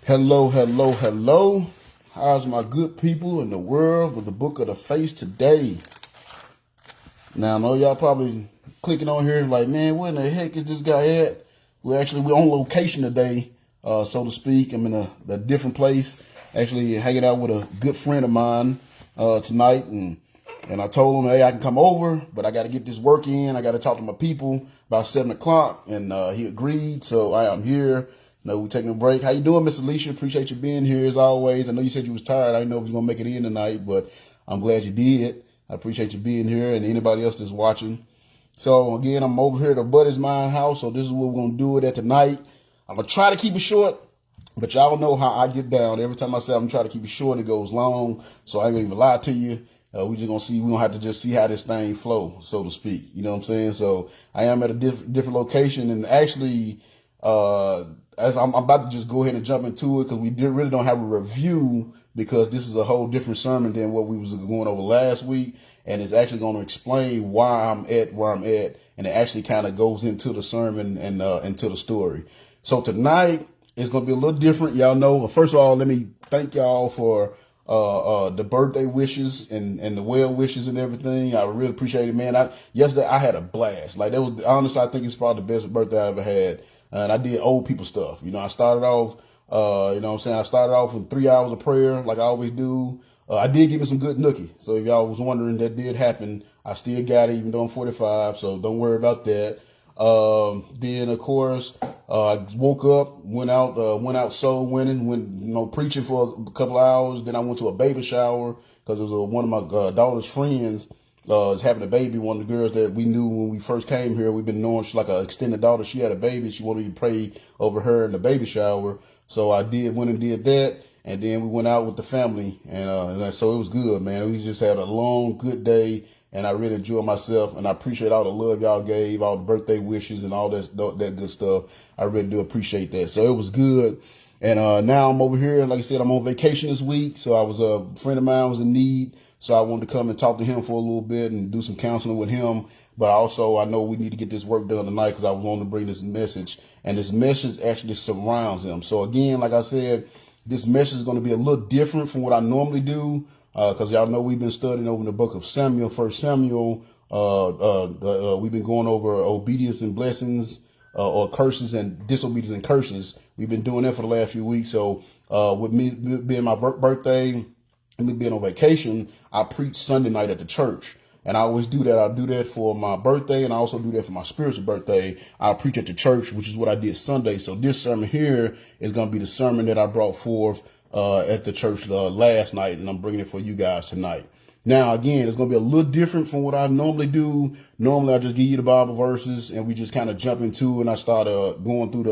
Hello, hello, hello. How's my good people in the world of the Book of the Face today? Now, I know y'all probably clicking on here like, man, where in the heck is this guy at? We're on location today, so to speak. I'm in a different place, actually hanging out with a good friend of mine tonight. And I told him, hey, I can come over, but I got to get this work in. I got to talk to my people about 7 o'clock. And he agreed, so I am here. We're taking a break. How you doing, Miss Alicia? Appreciate you being here as always. I know you said you was tired. I didn't know if you was going to make it in tonight, but I'm glad you did. I appreciate you being here and anybody else that's watching. So, again, I'm over here at a buddy's mine house, so this is what we're going to do it at tonight. I'm going to try to keep it short, but y'all know how I get down. Every time I say I'm trying to keep it short, it goes long, so I ain't going to even lie to you. We just going to see, we're going to have to just see how this thing flow, so to speak. You know what I'm saying? So, I am at a different location, and actually, as I'm about to just go ahead and jump into it because we really don't have a review because this is a whole different sermon than what we was going over last week. And it's actually going to explain why I'm at where I'm at. And it actually kind of goes into the sermon and into the story. So tonight is going to be a little different. Y'all know, first of all, let me thank y'all for the birthday wishes and the well wishes and everything. I really appreciate it, man. Yesterday I had a blast. Like, that was, honestly, I think it's probably the best birthday I ever had. And I did old people stuff. You know, I started off, you know what I'm saying? I started off with 3 hours of prayer like I always do. I did give me some good nookie. So if y'all was wondering, that did happen. I still got it even though I'm 45. So don't worry about that. Then of course, I woke up, went out soul winning, went, preaching for a couple of hours. Then I went to a baby shower because it was one of my daughter's friends is having a baby. One of the girls that we knew when we first came here, we've been knowing, she's like an extended daughter. She had a baby. She wanted me to pray over her in the baby shower. So I went and did that. And then we went out with the family. And so it was good, man. We just had a long, good day. And I really enjoyed myself. And I appreciate all the love y'all gave, all the birthday wishes and all that good stuff. I really do appreciate that. So it was good. And now I'm over here. Like I said, I'm on vacation this week. So a friend of mine was in need. So I wanted to come and talk to him for a little bit and do some counseling with him. But also, I know we need to get this work done tonight because I was wanting to bring this message. And this message actually surrounds him. So again, like I said, this message is going to be a little different from what I normally do. Because y'all know we've been studying over the book of Samuel, 1 Samuel. We've been going over obedience and blessings, or curses and disobedience and curses. We've been doing that for the last few weeks. So with me being my birthday, and me being on vacation, I preach Sunday night at the church. And I always do that. I do that for my birthday, and I also do that for my spiritual birthday. I preach at the church, which is what I did Sunday. So this sermon here is going to be the sermon that I brought forth at the church last night, and I'm bringing it for you guys tonight. Now, again, it's going to be a little different from what I normally do. Normally, I just give you the Bible verses, and we just kind of jump into it, and I start going through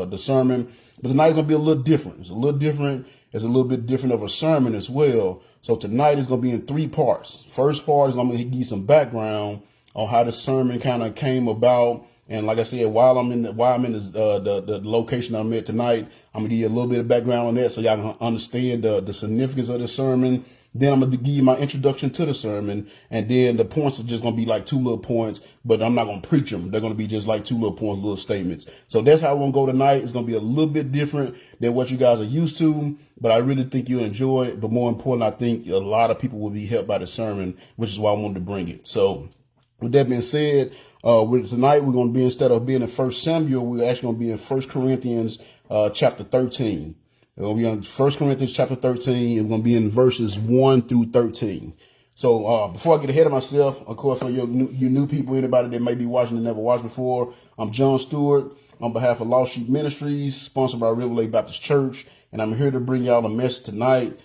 the sermon. But tonight is going to be a little different. It's a little different. It's a little bit different of a sermon as well. So tonight is going to be in 3 parts. First part is I'm going to give you some background on how the sermon kind of came about. And like I said, while I'm in the location I'm at tonight, I'm going to give you a little bit of background on that so y'all can understand the significance of the sermon. Then I'm going to give you my introduction to the sermon. And then the points are just going to be like 2 little points, but I'm not going to preach them. They're going to be just like 2 little points, little statements. So that's how we're going to go tonight. It's going to be a little bit different than what you guys are used to, but I really think you'll enjoy it. But more important, I think a lot of people will be helped by the sermon, which is why I wanted to bring it. So with that being said, tonight we're going to be, instead of being in 1 Samuel, we're actually going to be in 1 Corinthians chapter 13. We're going to be on 1 Corinthians chapter 13, and we're going to be in verses 1 through 13. So before I get ahead of myself, of course, for you new people, anybody that may be watching and never watched before, I'm John Stewart on behalf of Lost Sheep Ministries, sponsored by River Lake Baptist Church, and I'm here to bring y'all a message tonight.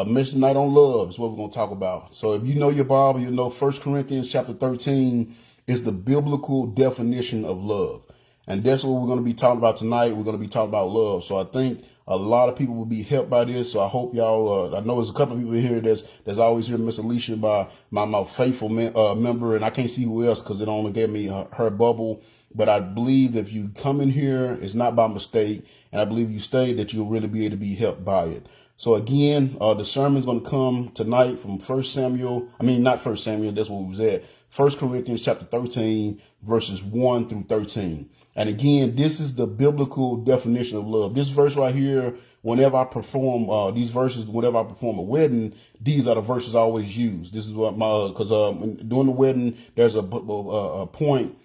Message tonight on love is what we're going to talk about. So if you know your Bible, you know 1 Corinthians chapter 13 is the biblical definition of love. And that's what we're going to be talking about tonight. We're going to be talking about love. So I think a lot of people will be helped by this. So I hope y'all, I know there's a couple of people in here that's always here, Miss Alicia, by my faithful member. And I can't see who else because it only gave me her bubble. But I believe if you come in here, it's not by mistake. And I believe you stay, that you'll really be able to be helped by it. So again, the sermon is going to come tonight from not 1 Samuel, that's where we was at. 1 Corinthians chapter 13, verses 1 through 13. And again, this is the biblical definition of love. This verse right here whenever I perform these verses, whenever I perform a wedding, these are the verses I always use. This is what because during the wedding, there's a point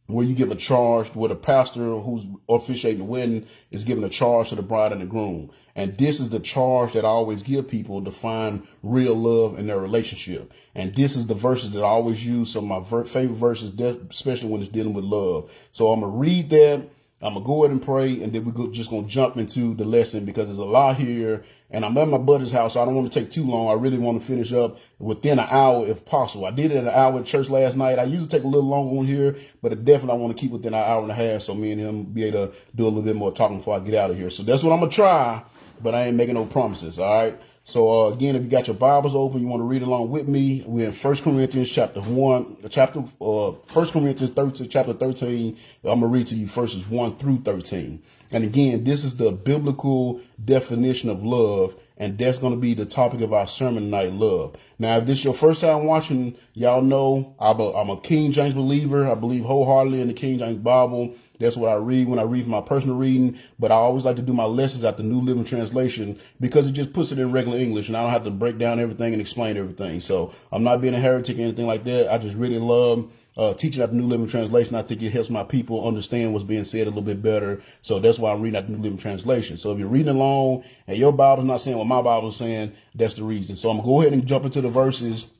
where you give a charge, where the pastor who's officiating the wedding is giving a charge to the bride and the groom. And this is the charge that I always give people to find real love in their relationship. And this is the verses that I always use. Some of my favorite verses, especially when it's dealing with love. So I'm going to read that. I'm going to go ahead and pray, and then we're just going to jump into the lesson because there's a lot here. And I'm at my buddy's house, so I don't want to take too long. I really want to finish up within an hour if possible. I did it in an hour at church last night. I usually take a little longer on here, but definitely I want to keep within an hour and a half so me and him be able to do a little bit more talking before I get out of here. So that's what I'm going to try, but I ain't making no promises, all right? So again, if you got your Bibles open, you want to read along with me. We're in 1 Corinthians chapter 1, 1 Corinthians 13, chapter 13. I'm going to read to you verses 1 through 13. And again, this is the biblical definition of love, and that's going to be the topic of our sermon tonight, love. Now, if this is your first time watching, y'all know I'm a King James believer. I believe wholeheartedly in the King James Bible. That's what I read when I read my personal reading. But I always like to do my lessons at the New Living Translation because it just puts it in regular English, and I don't have to break down everything and explain everything. So I'm not being a heretic or anything like that. I just really love teaching at the New Living Translation. I think it helps my people understand what's being said a little bit better. So that's why I'm reading at the New Living Translation. So if you're reading along and your Bible's not saying what my Bible's saying, that's the reason. So I'm going to go ahead and jump into the verses,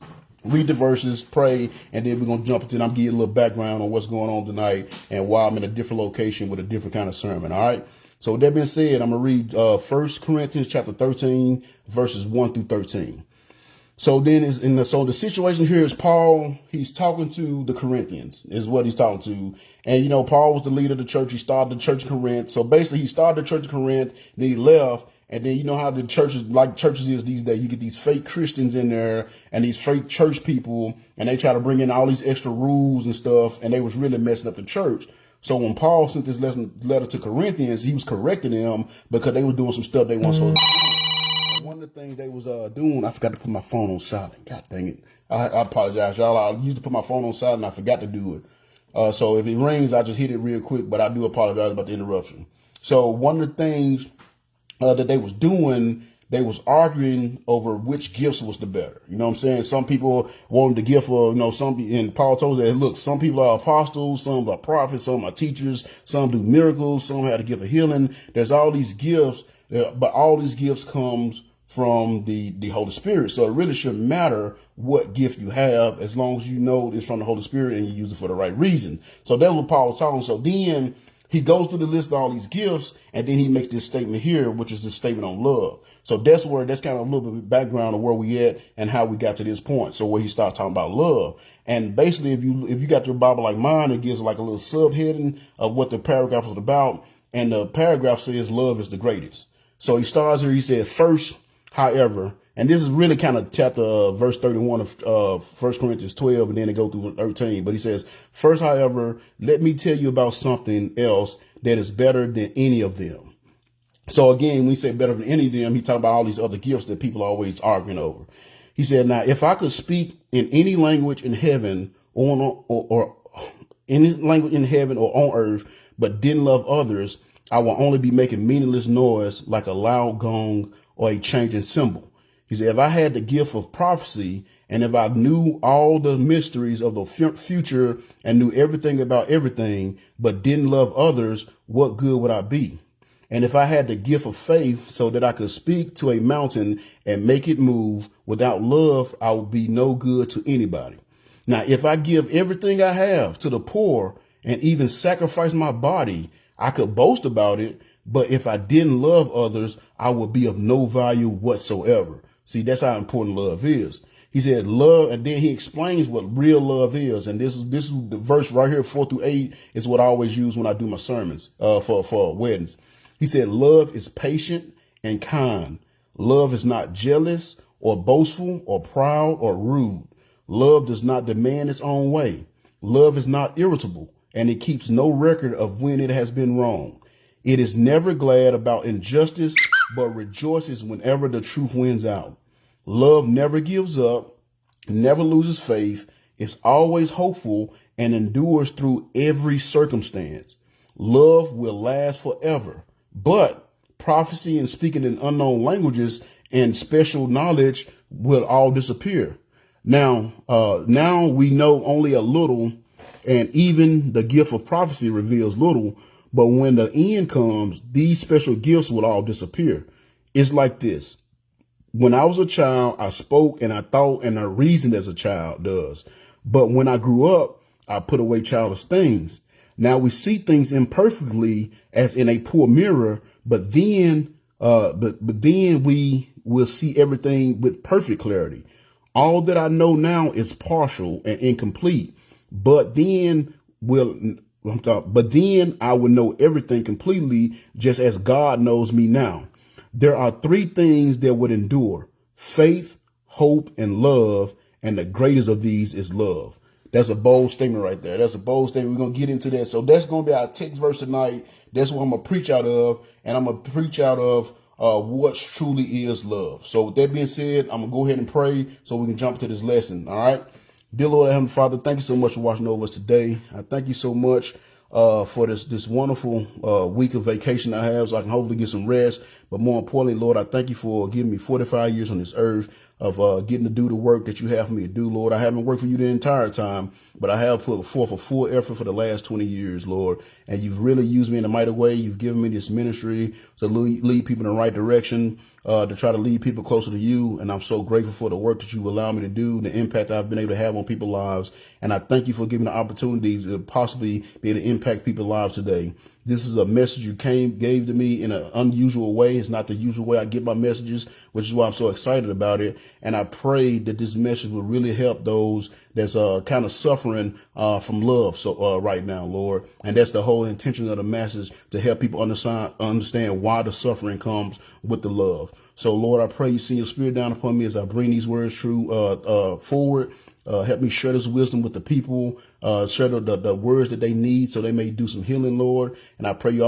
read the verses, pray, and then we're going to jump into it. I'm giving you a little background on what's going on tonight and why I'm in a different location with a different kind of sermon. All right. So with that being said, I'm going to read 1 Corinthians chapter 13, verses 1 through 13. So then so the situation here is Paul, he's talking to the Corinthians is what he's talking to. And, Paul was the leader of the church. He started the church of Corinth. So basically he started the church of Corinth, then he left. And then you know how the churches, like churches is these days, you get these fake Christians in there and these fake church people, and they try to bring in all these extra rules and stuff. And they was really messing up the church. So when Paul sent this letter to Corinthians, he was correcting them because they were doing some stuff they weren't supposed to do. One of the things they was doing, I forgot to put my phone on silent. God dang it. I apologize, y'all. I used to put my phone on silent and I forgot to do it. So if it rings, I just hit it real quick, but I do apologize about the interruption. So one of the things that they was doing, they was arguing over which gifts was the better. You know what I'm saying? Some people wanted the gift of, and Paul told us that, look, some people are apostles, some are prophets, some are teachers, some do miracles, some have the gift of healing. There's all these gifts, but all these gifts comes from the Holy Spirit. So it really shouldn't matter what gift you have as long as you know it's from the Holy Spirit and you use it for the right reason. So that's what Paul was talking. So then he goes through the list of all these gifts, and then he makes this statement here, which is the statement on love. So that's kind of a little bit of background of where we at and how we got to this point. So where he starts talking about love. And basically, if you got your Bible like mine, it gives like a little subheading of what the paragraph is about. And the paragraph says love is the greatest. So he starts here, he said, first, however, and this is really kind of chapter verse 31 of 1 Corinthians 12, and then it goes through 13. But he says, first, however, let me tell you about something else that is better than any of them. So again, when we say better than any of them, he's talking about all these other gifts that people are always arguing over. He said, now, if I could speak in any language in heaven or any language in heaven or on earth, but didn't love others, I will only be making meaningless noise like a loud gong or a changing cymbal. He said, if I had the gift of prophecy and if I knew all the mysteries of the future and knew everything about everything, but didn't love others, what good would I be? And if I had the gift of faith so that I could speak to a mountain and make it move, without love, I would be no good to anybody. Now, if I give everything I have to the poor and even sacrifice my body, I could boast about it. But if I didn't love others, I would be of no value whatsoever. See, that's how important love is. He said love, and then he explains what real love is. And this is the verse right here, 4 through 8, is what I always use when I do my sermons for weddings. He said, love is patient and kind. Love is not jealous or boastful or proud or rude. Love does not demand its own way. Love is not irritable, and it keeps no record of when it has been wrong. It is never glad about injustice, but rejoices whenever the truth wins out. Love never gives up, never loses faith, is always hopeful, and endures through every circumstance. Love will last forever, but prophecy and speaking in unknown languages and special knowledge will all disappear. Now we know only a little, and even the gift of prophecy reveals little. But when the end comes, these special gifts will all disappear. It's like this. When I was a child, I spoke and I thought and I reasoned as a child does. But when I grew up, I put away childish things. Now we see things imperfectly as in a poor mirror, but then we will see everything with perfect clarity. All that I know now is partial and incomplete, but then I will know everything completely, just as God knows me now. There are three things that would endure: faith, hope, and love. And the greatest of these is love. That's a bold statement right there. That's a bold statement. We're going to get into that. So that's going to be our text verse tonight. That's what I'm going to preach out of. And I'm going to preach out of what truly is love. So with that being said, I'm going to go ahead and pray so we can jump to this lesson. All right. Dear Lord, Heavenly Father, thank you so much for watching over us today. I thank you so much for this wonderful week of vacation I have, so I can hopefully get some rest. But more importantly, Lord, I thank you for giving me 45 years on this earth of getting to do the work that you have for me to do, Lord. I haven't worked for you the entire time, but I have put forth a full effort for the last 20 years, Lord. And you've really used me in a mighty way. You've given me this ministry to lead people in the right direction, to try to lead people closer to you. And I'm so grateful for the work that you allow me to do, the impact I've been able to have on people's lives. And I thank you for giving the opportunity to possibly be able to impact people's lives today. This is a message you gave to me in an unusual way. It's not the usual way I get my messages, which is why I'm so excited about it. And I pray that this message will really help those that's kind of suffering from love right now, Lord. And that's the whole intention of the message, to help people understand why the suffering comes with the love. So, Lord, I pray you send your spirit down upon me as I bring these words forward. Help me share this wisdom with the people, share the words that they need so they may do some healing, Lord. And I pray you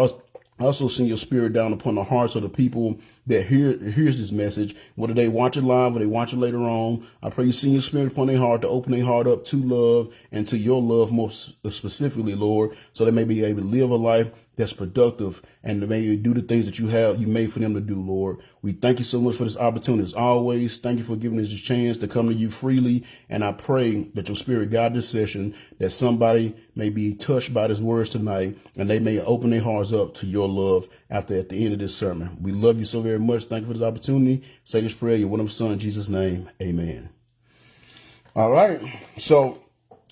also send your spirit down upon the hearts of the people that hears this message, whether they watch it live or they watch it later on. I pray you send your spirit upon their heart to open their heart up to love and to your love more specifically, Lord, so they may be able to live a life that's productive and to maybe do the things that you made for them to do, Lord. We thank you so much for this opportunity as always. Thank you for giving us this chance to come to you freely. And I pray that your spirit guide this session, that somebody may be touched by these words tonight and they may open their hearts up to your love at the end of this sermon. We love you so very much. Thank you for this opportunity. Say this prayer in your wonderful son, Jesus' name. Amen. All right. So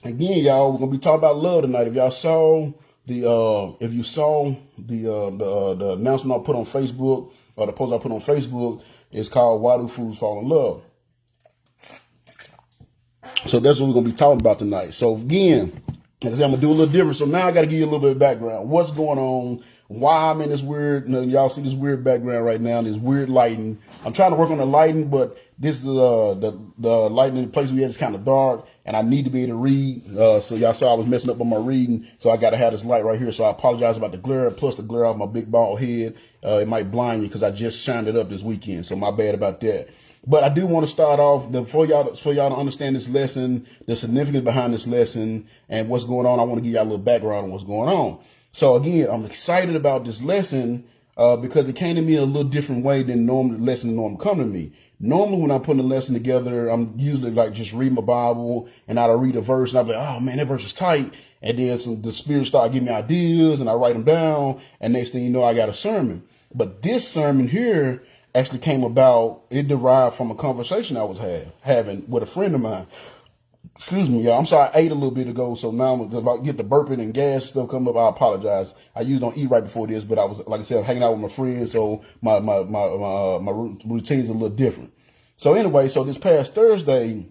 again, y'all, we're going to be talking about love tonight. If y'all saw the announcement I put on Facebook, or the post I put on Facebook, is called "Why Do Fools Fall in Love?" So that's what we're gonna be talking about tonight. So again, like I said, I'm gonna do a little different. So now I got to give you a little bit of background. What's going on? Why I'm in this weird? Y'all see this weird background right now. This weird lighting. I'm trying to work on the lighting, but this is the lighting in the place we at is kind of dark, and I need to be able to read. So y'all saw I was messing up on my reading, so I got to have this light right here. So I apologize about the glare, plus the glare off my big bald head. It might blind you because I just shined it up this weekend. So my bad about that. But I do want to start off for y'all to understand this lesson, the significance behind this lesson, and what's going on. I want to give y'all a little background on what's going on. So again, I'm excited about this lesson because it came to me a little different way than the lesson normally come to me. Normally, when I put a lesson together, I'm usually like just read my Bible and I'll read a verse and I'll be like, oh man, that verse is tight. And then the Spirit start giving me ideas and I write them down. And next thing you know, I got a sermon. But this sermon here actually came about, it derived from a conversation I was having with a friend of mine. Excuse me, y'all. I'm sorry, I ate a little bit ago, so now I'm about to get the burping and gas stuff coming up. I apologize. I usually don't eat right before this, but I was, like I said, hanging out with my friends, so my routine's a little different. So anyway, so this past Thursday,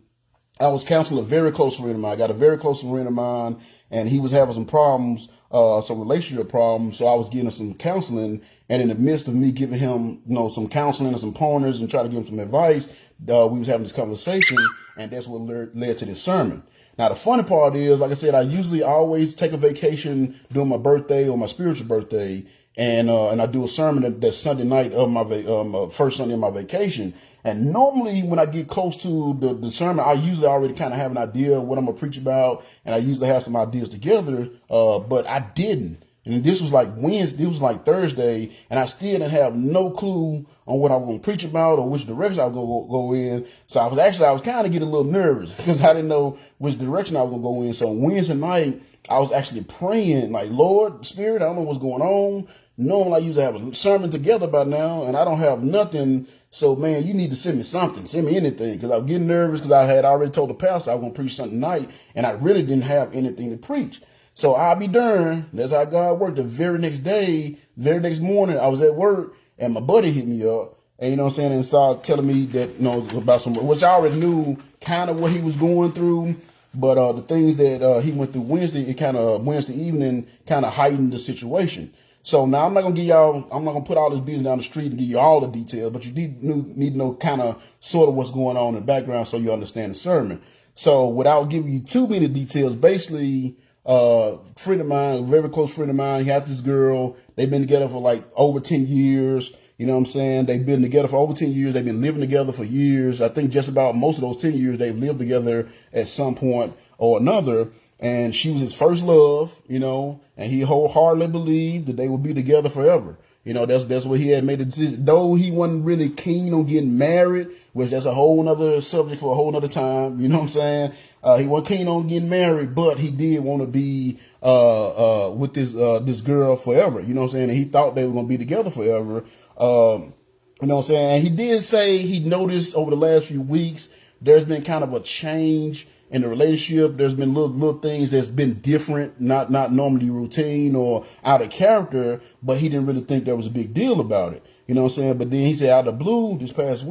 I was counseling a very close friend of mine. I got a very close friend of mine, and he was having some problems, some relationship problems. So I was giving him some counseling, and in the midst of me giving him, some counseling and some pointers and trying to give him some advice, we was having this conversation, and that's what led to this sermon. Now, the funny part is, like I said, I usually always take a vacation during my birthday or my spiritual birthday, and I do a sermon that Sunday night of my first Sunday of my vacation. And normally when I get close to the sermon, I usually already kind of have an idea of what I'm going to preach about, and I usually have some ideas together, but I didn't. And this was like Wednesday, it was like Thursday, and I still didn't have no clue on what I was going to preach about or which direction I was going to go in. So I was kind of getting a little nervous because I didn't know which direction I was going to go in. So Wednesday night, I was actually praying like, Lord, Spirit, I don't know what's going on. Normally I usually have a sermon together by now, and I don't have nothing. So, man, you need to send me something. Send me anything, because I was getting nervous because I had already told the pastor I was going to preach something tonight, and I really didn't have anything to preach. So I'll be darned. That's how God worked. The very next day, very next morning, I was at work, and my buddy hit me up, and you know what I'm saying, and started telling me that, you know, about some, which I already knew kind of what he was going through. But the things that he went through Wednesday, it kind of Wednesday evening kind of heightened the situation. So now I'm not going to put all this business down the street and give you all the details, but you need to know kind of sort of what's going on in the background so you understand the sermon. So without giving you too many details, basically, friend of mine, a very close friend of mine, he had this girl. They've been together for like over 10 years. You know what I'm saying? They've been together for over 10 years. They've been living together for years. I think just about most of those 10 years, they've lived together at some point or another. And she was his first love, you know, and he wholeheartedly believed that they would be together forever. You know, that's what he had made a decision. Though he wasn't really keen on getting married, which that's a whole nother subject for a whole nother time. You know what I'm saying? He wasn't keen on getting married, but he did want to be with this girl forever. You know what I'm saying? And he thought they were going to be together forever. You know what I'm saying? And he did say he noticed over the last few weeks there's been kind of a change in the relationship. There's been little things that's been different, not normally routine or out of character, but he didn't really think there was a big deal about it. You know what I'm saying? But then he said out of the blue, this last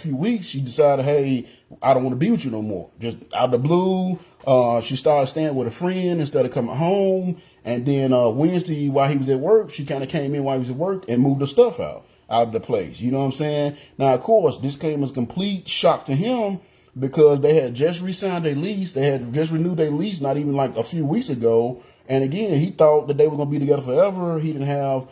few weeks, she decided, hey, I don't want to be with you no more. Just out of the blue, she started staying with a friend instead of coming home. And then Wednesday, while he was at work, she kind of came in while he was at work and moved her stuff out of the place. You know what I'm saying? Now, of course, this came as a complete shock to him, because they had just re-signed their lease. They had just renewed their lease not even like a few weeks ago. And again, he thought that they were going to be together forever. He didn't have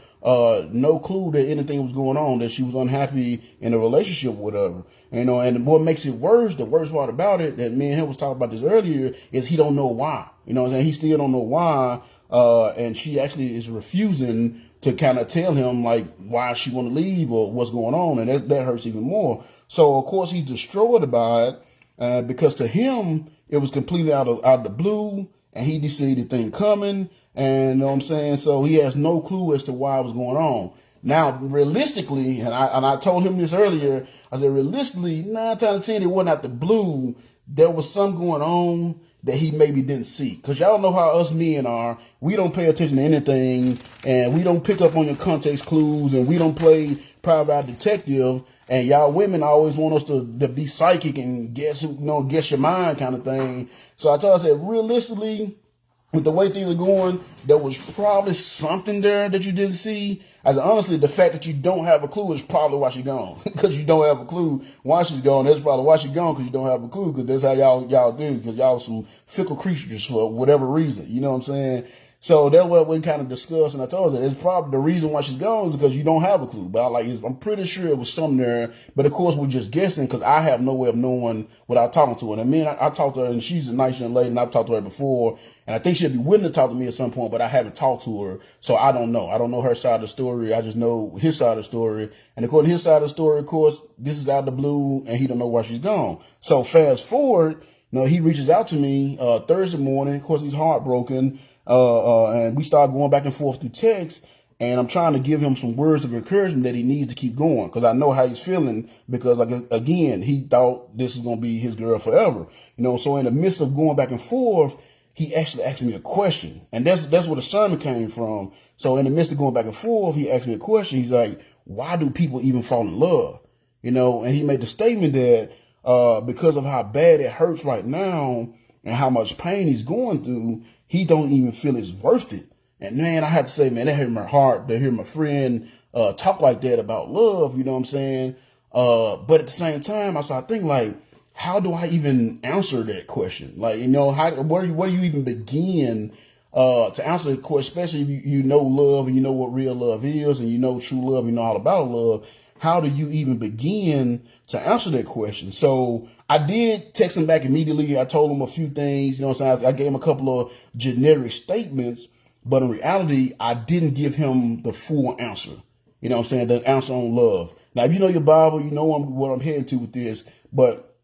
no clue that anything was going on, that she was unhappy in a relationship with her. You know, and what makes it worse, the worst part about it, that me and him was talking about this earlier, is he don't know why. You know what I'm saying? He still don't know why. And she actually is refusing to kind of tell him like why she want to leave or what's going on. And that hurts even more. So, of course, he's destroyed by it. Because to him, it was completely out of the blue, and he didn't see anything coming. And you know what I'm saying? So he has no clue as to why it was going on. Now, realistically, and I told him this earlier, I said, realistically, 9 times out of 10, it wasn't out the blue. There was something going on that he maybe didn't see. Because y'all know how us men are. We don't pay attention to anything, and we don't pick up on your context clues, and we don't play private eye detective. And y'all women always want us to be psychic and guess your mind kind of thing. So I told her, I said, realistically, with the way things are going, there was probably something there that you didn't see. I said, honestly, the fact that you don't have a clue is probably why she's gone. Because you don't have a clue why she's gone. That's probably why she's gone, because you don't have a clue. Because that's how y'all do. Because y'all some fickle creatures for whatever reason. You know what I'm saying? So that's what we kind of discussed, and I told her that it's probably the reason why she's gone is because you don't have a clue. But I'm pretty sure it was something there. But of course, we're just guessing, because I have no way of knowing without talking to her. And I talked to her, and she's a nice young lady, and I've talked to her before, and I think she'll be willing to talk to me at some point. But I haven't talked to her, so I don't know. I don't know her side of the story. I just know his side of the story. And according to his side of the story, of course, this is out of the blue, and he don't know why she's gone. So fast forward, he reaches out to me Thursday morning. Of course, he's heartbroken. And we start going back and forth through text, and I'm trying to give him some words of encouragement that he needs to keep going, because I know how he's feeling, because like, again, he thought this is going to be his girl forever, so in the midst of going back and forth, he actually asked me a question, and that's where the sermon came from. So in the midst of going back and forth, he asked me a question. He's like, why do people even fall in love? And he made the statement that because of how bad it hurts right now and how much pain he's going through, he don't even feel it's worth it. And man, I had to say, man, that hurt my heart to hear my friend talk like that about love, you know what I'm saying? But at the same time, I started thinking, like, how do I even answer that question? Like, where do you even begin to answer the question, especially if you know love and you know what real love is and you know true love, you know all about love. How do you even begin to answer that question? So I did text him back immediately. I told him a few things, I gave him a couple of generic statements, But in reality, I didn't give him the full answer. You know what I'm saying? The answer on love. Now, if you know your Bible, you know what I'm heading to with this, but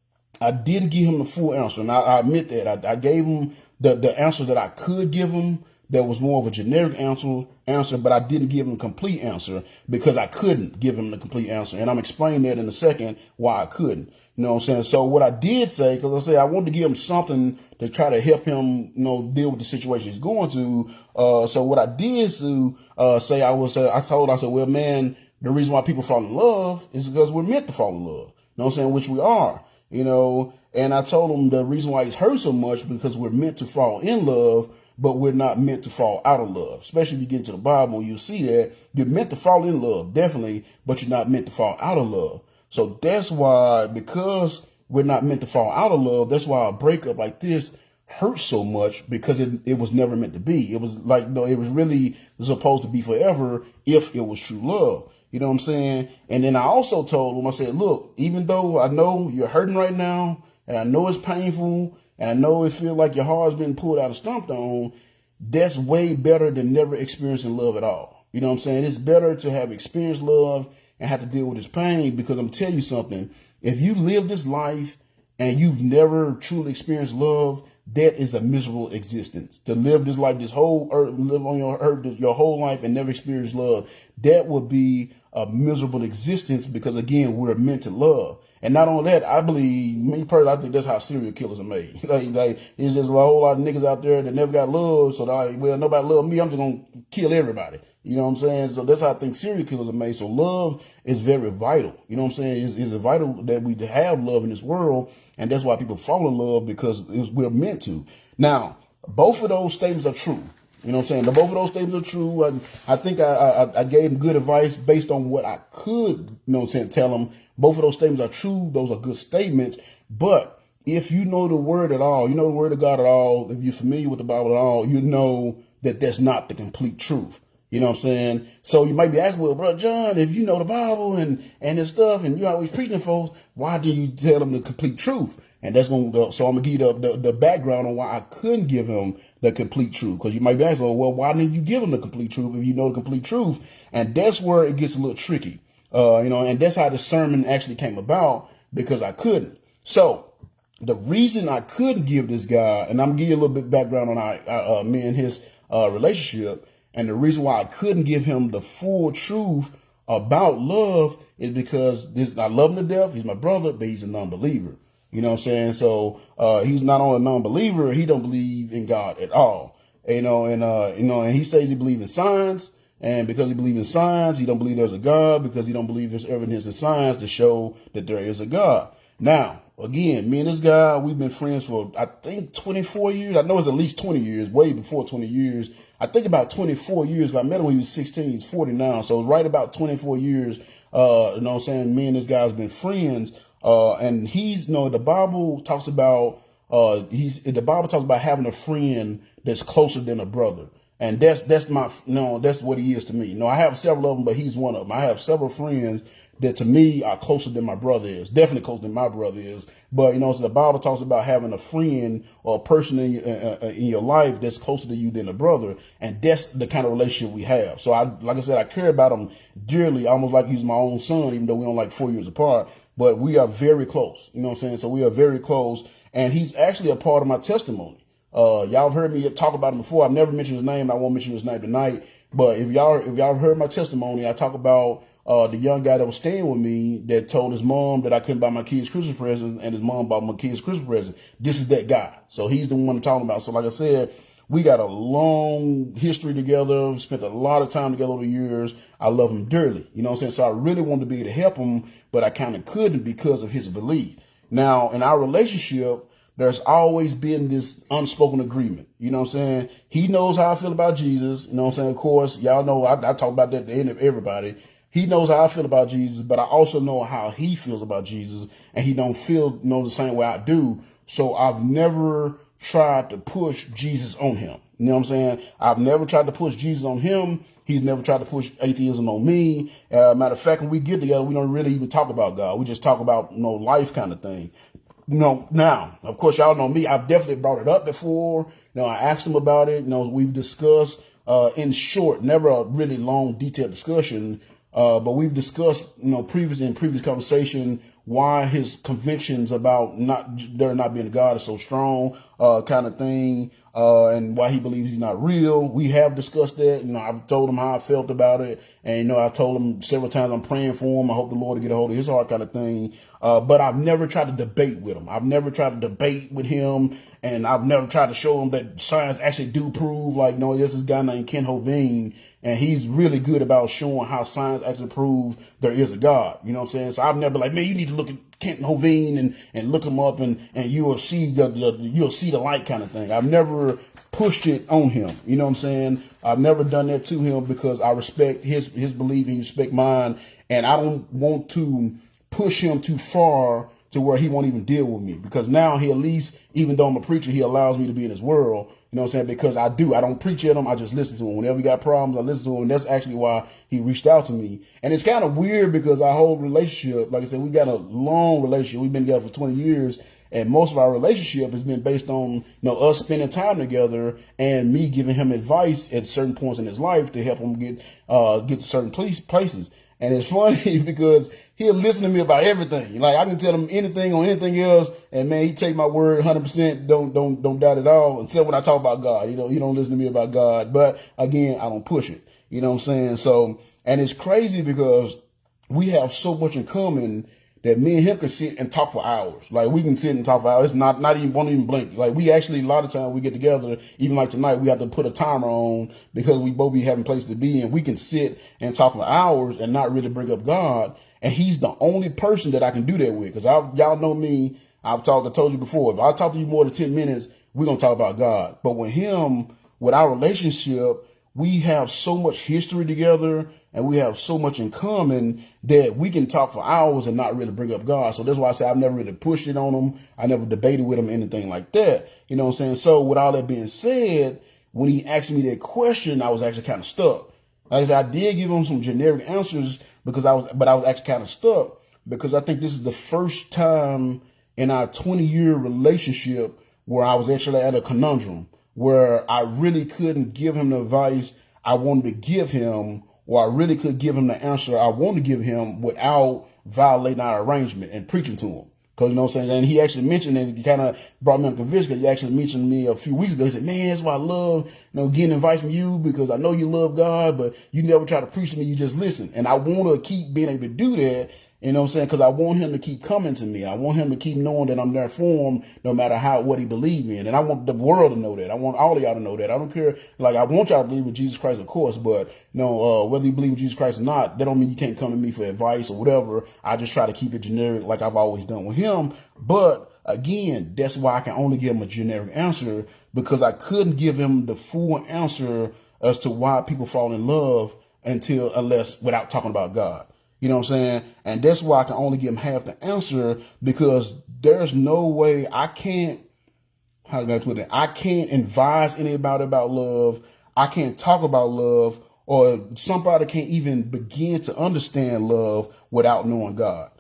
I didn't give him the full answer. And I admit that. I gave him the answer that I could give him that was more of a generic answer, but I didn't give him a complete answer because I couldn't give him the complete answer. And I'm explaining that in a second why I couldn't. You know what I'm saying? So what I did say, because I say I wanted to give him something to try to help him, deal with the situation he's going to. So what I did say, I said, well, man, the reason why people fall in love is because we're meant to fall in love. You know what I'm saying? Which we are, and I told him the reason why he's hurt so much because we're meant to fall in love, but we're not meant to fall out of love. Especially if you get into the Bible, you'll see that you're meant to fall in love, definitely, but you're not meant to fall out of love. So that's why, because we're not meant to fall out of love, that's why a breakup like this hurts so much, because it was never meant to be. It was like, it was really supposed to be forever if it was true love. You know what I'm saying? And then I also told him, I said, look, even though I know you're hurting right now, and I know it's painful, and I know it feels like your heart's been pulled out and stomped on, that's way better than never experiencing love at all. You know what I'm saying? It's better to have experienced love and have to deal with this pain, because I'm telling you something, if you live this life and you've never truly experienced love, that is a miserable existence. To live this life, this whole earth, live on your earth, your whole life and never experience love, that would be a miserable existence, because again, we're meant to love. And not only that, I believe, me personally, I think that's how serial killers are made. like it's just a whole lot of niggas out there that never got love. So they're like, well, nobody love me, I'm just going to kill everybody. You know what I'm saying? So that's how I think serial killers are made. So love is very vital. You know what I'm saying? It's vital that we have love in this world. And that's why people fall in love, because we're meant to. Now, both of those statements are true. You know what I'm saying? Both of those statements are true. I think I gave him good advice based on what I could, tell him. Both of those statements are true. Those are good statements. But if you know the word at all, you know the word of God at all, if you're familiar with the Bible at all, you know that that's not the complete truth. You know what I'm saying? So you might be asking, well, Brother John, if you know the Bible and this stuff, and you're always preaching to folks, why didn't you tell them the complete truth? And so I'm going to give you the background on why I couldn't give him the complete truth. Because you might be asking, well, why didn't you give him the complete truth if you know the complete truth? And that's where it gets a little tricky. And that's how the sermon actually came about, because I couldn't. So the reason I couldn't give this guy, and I'm going to give you a little bit of background on our me and his relationship, and the reason why I couldn't give him the full truth about love is because I love him to death. He's my brother, but he's a non-believer. You know what I'm saying? So he's not only a non-believer, he don't believe in God at all. And he says he believes in science, and because he believes in science, he don't believe there's a God, because he don't believe there's evidence in science to show that there is a God. Now, again, me and this guy, we've been friends for, I think, 24 years. I know it's at least 20 years, way before 20 years. I think about 24 years. I met him when he was 16. He's 40 now. So right about 24 years, you know what I'm saying? Me and this guy's been friends. And the Bible talks about, the Bible talks about having a friend that's closer than a brother. And that's that's what he is to me. I have several of them, but he's one of them. I have several friends that to me are closer than my brother is, definitely closer than my brother is. But, so the Bible talks about having a friend or a person in your life that's closer to you than a brother. And that's the kind of relationship we have. So like I said, I care about him dearly, almost like he's my own son, even though we're only like 4 years apart. But we are very close. You know what I'm saying? So we are very close. And he's actually a part of my testimony. Y'all have heard me talk about him before. I've never mentioned his name. I won't mention his name tonight. But if y'all heard my testimony, I talk about the young guy that was staying with me that told his mom that I couldn't buy my kids Christmas presents, and his mom bought my kids Christmas presents. This is that guy. So he's the one I'm talking about. So like I said, we got a long history together. We spent a lot of time together over the years. I love him dearly. You know what I'm saying? So I really wanted to be able to help him, but I kind of couldn't because of his belief. Now, in our relationship, there's always been this unspoken agreement. You know what I'm saying? He knows how I feel about Jesus. You know what I'm saying? Of course, y'all know I talk about that at the end of everybody. He knows how I feel about Jesus, but I also know how he feels about Jesus, and he don't feel the same way I do. So I've never tried to push Jesus on him. You know what I'm saying? I've never tried to push Jesus on him. He's never tried to push atheism on me. Matter of fact, when we get together, we don't really even talk about God. We just talk about, life kind of thing. Now, of course, y'all know me. I've definitely brought it up before. I asked him about it. We've discussed in short, never a really long, detailed discussion. But we've discussed, in previous conversation, why his convictions about there not being a God is so strong, kind of thing, and why he believes he's not real. We have discussed that. I've told him how I felt about it, and I've told him several times I'm praying for him. I hope the Lord to get a hold of his heart, kind of thing. But I've never tried to debate with him. I've never tried to debate with him, and I've never tried to show him that science actually do prove. Like, no, there's this guy named Ken Hoving, and he's really good about showing how science actually proves there is a God. You know what I'm saying? So I've never like, man, you need to look at Kent Hoving and look him up, and you'll see you'll see the light, kind of thing. I've never pushed it on him. You know what I'm saying? I've never done that to him because I respect his belief, he respect mine, and I don't want to push him too far to where he won't even deal with me, because now he, at least, even though I'm a preacher, he allows me to be in his world. You know what I'm saying? Because I don't preach at him. I just listen to him. Whenever he got problems, I listen to him. And that's actually why he reached out to me. And it's kind of weird because our whole relationship, like I said, we got a long relationship. We've been together for 20 years. And most of our relationship has been based on, us spending time together and me giving him advice at certain points in his life to help him get to certain places. And it's funny because he'll listen to me about everything. Like, I can tell him anything on anything else, and man, he take my word 100%. Don't doubt it all. Except when I talk about God, he don't listen to me about God. But again, I don't push it. You know what I'm saying? So, and it's crazy because we have so much in common that me and him can sit and talk for hours. Like, we can sit and talk for hours. It's not even, won't even blink. Like, we actually, a lot of times we get together, even like tonight, we have to put a timer on because we both be having places to be, and we can sit and talk for hours and not really bring up God. And he's the only person that I can do that with. Because y'all know me, I told you before, if I talk to you more than 10 minutes, we're going to talk about God. But with him, with our relationship, we have so much history together and we have so much in common that we can talk for hours and not really bring up God. So that's why I say I've never really pushed it on him. I never debated with him, anything like that. You know what I'm saying? So with all that being said, when he asked me that question, I was actually kind of stuck. Like I said, I did give him some generic answers but I was actually kind of stuck because I think this is the first time in our 20-year relationship where I was actually at a conundrum where I really couldn't give him the advice I wanted to give him, or I really could give him the answer I wanted to give him without violating our arrangement and preaching to him. Because, you know what I'm saying? And he actually mentioned it. He kind of brought me on conviction because he actually mentioned me a few weeks ago. He said, man, that's why I love, getting advice from you, because I know you love God, but you never try to preach to me. You just listen. And I want to keep being able to do that. You know what I'm saying? Because I want him to keep coming to me. I want him to keep knowing that I'm there for him no matter what he believes in. And I want the world to know that. I want all of y'all to know that. I don't care. Like, I want y'all to believe in Jesus Christ, of course, but whether you believe in Jesus Christ or not, that don't mean you can't come to me for advice or whatever. I just try to keep it generic like I've always done with him. But again, that's why I can only give him a generic answer, because I couldn't give him the full answer as to why people fall in love unless without talking about God. You know what I'm saying? And that's why I can only give him half the answer, because there's no way I can't advise anybody about love. I can't talk about love, or somebody can't even begin to understand love without knowing God.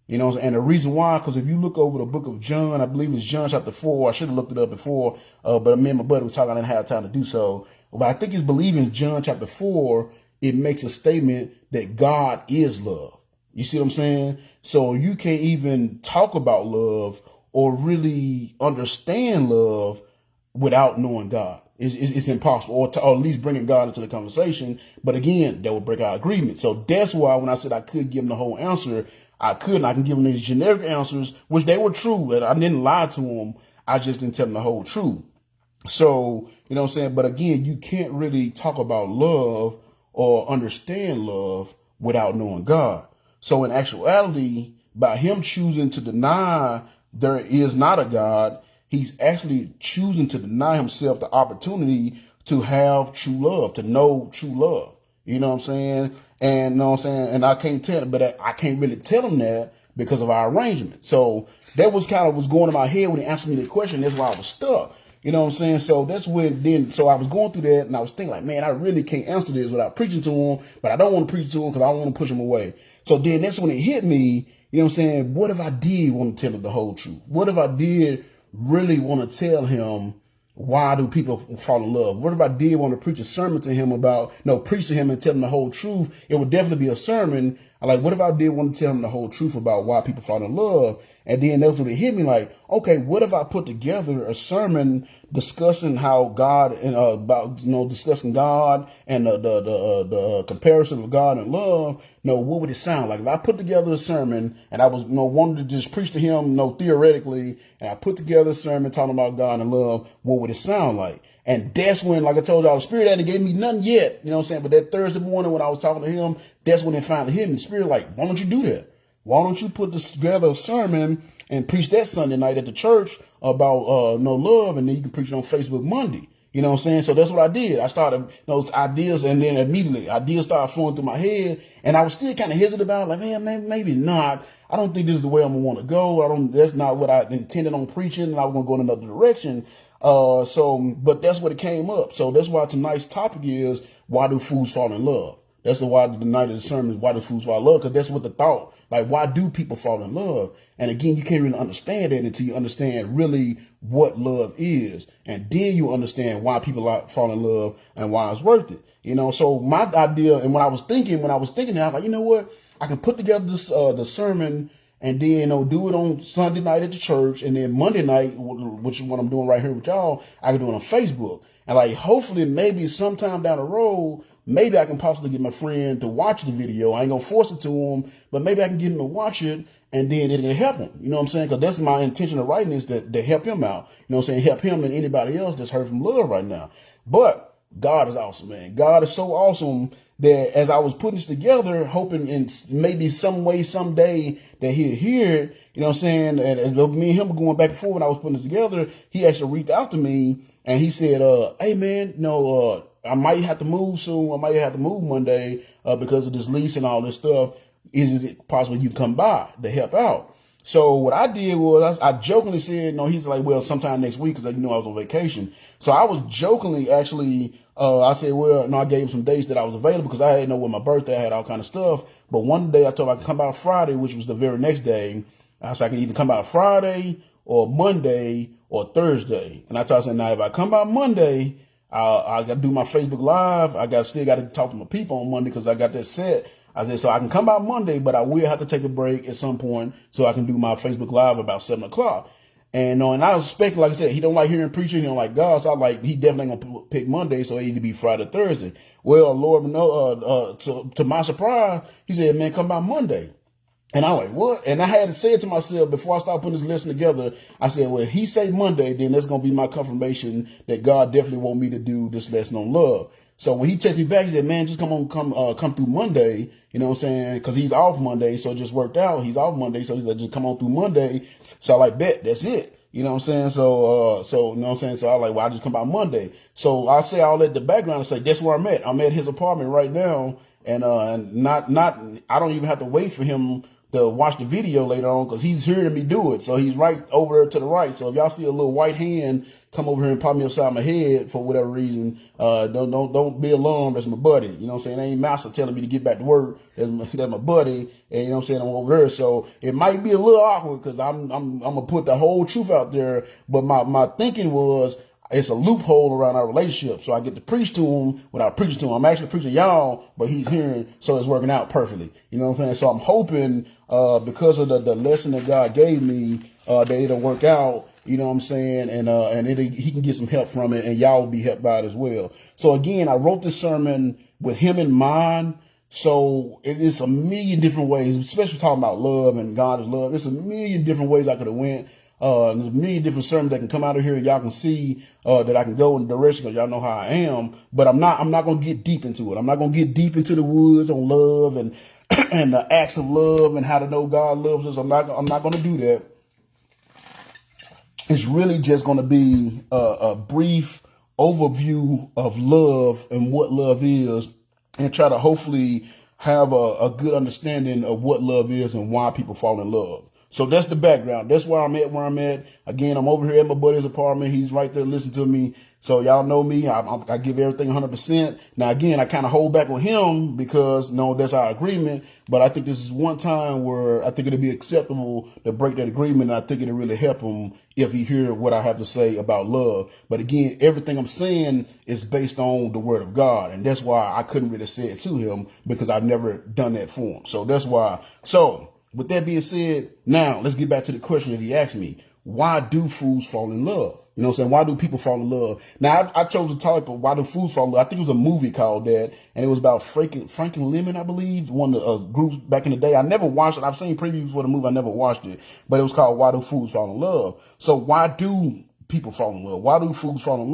You know, and the reason why, because if you look over the book of John, I believe it's John chapter 4. I should have looked it up before, but me and my buddy was talking, I didn't have time to do so. But I think it's believing in John chapter 4, it makes a statement that God is love. You see what I'm saying? So you can't even talk about love or really understand love without knowing God. It's impossible, or at least bringing God into the conversation. But again, that would break our agreement. So that's why when I said I could give him the whole answer, I can give him these generic answers, which they were true. And I didn't lie to him. I just didn't tell him the whole truth. So, you know what I'm saying? But again, you can't really talk about love or understand love without knowing God. So in actuality, by him choosing to deny there is not a God, he's actually choosing to deny himself the opportunity to have true love, to know true love. You know what I'm saying? And you know what I'm saying? And I can't tell him, but I can't really tell him that because of our arrangement. So that was kind of what's going in my head when he answered me the question. That's why I was stuck. You know what I'm saying? So that's when so I was going through that and I was thinking like, man, I really can't answer this without preaching to him, but I don't want to preach to him because I don't want to push him away. So then that's when it hit me, you know what I'm saying? What if I did want to tell him the whole truth? What if I did really want to tell him why do people fall in love? What if I did want to preach a sermon to him about, preach to him and tell him the whole truth? It would definitely be a sermon. Like, what if I did want to tell him the whole truth about why people fall in love? And then that's when it hit me like, okay, what if I put together a sermon discussing how God and discussing God and the comparison of God and love? What would it sound like if I put together a sermon and I was wanted to just preach to him theoretically, and I put together a sermon talking about God and love? What would it sound like? And that's when, like I told y'all, the Spirit hadn't gave me nothing yet, you know what I'm saying? But that Thursday morning when I was talking to him, that's when it finally hit me. The Spirit like, why don't you do that? Why don't you put together a sermon and preach that Sunday night at the church about no love, and then you can preach it on Facebook Monday. You know what I'm saying? So that's what I did. I started those ideas, and then immediately ideas started flowing through my head, and I was still kind of hesitant about it, like, man, maybe not. I don't think this is the way I'm gonna want to go. That's not what I intended on preaching, and I was gonna go in another direction. But that's what it came up. So that's why tonight's topic is, why do fools fall in love? That's why the night of the sermon is why do fools fall in love? Because that's what the thought, like, why do people fall in love? And again, you can't really understand that until you understand really what love is. And then you understand why people fall in love and why it's worth it. So my idea, and when I was thinking, I was like, you know what? I can put together this, the sermon, and then, do it on Sunday night at the church. And then Monday night, which is what I'm doing right here with y'all, I can do it on Facebook. And like, hopefully, maybe sometime down the road, maybe I can possibly get my friend to watch the video. I ain't gonna force it to him, but maybe I can get him to watch it, and then it'll help him. You know what I'm saying? Because that's my intention of writing, is to help him out. You know what I'm saying? Help him and anybody else that's hurt from love right now. But God is awesome, man. God is so awesome that as I was putting this together, hoping in maybe some way, someday, that he'll hear it, you know what I'm saying? And me and him were going back and forth when I was putting this together. He actually reached out to me, and he said, hey, man, I might have to move soon. I might have to move Monday because of this lease and all this stuff. Is it possible you can come by to help out? So what I did was I jokingly said, no, he's like, well, sometime next week, because I was on vacation. So I was jokingly actually, I said, well, no, I gave him some dates that I was available because I didn't know when my birthday, I had all kind of stuff. But one day I told him I could come by Friday, which was the very next day. I said I could either come by Friday or Monday or Thursday. And I told him, now if I come by Monday, I got to do my Facebook Live. Still got to talk to my people on Monday because I got that set. I said, so I can come by Monday, but I will have to take a break at some point so I can do my Facebook Live about 7 o'clock. And I was expecting, like I said, he don't like hearing preaching, he don't like God. So I like, he definitely ain't gonna pick Monday, so it either be Friday or Thursday. Well, Lord, to my surprise, he said, man, come by Monday. And I'm like, what? And I had to say it to myself before I started putting this lesson together. I said, well, if he say Monday, then that's going to be my confirmation that God definitely want me to do this lesson on love. So when he texted me back, he said, man, just come through Monday. You know what I'm saying? Because he's off Monday, so it just worked out. He's off Monday, so he said, just come on through Monday. So I like, bet, that's it. You know what I'm saying? So you know what I'm saying? So I like, well, I just come by Monday. So I say all that the background and say, that's where I'm at. I'm at his apartment right now. And I don't even have to wait for him to watch the video later on because he's hearing me do it. So he's right over there to the right. So if y'all see a little white hand come over here and pop me upside my head for whatever reason, don't be alarmed. That's my buddy. You know what I'm saying? They ain't master telling me to get back to work. That's my buddy. And you know what I'm saying? I'm over there. So it might be a little awkward because I'm gonna put the whole truth out there. But my thinking was, it's a loophole around our relationship. So I get to preach to him without preaching to him. I'm actually preaching y'all, but he's hearing, so it's working out perfectly. You know what I'm saying? So I'm hoping, because of the lesson that God gave me, that it'll work out, you know what I'm saying? And he can get some help from it, and y'all will be helped by it as well. So again, I wrote this sermon with him in mind. So it is a million different ways, especially talking about love and God is love. There's a million different ways I could have went. There's a million different sermons that can come out of here, and y'all can see that I can go in the direction because y'all know how I am. But I'm not going to get deep into it. I'm not going to get deep into the woods on love and and the acts of love and how to know God loves us. I'm not going to do that. It's really just going to be a brief overview of love and what love is, and try to hopefully have a good understanding of what love is and why people fall in love. So that's the background. That's where I'm at, Again, I'm over here at my buddy's apartment. He's right there listening to me. So y'all know me. I give everything 100%. Now, again, I kind of hold back on him because, that's our agreement. But I think this is one time where I think it'll be acceptable to break that agreement. And I think it'll really help him if he hear what I have to say about love. But again, everything I'm saying is based on the word of God. And that's why I couldn't really say it to him, because I've never done that for him. So that's why. So with that being said, now let's get back to the question that he asked me. Why do fools fall in love? You know what I'm saying? Why do people fall in love? Now, I chose the type of why do fools fall in love. I think it was a movie called that, and it was about Frankenlemon, I believe, one of the groups back in the day. I never watched it. I've seen previews for the movie. I never watched it, but it was called Why Do Fools Fall in Love? So why do people fall in love? Why do fools fall in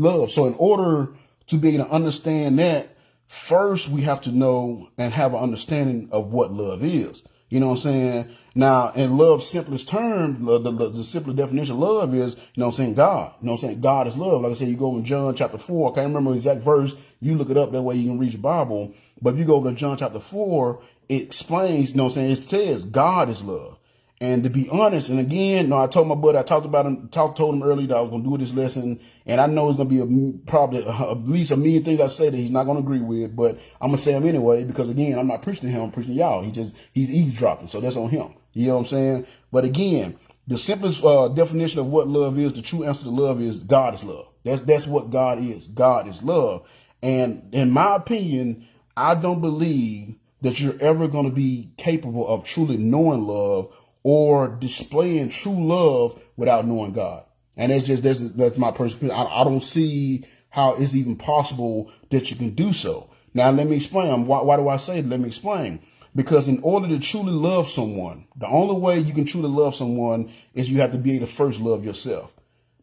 love? So in order to be able to understand that, first we have to know and have an understanding of what love is. You know what I'm saying? Now, in love's simplest term, the simplest definition of love is, God. You know what I'm saying? God is love. Like I said, you go in John chapter 4. I can't remember the exact verse. You look it up. That way you can read your Bible. But if you go over to John chapter 4, it explains, it says God is love. And to be honest, and again, I told my buddy, told him earlier that I was going to do this lesson. And I know it's going to be probably at least a million things I say that he's not going to agree with, but I'm going to say them anyway, because again, I'm not preaching to him, I'm preaching to y'all. He's eavesdropping. So that's on him. You know what I'm saying? But again, the simplest definition of what love is, the true answer to love is God is love. That's what God is. God is love. And in my opinion, I don't believe that you're ever going to be capable of truly knowing love or displaying true love without knowing God. And that's my personal opinion. I don't see how it's even possible that you can do so. Now, let me explain. Why do I say it? Let me explain. Because in order to truly love someone, the only way you can truly love someone is you have to be able to first love yourself.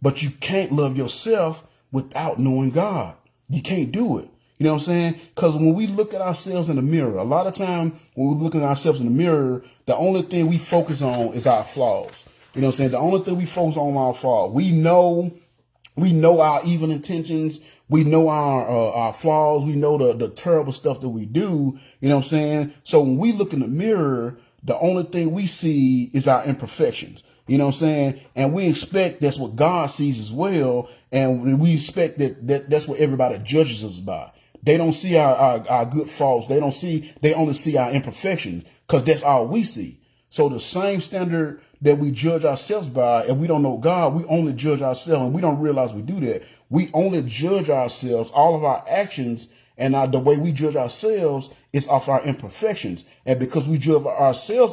But you can't love yourself without knowing God. You can't do it. You know what I'm saying? Because when we look at ourselves in the mirror, a lot of time when we look at ourselves in the mirror, the only thing we focus on is our flaws. You know what I'm saying? The only thing we focus on our flaws. We know our evil intentions. We know our flaws. We know the terrible stuff that we do. You know what I'm saying? So when we look in the mirror, the only thing we see is our imperfections. You know what I'm saying? And we expect that's what God sees as well. And we expect that's what everybody judges us by. They don't see our good faults. They only see our imperfections, because that's all we see. So the same standard that we judge ourselves by, if we don't know God, we only judge ourselves, and we don't realize we do that. We only judge ourselves, all of our actions, and the way we judge ourselves is off our imperfections. And because we judge ourselves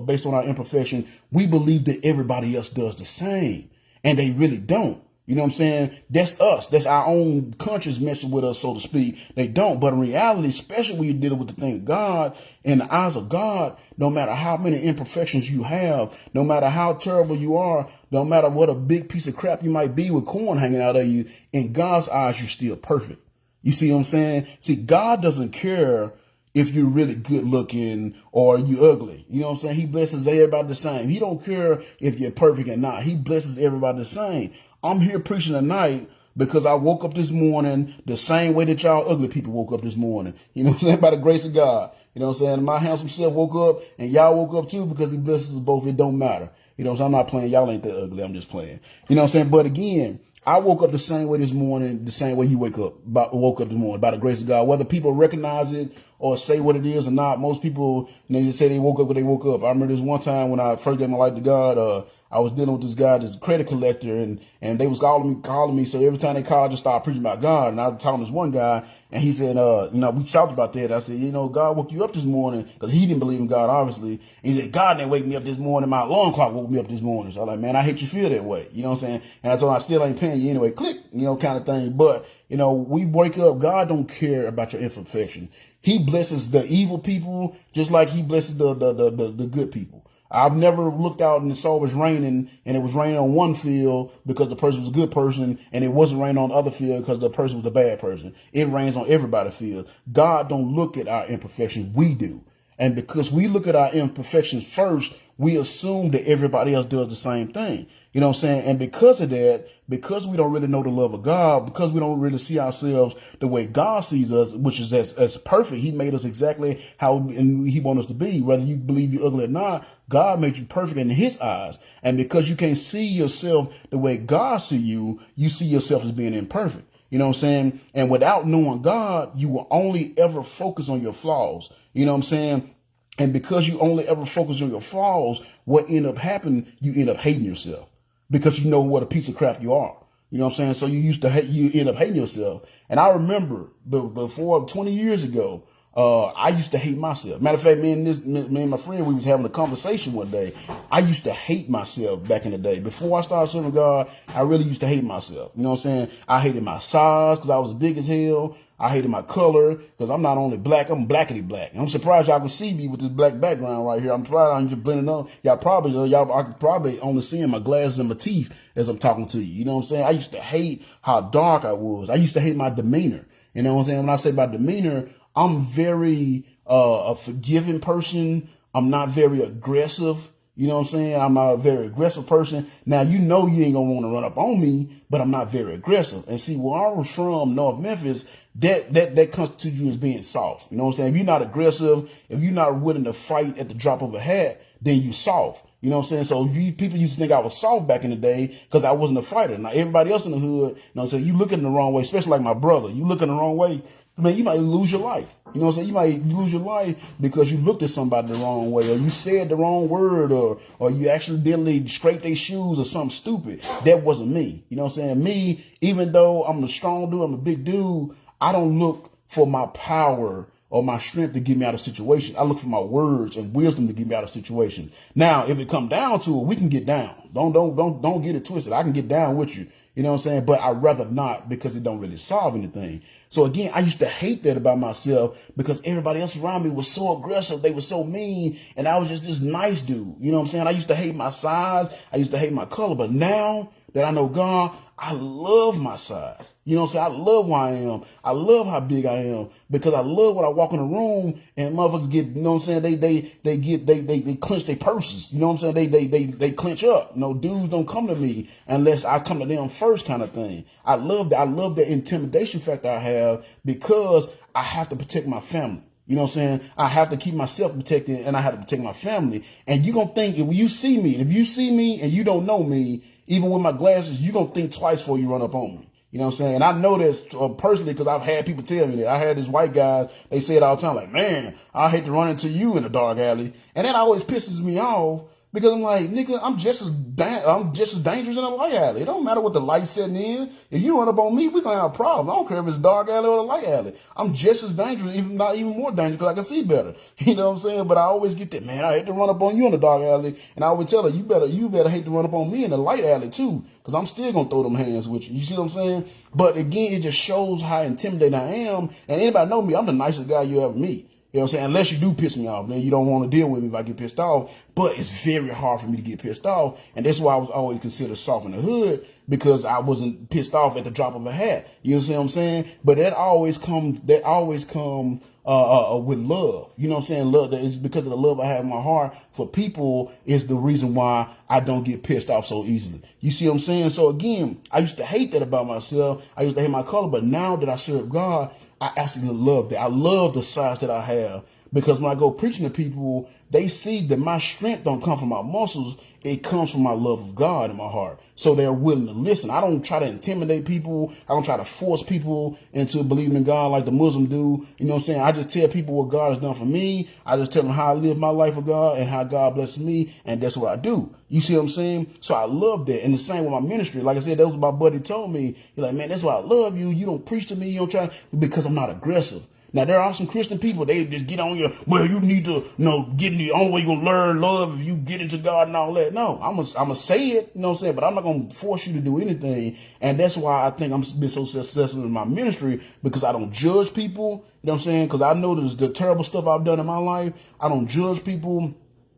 based on our imperfection, we believe that everybody else does the same, and they really don't. You know what I'm saying? That's us. That's our own conscience messing with us, so to speak. They don't. But in reality, especially when you're dealing with the thing of God, in the eyes of God, no matter how many imperfections you have, no matter how terrible you are, no matter what a big piece of crap you might be with corn hanging out of you, in God's eyes, you're still perfect. You see what I'm saying? See, God doesn't care if you're really good looking or you ugly. You know what I'm saying? He blesses everybody the same. He don't care if you're perfect or not. He blesses everybody the same. I'm here preaching tonight because I woke up this morning the same way that y'all ugly people woke up this morning. You know what I'm saying? By the grace of God. You know what I'm saying? My handsome self woke up and y'all woke up too, because he blesses us both. It don't matter. You know what I'm saying? I'm not playing. Y'all ain't that ugly. I'm just playing. You know what I'm saying? But again, I woke up the same way this morning, the same way you woke up this morning, by the grace of God. Whether people recognize it or say what it is or not, most people, they just say they woke up when they woke up. I remember this one time when I first gave my life to God, I was dealing with this guy, this credit collector, and they was calling me. So every time they called, I just started preaching about God. And I was talking to this one guy, and he said, we talked about that. I said, God woke you up this morning, because he didn't believe in God, obviously. And he said, God didn't wake me up this morning. My alarm clock woke me up this morning. So I'm like, man, I hate you feel that way. You know what I'm saying? And I told him I still ain't paying you anyway. Click, kind of thing. But, we wake up. God don't care about your imperfection. He blesses the evil people just like he blesses the good people. I've never looked out and saw it was raining, and it was raining on one field because the person was a good person, and it wasn't raining on the other field because the person was a bad person. It rains on everybody's field. God don't look at our imperfections. We do. And because we look at our imperfections first, we assume that everybody else does the same thing. You know what I'm saying? And because of that, because we don't really know the love of God, because we don't really see ourselves the way God sees us, which is as perfect. He made us exactly how he wants us to be. Whether you believe you're ugly or not, God made you perfect in his eyes. And because you can't see yourself the way God see you, you see yourself as being imperfect. You know what I'm saying? And without knowing God, you will only ever focus on your flaws. You know what I'm saying? And because you only ever focus on your flaws, what end up happening, you end up hating yourself because you know what a piece of crap you are. You know what I'm saying? So you end up hating yourself. And I remember before 20 years ago, I used to hate myself. Matter of fact, me and my friend, we was having a conversation one day. I used to hate myself back in the day. Before I started serving God, I really used to hate myself. You know what I'm saying? I hated my size because I was big as hell. I hated my color because I'm not only black, I'm blackity black. I'm surprised y'all can see me with this black background right here. I'm surprised I'm just blending up. I could probably only seeing my glasses and my teeth as I'm talking to you. You know what I'm saying? I used to hate how dark I was. I used to hate my demeanor. You know what I'm saying? When I say about demeanor, I'm very a forgiving person. I'm not very aggressive. You know what I'm saying? I'm not a very aggressive person. Now, you know you ain't going to want to run up on me, but I'm not very aggressive. And see, where I was from, North Memphis, that constitutes you as being soft. You know what I'm saying? If you're not aggressive, if you're not willing to fight at the drop of a hat, then you soft. You know what I'm saying? So people used to think I was soft back in the day because I wasn't a fighter. Now, everybody else in the hood, you know what I'm saying? You looking the wrong way, especially like my brother. You looking the wrong way, man, you might lose your life. You know what I'm saying? You might lose your life because you looked at somebody the wrong way, or you said the wrong word, or you accidentally scraped their shoes or something stupid. That wasn't me. You know what I'm saying? Me, even though I'm a strong dude, I'm a big dude, I don't look for my power or my strength to get me out of situation. I look for my words and wisdom to get me out of situation. Now, if it come down to it, we can get down. Don't get it twisted. I can get down with you. You know what I'm saying? But I'd rather not because it don't really solve anything. So again, I used to hate that about myself because everybody else around me was so aggressive. They were so mean. And I was just this nice dude. You know what I'm saying? I used to hate my size. I used to hate my color. But now that I know God, I love my size. You know what I'm saying? I love who I am. I love how big I am because I love when I walk in a room and motherfuckers get, you know what I'm saying? They clench their purses. You know what I'm saying? They clench up. You know, dudes don't come to me unless I come to them first kind of thing. I love that. I love the intimidation factor I have because I have to protect my family. You know what I'm saying? I have to keep myself protected and I have to protect my family. And you're going to think if you see me and you don't know me, even with my glasses, you're going to think twice before you run up on me. You know what I'm saying? And I know this personally because I've had people tell me that. I had this white guy, they say it all the time, like, man, I hate to run into you in a dark alley. And that always pisses me off because I'm like, nigga, I'm just as dangerous in a light alley. It don't matter what the light's setting in. If you run up on me, we're going to have a problem. I don't care if it's dark alley or a light alley. I'm just as dangerous, not even more dangerous because I can see better. You know what I'm saying? But I always get that, man, I hate to run up on you in the dark alley. And I always tell her, you better hate to run up on me in the light alley too because I'm still going to throw them hands with you. You see what I'm saying? But again, it just shows how intimidating I am. And anybody know me, I'm the nicest guy you ever meet. You know what I'm saying? Unless you do piss me off, then you don't want to deal with me if I get pissed off. But it's very hard for me to get pissed off. And that's why I was always considered soft in the hood because I wasn't pissed off at the drop of a hat. You know what I'm saying? But that always come with love. You know what I'm saying? Love, it's because of the love I have in my heart for people is the reason why I don't get pissed off so easily. You see what I'm saying? So again, I used to hate that about myself. I used to hate my color. But now that I serve God, I absolutely love that. I love the size that I have because when I go preaching to people, they see that my strength don't come from my muscles. It comes from my love of God in my heart. So they're willing to listen. I don't try to intimidate people. I don't try to force people into believing in God like the Muslim do. You know what I'm saying? I just tell people what God has done for me. I just tell them how I live my life with God and how God blesses me. And that's what I do. You see what I'm saying? So I love that. And the same with my ministry. Like I said, that was what my buddy told me. He's like, man, that's why I love you. You don't preach to me. You don't try because I'm not aggressive. Now, there are some Christian people, they just get on you. Well, you need to, get in the only way you're going to learn love if you get into God and all that. No, I'm going to say it, you know what I'm saying? But I'm not going to force you to do anything. And that's why I think I'm been so successful in my ministry because I don't judge people, you know what I'm saying? Because I know the terrible stuff I've done in my life. I don't judge people.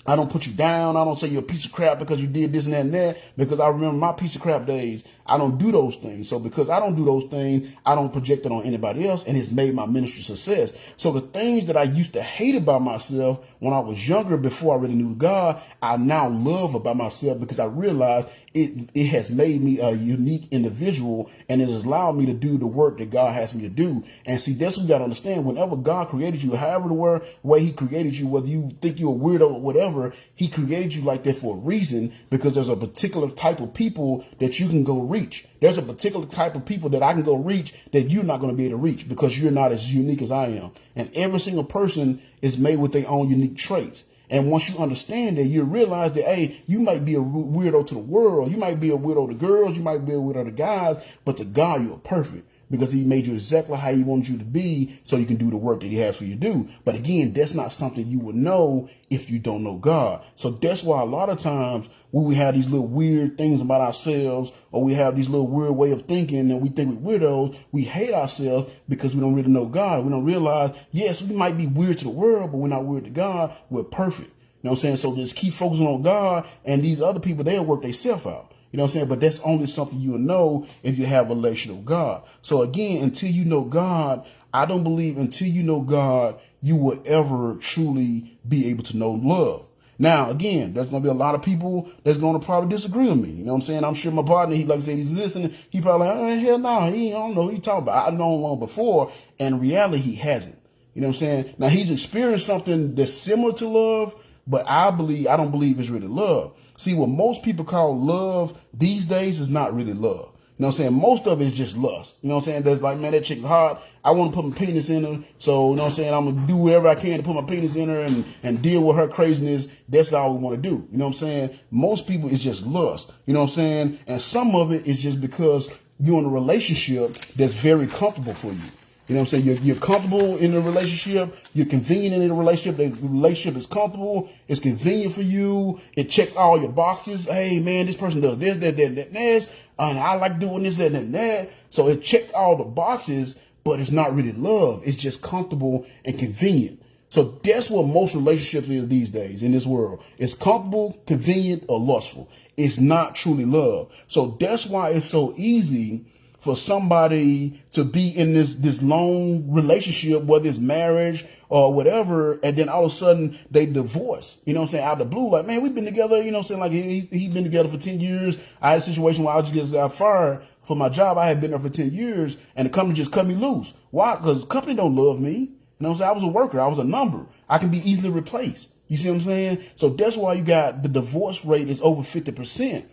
I don't put you down. I don't say you're a piece of crap because you did this and that and that. Because I remember my piece of crap days. I don't do those things. So because I don't do those things, I don't project it on anybody else, and it's made my ministry success. So the things that I used to hate about myself when I was younger, before I really knew God, I now love about myself, because I realized it has made me a unique individual, and it has allowed me to do the work that God has me to do. And see, that's what you got to understand. Whenever God created you, however the way he created you, whether you think you're a weirdo or whatever, he created you like that for a reason, because there's a particular type of people that you can go reach. There's a particular type of people that I can go reach that you're not going to be able to reach, because you're not as unique as I am. And every single person is made with their own unique traits. And once you understand that, you realize that, hey, you might be a weirdo to the world. You might be a weirdo to girls. You might be a weirdo to guys. But to God, you're perfect, because he made you exactly how he wants you to be, so you can do the work that he has for you to do. But again, that's not something you would know if you don't know God. So that's why a lot of times when we have these little weird things about ourselves, or we have these little weird way of thinking, and we think we're weirdos, we hate ourselves because we don't really know God. We don't realize, yes, we might be weird to the world, but we're not weird to God. We're perfect. You know what I'm saying? So just keep focusing on God, and these other people, they'll work themselves out. You know what I'm saying? But that's only something you will know if you have a relationship with God. So again, until you know God, I don't believe until you know God, you will ever truly be able to know love. Now, again, there's going to be a lot of people that's going to probably disagree with me. You know what I'm saying? I'm sure my partner, he like I said, he's listening. He probably like, oh, hell no, I don't know what he's talking about. I've known long before, and in reality, he hasn't. You know what I'm saying? Now, he's experienced something that's similar to love, but I don't believe it's really love. See, what most people call love these days is not really love. You know what I'm saying? Most of it is just lust. You know what I'm saying? There's like, man, that chick's hot. I want to put my penis in her. So, you know what I'm saying? I'm going to do whatever I can to put my penis in her and deal with her craziness. That's all we want to do. You know what I'm saying? Most people, it's just lust. You know what I'm saying? And some of it is just because you're in a relationship that's very comfortable for you. You know what I'm saying? You're comfortable in the relationship. You're convenient in the relationship. The relationship is comfortable. It's convenient for you. It checks all your boxes. Hey, man, this person does this, that, this. And I like doing this, that, and that. So it checks all the boxes, but it's not really love. It's just comfortable and convenient. So that's what most relationships is these days in this world. It's comfortable, convenient, or lustful. It's not truly love. So that's why it's so easy for somebody to be in this long relationship, whether it's marriage or whatever, and then all of a sudden they divorce. You know what I'm saying? Out of the blue, like, man, we've been together, you know what I'm saying? Like, he's been together for 10 years. I had a situation where I just got fired for my job. I had been there for 10 years, and the company just cut me loose. Why? Because the company don't love me. You know what I'm saying? I was a worker. I was a number. I can be easily replaced. You see what I'm saying? So that's why you got the divorce rate is over 50%.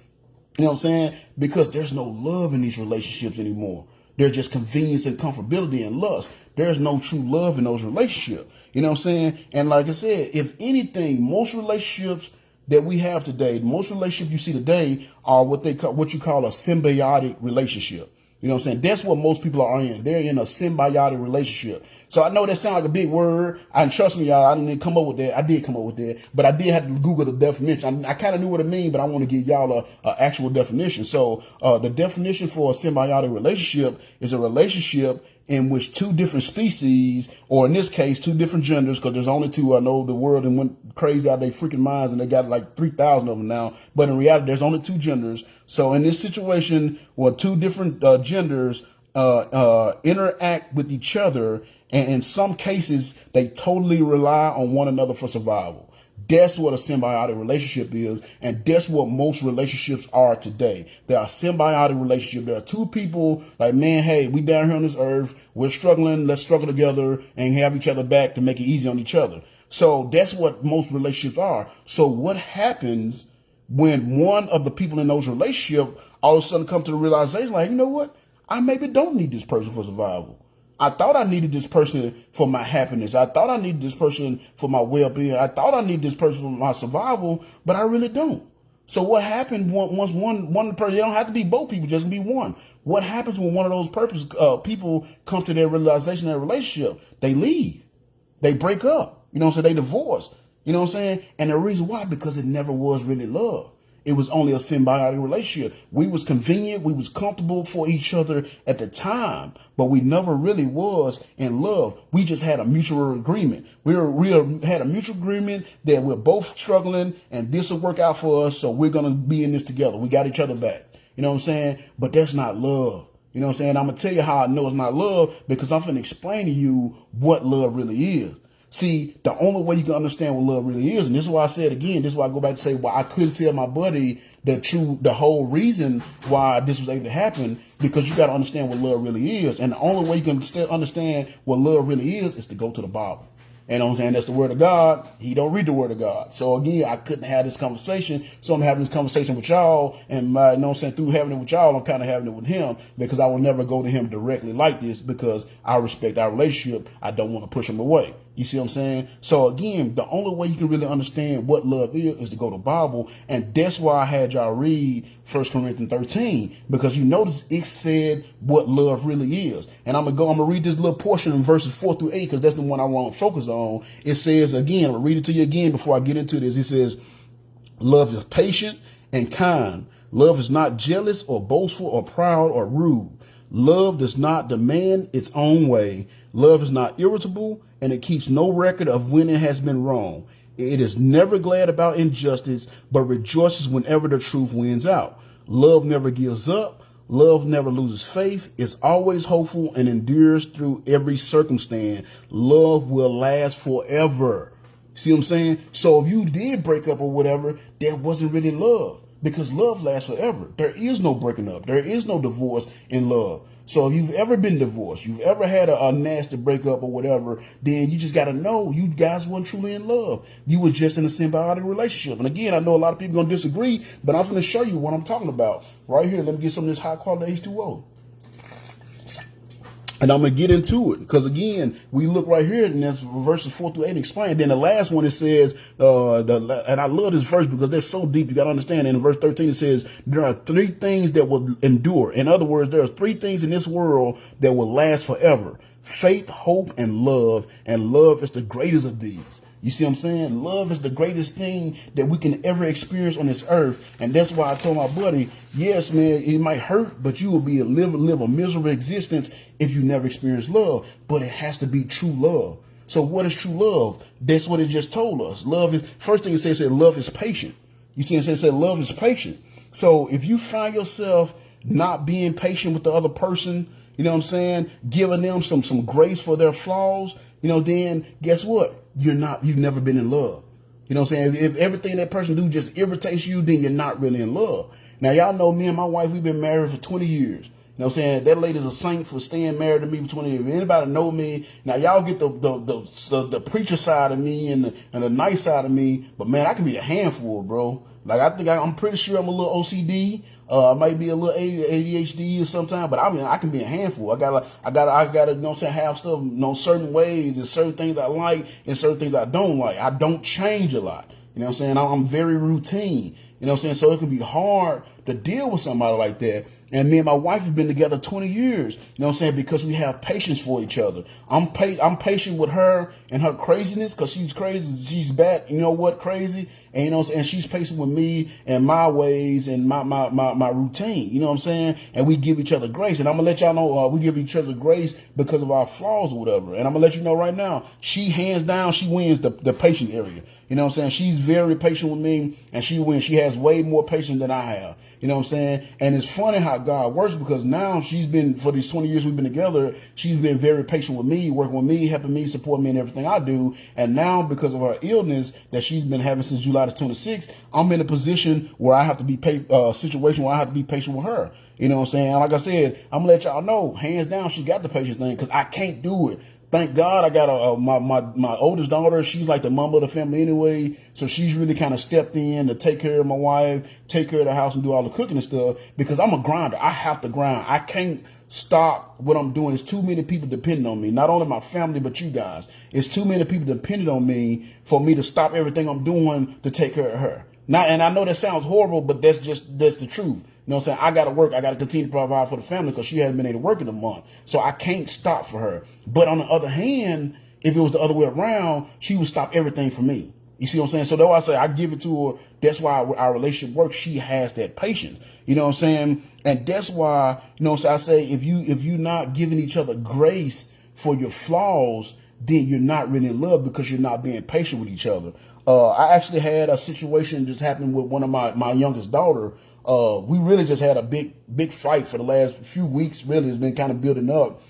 You know what I'm saying? Because there's no love in these relationships anymore. They're just convenience and comfortability and lust. There's no true love in those relationships. You know what I'm saying? And like I said, if anything, most relationships that we have today, most relationships you see today are what you call a symbiotic relationship. You know what I'm saying? That's what most people are in. They're in a symbiotic relationship. So I know that sounds like a big word. And trust me, y'all, I didn't come up with that. I did come up with that. But I did have to Google the definition. I kind of knew what it means, but I want to give y'all a actual definition. So the definition for a symbiotic relationship is a relationship in which two different species, or in this case, two different genders, because there's only two. I know the world and went crazy out of their freaking minds, and they got like 3,000 of them now. But in reality, there's only two genders. So in this situation, where two different genders interact with each other, and in some cases, they totally rely on one another for survival. That's what a symbiotic relationship is, and that's what most relationships are today. They are symbiotic relationships. There are two people like, man, hey, we down here on this earth, we're struggling, let's struggle together and have each other back to make it easy on each other. So that's what most relationships are. So what happens when one of the people in those relationships all of a sudden come to the realization, like, you know what, I maybe don't need this person for survival. I thought I needed this person for my happiness. I thought I needed this person for my well-being. I thought I needed this person for my survival, but I really don't. So what happened once one person, it don't have to be both people, just be one. What happens when one of those people come to their realization in their relationship? They leave. They break up. You know what I'm saying? They divorce. You know what I'm saying? And the reason why, because it never was really love. It was only a symbiotic relationship. We was convenient. We was comfortable for each other at the time, but we never really was in love. We just had a mutual agreement. We had a mutual agreement that we're both struggling and this will work out for us. So we're going to be in this together. We got each other back. You know what I'm saying? But that's not love. You know what I'm saying? I'm going to tell you how I know it's not love, because I'm going to explain to you what love really is. See, the only way you can understand what love really is, and this is why I said again, this is why I go back to say why I couldn't tell my buddy the whole reason why this was able to happen, because you got to understand what love really is. And the only way you can understand what love really is to go to the Bible. You know what I'm saying? That's the word of God. He don't read the word of God. So again, I couldn't have this conversation. So I'm having this conversation with y'all. And you know what I'm saying? Through having it with y'all, I'm kind of having it with him, because I will never go to him directly like this, because I respect our relationship. I don't want to push him away. You see what I'm saying? So again, the only way you can really understand what love is to go to the Bible. And that's why I had y'all read 1 Corinthians 13, because you notice it said what love really is. And I'm going to read this little portion in verses 4 through 8, because that's the one I want to focus on. It says, again, I'm going to read it to you again before I get into this. It says, love is patient and kind. Love is not jealous or boastful or proud or rude. Love does not demand its own way. Love is not irritable, and it keeps no record of when it has been wrong. It is never glad about injustice, but rejoices whenever the truth wins out. Love never gives up. Love never loses faith. It's always hopeful and endures through every circumstance. Love will last forever. See what I'm saying? So if you did break up or whatever, that wasn't really love, because love lasts forever. There is no breaking up. There is no divorce in love. So if you've ever been divorced, you've ever had a nasty breakup or whatever, then you just got to know you guys weren't truly in love. You were just in a symbiotic relationship. And again, I know a lot of people going to disagree, but I'm going to show you what I'm talking about right here. Let me get some of this high quality H2O. And I'm going to get into it, because again, we look right here, and that's verses 4 through 8 explained. Then the last one, it says, and I love this verse because they're so deep, you got to understand. And in verse 13, it says, there are 3 things that will endure. In other words, there are 3 things in this world that will last forever: faith, hope, and love. And love is the greatest of these. You see what I'm saying? Love is the greatest thing that we can ever experience on this earth. And that's why I told my buddy, yes, man, it might hurt, but you will live a miserable existence if you never experience love. But it has to be true love. So what is true love? That's what it just told us. Love is, first thing it said love is patient. You see what it said love is patient. So if you find yourself not being patient with the other person, you know what I'm saying, giving them some grace for their flaws, then guess what? You've never been in love. You know what I'm saying? If everything that person do just irritates you, then you're not really in love. Now, y'all know me and my wife, we've been married for 20 years. You know what I'm saying? That lady's a saint for staying married to me for 20 years. If anybody know me, now y'all get the preacher side of me and the nice side of me, but man, I can be a handful, bro. Like, I'm pretty sure I'm a little OCD. I might be a little ADHD or sometimes, but I can be a handful. I gotta, you know what I'm saying, have stuff, certain ways and certain things I like and certain things I don't like. I don't change a lot. You know what I'm saying? I'm very routine. You know what I'm saying? So it can be hard to deal with somebody like that. And me and my wife have been together 20 years, you know what I'm saying, because we have patience for each other. I'm patient with her and her craziness, because she's crazy. She's back, you know what, crazy. And, you know what I'm saying, she's patient with me and my ways and my routine, you know what I'm saying? And we give each other grace. And I'm going to let y'all know we give each other grace because of our flaws or whatever. And I'm going to let you know right now, she hands down, she wins the patient area. You know what I'm saying? She's very patient with me, and she wins. She has way more patience than I have. You know what I'm saying? And it's funny how God works, because now she's been, for these 20 years we've been together, she's been very patient with me, working with me, helping me, supporting me in everything I do. And now, because of her illness that she's been having since July the 26th, I'm in a position where I have to be situation where I have to be patient with her. You know what I'm saying? And like I said, I'm gonna let y'all know, hands down, she got the patience thing, because I can't do it. Thank God I got my oldest daughter. She's like the mom of the family anyway. So she's really kind of stepped in to take care of my wife, take care of the house, and do all the cooking and stuff, because I'm a grinder. I have to grind. I can't stop what I'm doing. There's too many people depending on me. Not only my family, but you guys. It's too many people depending on me for me to stop everything I'm doing to take care of her. Now, and I know that sounds horrible, but that's the truth. You know what I'm saying? I got to work. I got to continue to provide for the family, because she hasn't been able to work in a month. So I can't stop for her. But on the other hand, if it was the other way around, she would stop everything for me. You see what I'm saying? So that's why I say I give it to her. That's why our relationship works. She has that patience. You know what I'm saying? And that's why, you know, so I say if you're not giving each other grace for your flaws, then you're not really in love, because you're not being patient with each other. I actually had a situation just happen with one of my youngest daughter. we really just had a big fight for the last few weeks. Really, it's been kind of building up.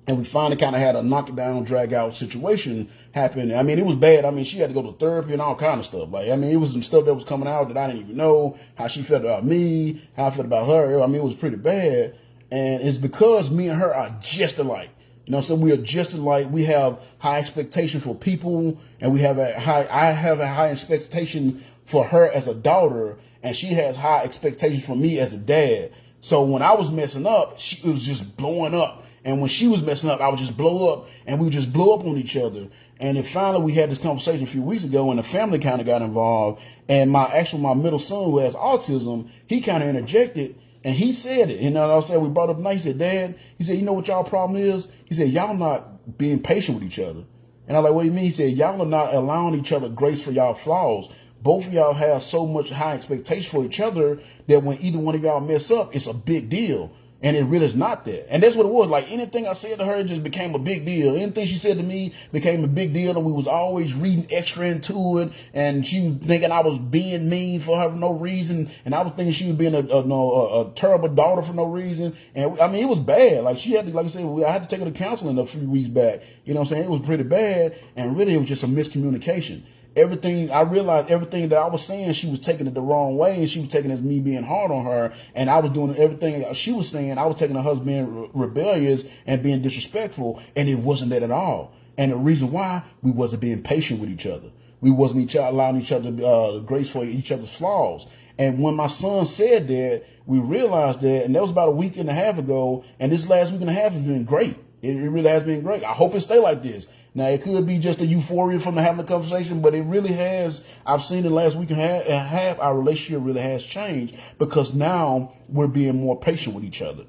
And we finally kind of had a knockdown, drag out situation happen. I mean, it was bad. I mean, she had to go to therapy and all kind of stuff. Like, I mean, it was some stuff that was coming out that I didn't even know, how she felt about me, how I felt about her. I mean, it was pretty bad. And it's because me and her are just alike. You know, so we are just alike. We have high expectation for people, and I have a high expectation for her as a daughter, and she has high expectations for me as a dad. So when I was messing up, it was just blowing up. And when she was messing up, I would just blow up, and we would just blow up on each other. And then finally, we had this conversation a few weeks ago, and the family kind of got involved. And my middle son, who has autism, he kind of interjected, and he said it. You know what I'm saying? We brought up tonight. He said, Dad, he said, you know what y'all problem is? He said, y'all not being patient with each other. And I'm like, what do you mean? He said, y'all are not allowing each other grace for y'all flaws. Both of y'all have so much high expectation for each other that when either one of y'all mess up, it's a big deal. And it really is not that. And that's what it was. Like, anything I said to her just became a big deal. Anything she said to me became a big deal. And we was always reading extra into it. And she was thinking I was being mean for her for no reason. And I was thinking she was being a terrible daughter for no reason. And I mean, it was bad. Like, she had to, like I said, I had to take her to counseling a few weeks back. You know what I'm saying? It was pretty bad. And really, it was just a miscommunication. I realized everything that I was saying, she was taking it the wrong way, and she was taking it as me being hard on her, and I was doing everything she was saying. I was taking her husband being rebellious and being disrespectful, and it wasn't that at all. And the reason why, we wasn't being patient with each other. We wasn't allowing each other grace for each other's flaws. And when my son said that, we realized that, and that was about a week and a half ago, and this last week and a half has been great. It really has been great. I hope it stay like this. Now, it could be just a euphoria from having the conversation, but it really has. I've seen the last week and a half, our relationship really has changed because now we're being more patient with each other.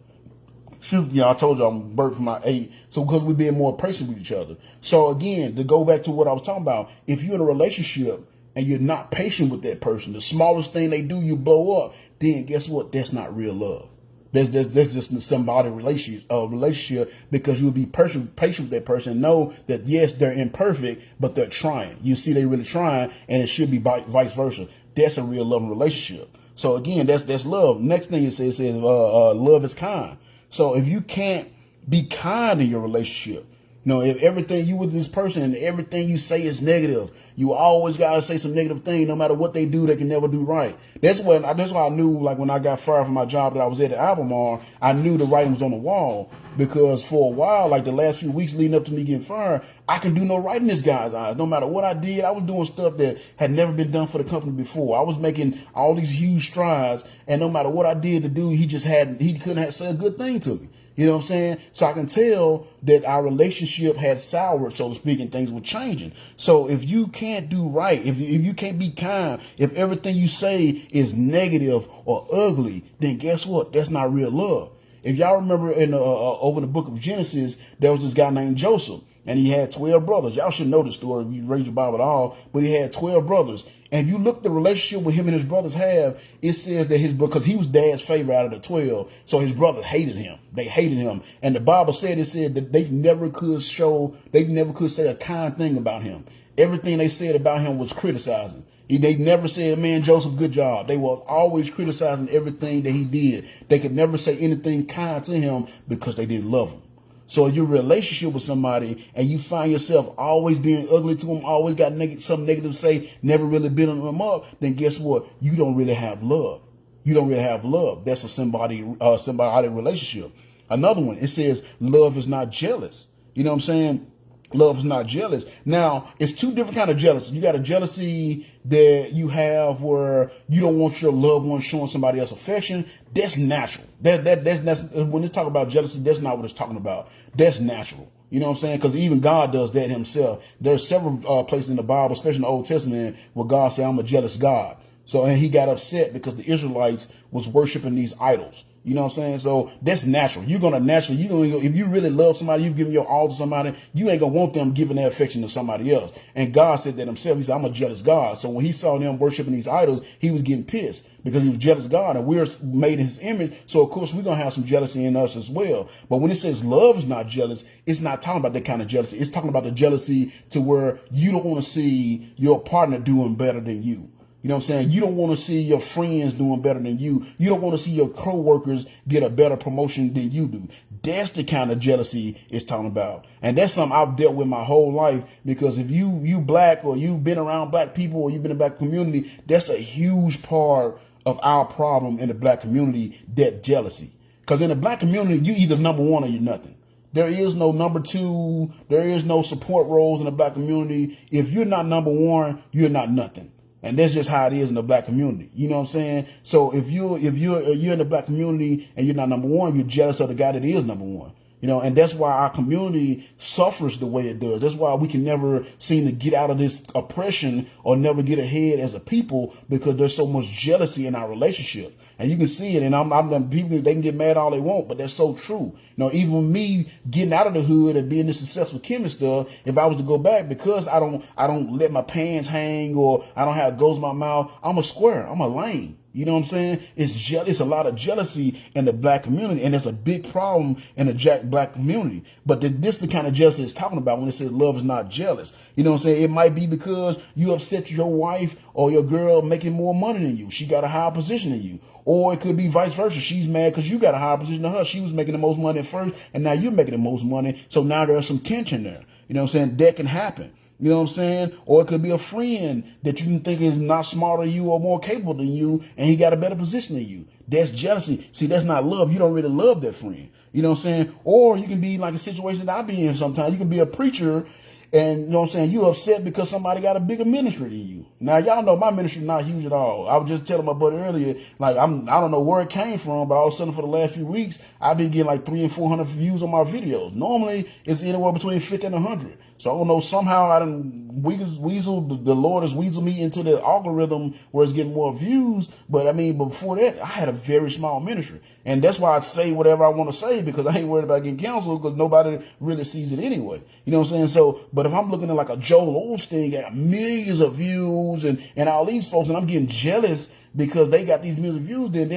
Shoot, I told you I'm birthed from my 8. So because we're being more patient with each other. So again, to go back to what I was talking about, if you're in a relationship and you're not patient with that person, the smallest thing they do, you blow up, then guess what? That's not real love. That's just a symbiotic relationship because you'll be patient with that person and know that, yes, they're imperfect, but they're trying. You see they're really trying, and it should be vice versa. That's a real loving relationship. So, again, that's love. Next thing it says love is kind. So if you can't be kind in your relationship, if everything you with this person and everything you say is negative, you always got to say some negative thing. No matter what they do, they can never do right. That's why I knew, like, when I got fired from my job that I was at Albemarle, I knew the writing was on the wall because for a while, like the last few weeks leading up to me getting fired, I can do no right in this guy's eyes. No matter what I did, I was doing stuff that had never been done for the company before. I was making all these huge strides, and no matter what I did to do, he couldn't say a good thing to me. You know what I'm saying? So I can tell that our relationship had soured, so to speak, and things were changing. So if you can't do right, if you can't be kind, if everything you say is negative or ugly, then guess what? That's not real love. If y'all remember over the book of Genesis, there was this guy named Joseph, and he had 12 brothers. Y'all should know the story if you read your Bible at all, but he had 12 brothers. And if you look at the relationship with him and his brothers have, it says that because he was dad's favorite out of the 12, so his brothers hated him. They hated him. And the Bible said that they never could say a kind thing about him. Everything they said about him was criticizing. They never said, man, Joseph, good job. They were always criticizing everything that he did. They could never say anything kind to him because they didn't love him. So if you're in a relationship with somebody and you find yourself always being ugly to them, always got something negative to say, never really building them up, then guess what? You don't really have love. You don't really have love. That's a symbiotic relationship. Another one, it says love is not jealous. You know what I'm saying? Love is not jealous. Now, it's two different kinds of jealousy. You got a jealousy that you have where you don't want your loved one showing somebody else affection. That's natural. That's when it's talking about jealousy, that's not what it's talking about. That's natural. You know what I'm saying? Because even God does that himself. There's several places in the Bible, especially in the Old Testament, where God said, I'm a jealous God. And he got upset because the Israelites was worshiping these idols. You know what I'm saying? So that's natural. If you really love somebody, you've given your all to somebody, you ain't going to want them giving their affection to somebody else. And God said that himself. He said, I'm a jealous God. So when he saw them worshiping these idols, he was getting pissed because he was jealous God, and we're made in his image. So of course we're going to have some jealousy in us as well. But when it says love is not jealous, it's not talking about that kind of jealousy. It's talking about the jealousy to where you don't want to see your partner doing better than you. You know what I'm saying? You don't want to see your friends doing better than you. You don't want to see your coworkers get a better promotion than you do. That's the kind of jealousy it's talking about. And that's something I've dealt with my whole life, because if you black, or you've been around black people, or you've been in the black community, that's a huge part of our problem in the black community, that jealousy. Because in the black community, you either number one or you're nothing. There is no number two. There is no support roles in the black community. If you're not number one, you're not nothing. And that's just how it is in the black community. You know what I'm saying? So if you're in the black community and you're not number one, you're jealous of the guy that is number one. You know, and that's why our community suffers the way it does. That's why we can never seem to get out of this oppression or never get ahead as a people, because there's so much jealousy in our relationship. And you can see it. And people, they can get mad all they want, but that's so true. You know, even me getting out of the hood and being this successful kid and stuff, if I was to go back, because I don't let my pants hang, or I don't have goals in my mouth, I'm a square. I'm a lame. You know what I'm saying? It's a lot of jealousy in the black community, and it's a big problem in the black community. But this is the kind of jealousy it's talking about when it says love is not jealous. You know what I'm saying? It might be because you upset your wife or your girl making more money than you. She got a higher position than you. Or it could be vice versa. She's mad because you got a higher position than her. She was making the most money at first, and now you're making the most money. So now there's some tension there. You know what I'm saying? That can happen. You know what I'm saying? Or it could be a friend that you think is not smarter than you or more capable than you, and he got a better position than you. That's jealousy. See, that's not love. You don't really love that friend. You know what I'm saying? Or you can be like a situation that I be in sometimes. You can be a preacher, and you know what I'm saying, you upset because somebody got a bigger ministry than you. Now, y'all know my ministry is not huge at all. I was just telling my buddy earlier, like, I don't know where it came from, but all of a sudden for the last few weeks, I've been getting like 300 and 400 views on my videos. Normally, it's anywhere between 50 and 100. So I don't know, somehow I done weasel, the Lord has weaseled me into the algorithm where it's getting more views. But I mean, before that, I had a very small ministry. And that's why I say whatever I want to say, because I ain't worried about getting canceled, because nobody really sees it anyway. You know what I'm saying? So, but if I'm looking at like a Joel Osteen, got millions of views and all these folks, and I'm getting jealous because they got these millions of views, then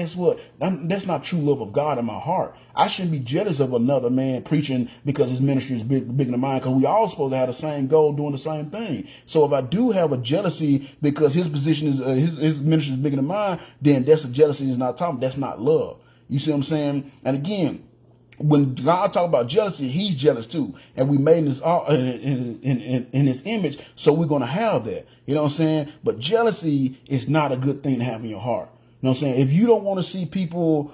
that's not true love of God in my heart. I shouldn't be jealous of another man preaching because his ministry is bigger than mine, because we all supposed to have the same goal, doing the same thing. So if I do have a jealousy because his position is his ministry is bigger than mine, then that's a jealousy. Is not talking. That's not love. You see what I'm saying? And again, when God talks about jealousy, he's jealous too. And we made this in his image, so we're going to have that. You know what I'm saying? But jealousy is not a good thing to have in your heart. You know what I'm saying? If you don't want to see people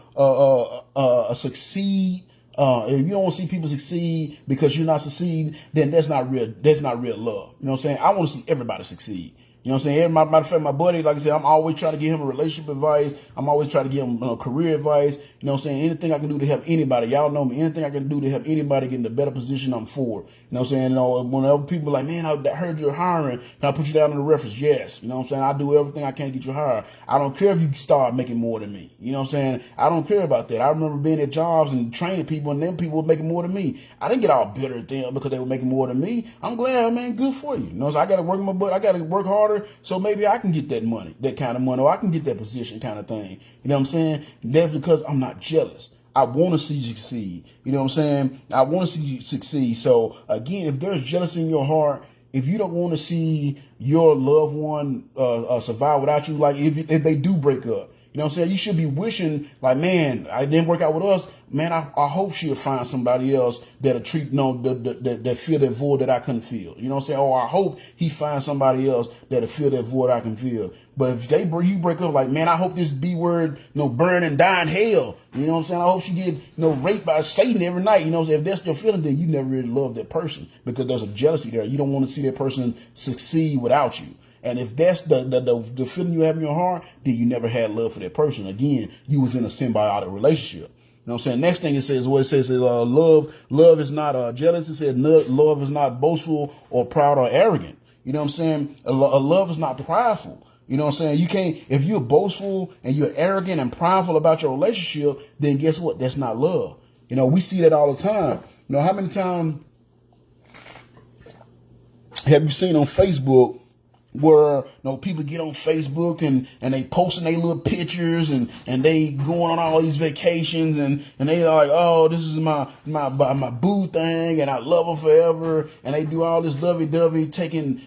succeed, if you don't want to see people succeed because you're not succeeding, then that's not real love. You know what I'm saying? I want to see everybody succeed. You know what I'm saying? Matter of fact, my buddy, like I said, I'm always trying to give him a relationship advice. I'm always trying to give him career advice. You know what I'm saying? Anything I can do to help anybody. Y'all know me. Anything I can do to help anybody get in a better position, I'm for. You know what I'm saying? You know, whenever people are like, man, I heard you're hiring. Can I put you down in the reference? Yes. You know what I'm saying? I do everything I can to get you hired. I don't care if you start making more than me. You know what I'm saying? I don't care about that. I remember being at jobs and training people, and them people were making more than me. I didn't get all bitter at them because they were making more than me. I'm glad, man. Good for you. You know, so I got to work my butt. I got to work harder. So maybe I can get that money, that kind of money, or I can get that position kind of thing. You know what I'm saying? That's because I'm not jealous. I want to see you succeed. You know what I'm saying? I want to see you succeed. So again, if there's jealousy in your heart, if you don't want to see your loved one survive without you, like if they do break up, you know what I'm saying? You should be wishing, like, man, I didn't work out with us. Man, I hope she'll find somebody else that'll treat, that fill that void that I couldn't feel. You know what I'm saying? Or I hope he finds somebody else that'll fill that void I can feel. But if you break up, like, man, I hope this B word, burn and die in hell. You know what I'm saying? I hope she get, raped by Satan every night. You know what I'm saying? If that's your feeling, then you never really love that person, because there's a jealousy there. You don't want to see that person succeed without you. And if that's the feeling you have in your heart, then you never had love for that person. Again, you was in a symbiotic relationship. You know what I'm saying? Next thing it says, love is not jealous. It says love is not boastful or proud or arrogant. You know what I'm saying? A love is not prideful. You know what I'm saying? You can't, if you're boastful and you're arrogant and prideful about your relationship, then guess what? That's not love. You know, we see that all the time. You know, how many times have you seen on Facebook where people get on Facebook and they posting their little pictures and they going on all these vacations and they are like, oh, this is my boo thing and I love her forever, and they do all this lovey-dovey, taking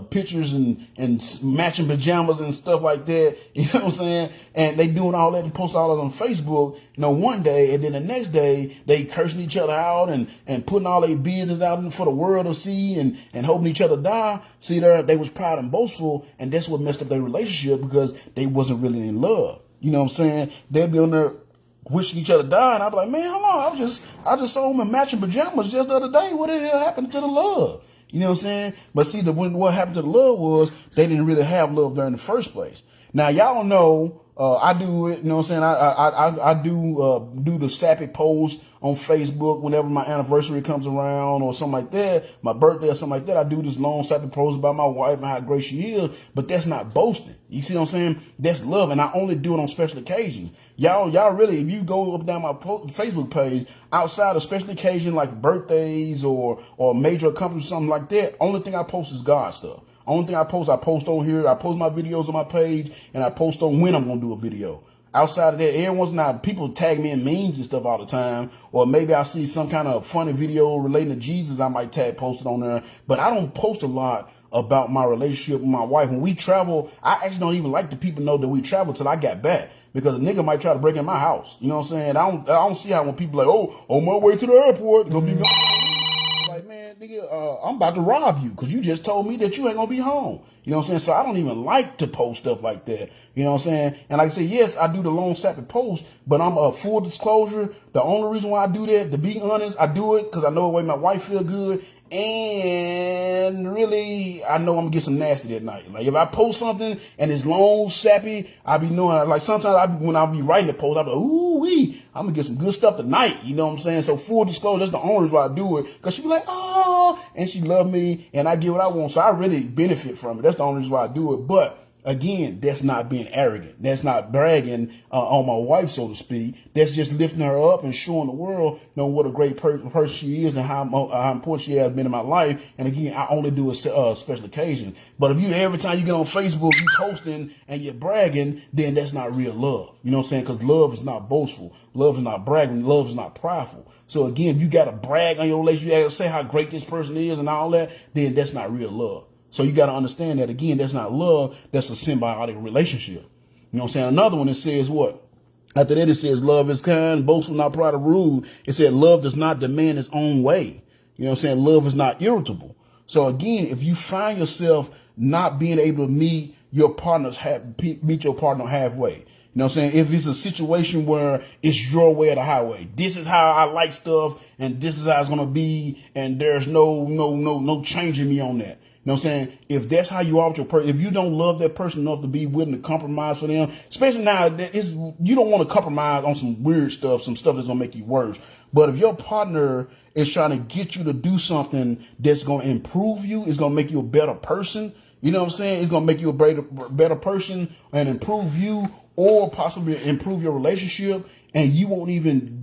pictures and matching pajamas and stuff like that. You know what I'm saying? And they doing all that and post all that on Facebook. One day, and then the next day they cursing each other out and putting all their business out for the world to see and hoping each other die. See, they was proud and boastful, and that's what messed up their relationship, because they wasn't really in love. You know what I'm saying? They'd be on there wishing each other die, and I'd be like, man, hold on, I just saw them in matching pajamas just the other day. What the hell happened to the love? You know what I'm saying? But see, what happened to the love was they didn't really have love there in the first place. Now, y'all don't know. I do it, you know what I'm saying? I do the sappy post on Facebook whenever my anniversary comes around or something like that, my birthday or something like that. I do this long sappy post about my wife and how great she is, but that's not boasting. You see what I'm saying? That's love, and I only do it on special occasions. Y'all really, if you go up and down my Facebook page, outside of special occasions like birthdays or major accomplishments, something like that, only thing I post is God stuff. Only thing I post on here. I post my videos on my page, and I post on when I'm going to do a video. Outside of that, every once in a while, people tag me in memes and stuff all the time, or maybe I see some kind of funny video relating to Jesus, I might tag posted on there, but I don't post a lot about my relationship with my wife. When we travel, I actually don't even like the people know that we travel till I got back, because a nigga might try to break in my house. You know what I'm saying? I don't see how when people like, oh, on my way to the airport, gonna be gone. Like, man, nigga, I'm about to rob you because you just told me that you ain't gonna be home. You know what I'm saying? So I don't even like to post stuff like that. You know what I'm saying? And like I said, yes, I do the long sappy post, but I'm a full disclosure. The only reason why I do that, to be honest, I do it because I know the way my wife feel good. And really, I know I'm gonna get some nasty that night. Like if I post something and it's long, sappy, I be knowing, like sometimes when I be writing the post, I be like, ooh wee, I'm gonna get some good stuff tonight. You know what I'm saying? So full disclosure, that's the only reason why I do it. Cause she be like, oh, and she love me and I get what I want. So I really benefit from it. That's the only reason why I do it. But again, that's not being arrogant. That's not bragging on my wife, so to speak. That's just lifting her up and showing the world, what a great person she is and how important she has been in my life. And again, I only do a special occasion. But if you every time you get on Facebook, you posting and you're bragging, then that's not real love. You know what I'm saying? Because love is not boastful. Love is not bragging. Love is not prideful. So again, if you got to brag on your relationship, you got to say how great this person is and all that, then that's not real love. So you got to understand that, again, that's not love. That's a symbiotic relationship. You know what I'm saying? Another one, it says what? After that, it says love is kind, boastful, not proud or rude. It said love does not demand its own way. You know what I'm saying? Love is not irritable. So again, if you find yourself not being able to meet your partner halfway, you know what I'm saying? If it's a situation where it's your way or the highway, this is how I like stuff and this is how it's going to be, and there's no changing me on that. You know what I'm saying? If that's how you are with your person, if you don't love that person enough to be willing to compromise for them, especially now, you don't want to compromise on some weird stuff, some stuff that's going to make you worse. But if your partner is trying to get you to do something that's going to improve you, it's going to make you a better person, you know what I'm saying? It's going to make you a better person and improve you, or possibly improve your relationship, and you won't even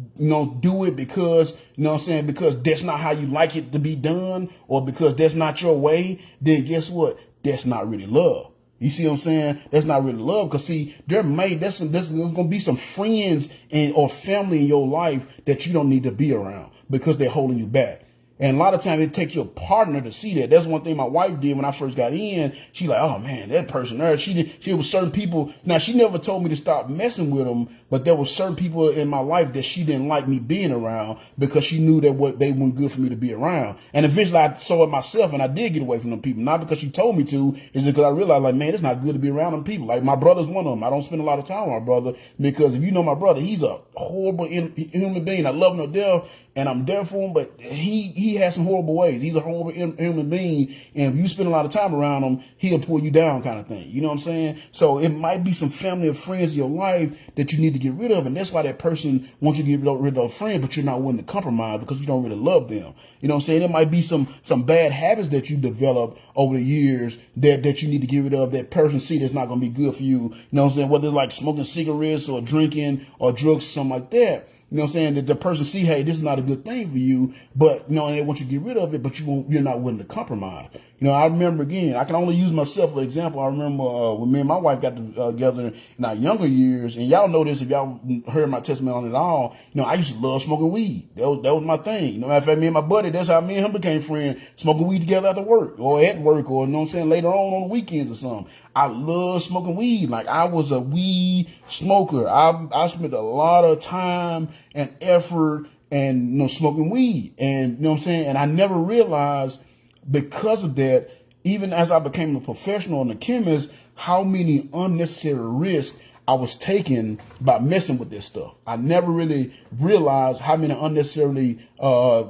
do it because, you know what I'm saying, because that's not how you like it to be done, or because that's not your way, then guess what? That's not really love. You see what I'm saying? That's not really love, because see, there's going to be some friends or family in your life that you don't need to be around because they're holding you back. And a lot of times it takes your partner to see that. That's one thing my wife did when I first got in. She like, oh man, that person there. She was certain people. Now she never told me to stop messing with them, but there was certain people in my life that she didn't like me being around because she knew that they weren't good for me to be around. And eventually I saw it myself, and I did get away from them people. Not because she told me to, it's because I realized, like, man, it's not good to be around them people. Like, my brother's one of them. I don't spend a lot of time with my brother because if you know my brother, he's a horrible human being. I love him to death, and I'm there for him, but he has some horrible ways. He's a horrible human being, and if you spend a lot of time around him, he'll pull you down, kind of thing. You know what I'm saying? So it might be some family or friends in your life that you need to get rid of, and that's why that person wants you to get rid of a friend, but you're not willing to compromise because you don't really love them. You know what I'm saying? There might be some bad habits that you develop over the years that you need to get rid of, that person see that's not going to be good for you. You know what I'm saying? Whether it's like smoking cigarettes or drinking or drugs or something like that. You know what I'm saying? That the person see, hey, this is not a good thing for you, but, they want you to get rid of it, but you're not willing to compromise. You know, I remember, again, I can only use myself for example. I remember when me and my wife got together in our younger years, and y'all know this if y'all heard my testimony on it all. You know, I used to love smoking weed. That was my thing. You know, matter of fact, me and my buddy, that's how me and him became friends, smoking weed together after work or at work or, you know what I'm saying, later on the weekends or something. I love smoking weed. Like, I was a weed smoker. I spent a lot of time and effort and, you know, smoking weed. And, you know what I'm saying? And I never realized, because of that, even as I became a professional and a chemist, how many unnecessary risks I was taking by messing with this stuff. I never really realized how many unnecessarily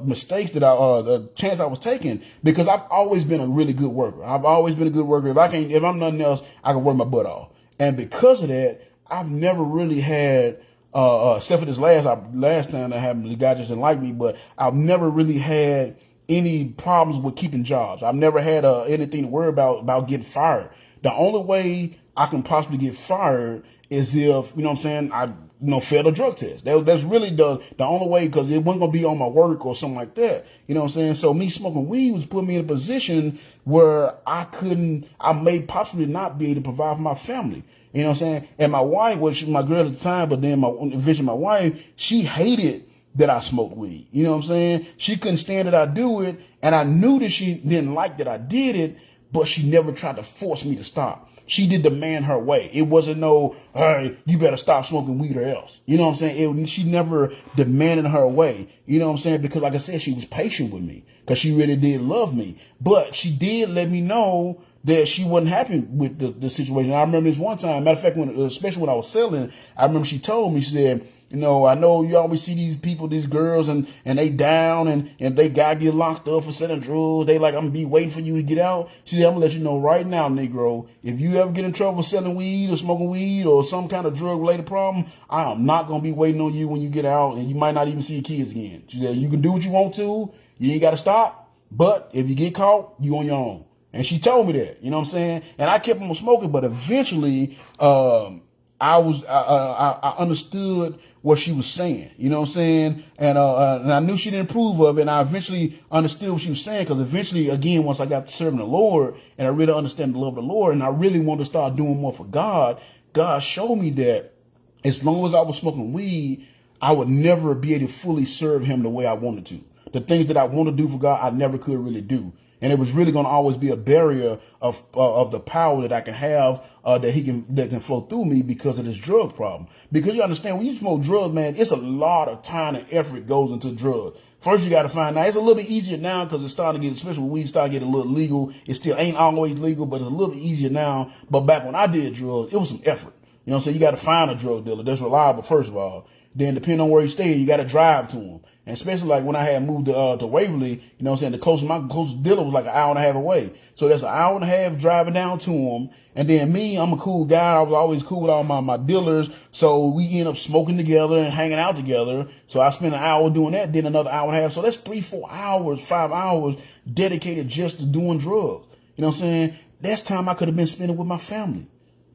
mistakes that the chance I was taking, because I've always been a really good worker. I've always been a good worker. If I'm nothing else, I can work my butt off. And because of that, I've never really had, except for this last time that happened, the guy just didn't like me, but I've never really had any problems with keeping jobs. I've never had anything to worry about getting fired. The only way I can possibly get fired is if, you know what I'm saying, I, you know, failed a drug test. That's really the only way, because it wasn't going to be on my work or something like that. You know what I'm saying? So me smoking weed was putting me in a position where I may possibly not be able to provide for my family. You know what I'm saying? And my wife, was my girl at the time, but then eventually my wife, she hated that I smoked weed. You know what I'm saying? She couldn't stand that I do it. And I knew that she didn't like that I did it, but she never tried to force me to stop. She did demand her way. It wasn't no, hey, you better stop smoking weed or else. You know what I'm saying? She never demanded her way. You know what I'm saying? Because like I said, she was patient with me because she really did love me. But she did let me know that she wasn't happy with the situation. I remember this one time, matter of fact, especially when I was selling, I remember she told me, she said, you know, I know you always see these people, these girls, and they down and they gotta get locked up for selling drugs. They like, I'm gonna be waiting for you to get out. She said, I'm gonna let you know right now, Negro, if you ever get in trouble selling weed or smoking weed or some kind of drug related problem, I am not gonna be waiting on you when you get out, and you might not even see your kids again. She said, you can do what you want to, you ain't gotta stop, but if you get caught, you on your own. And she told me that, you know what I'm saying? And I kept on smoking, but eventually, I understood what she was saying, you know what I'm saying? And I knew she didn't approve of it. And I eventually understood what she was saying, because eventually, again, once I got to serving the Lord and I really understand the love of the Lord, and I really wanted to start doing more for God, God showed me that as long as I was smoking weed, I would never be able to fully serve him the way I wanted to. The things that I want to do for God, I never could really do. And it was really going to always be a barrier of the power that I can have, that can flow through me because of this drug problem. Because you understand, when you smoke drugs, man, it's a lot of time and effort goes into drugs. First, you got to find out. It's a little bit easier now because it's starting to get, especially when weed starting to get a little legal. It still ain't always legal, but it's a little bit easier now. But back when I did drugs, it was some effort. You know what I'm saying? You got to find a drug dealer that's reliable, first of all. Then, depending on where you stay, you got to drive to them. And especially like when I had moved to Waverly, you know what I'm saying, my closest dealer was like an hour and a half away. So that's an hour and a half driving down to him. And then me, I'm a cool guy. I was always cool with all my dealers. So we end up smoking together and hanging out together. So I spent an hour doing that, then another hour and a half. So that's 3, 4 hours, 5 hours dedicated just to doing drugs. You know what I'm saying? That's time I could have been spending with my family.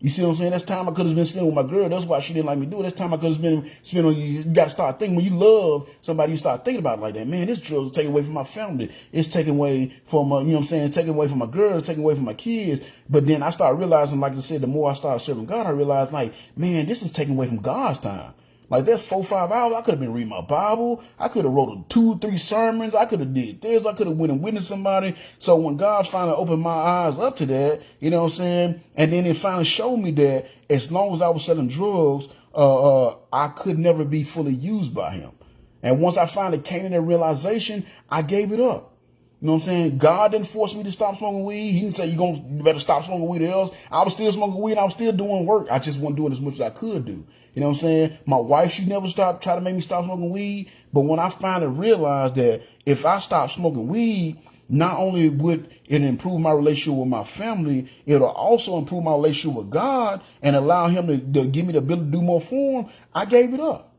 You see what I'm saying? That's time I could have been spending with my girl. That's why she didn't like me do it. That's time I could have been spending on you. You got to start thinking. When you love somebody, you start thinking about it like that. Man, this drug is taking away from my family. It's taking away from, you know what I'm saying? Taking away from my girl. It's taking away from my kids. But then I started realizing, like I said, the more I started serving God, I realized, like, man, this is taking away from God's time. Like, that's 4, 5 hours. I could have been reading my Bible. I could have wrote 2, 3 sermons. I could have did this. I could have went and witnessed somebody. So when God finally opened my eyes up to that, you know what I'm saying? And then it finally showed me that as long as I was selling drugs, I could never be fully used by him. And once I finally came to that realization, I gave it up. You know what I'm saying? God didn't force me to stop smoking weed. He didn't say, you better stop smoking weed or else. I was still smoking weed. I was still doing work. I just wasn't doing as much as I could do. You know what I'm saying? My wife, she never tried to make me stop smoking weed. But when I finally realized that if I stopped smoking weed, not only would it improve my relationship with my family, it'll also improve my relationship with God and allow him to give me the ability to do more for him. I gave it up.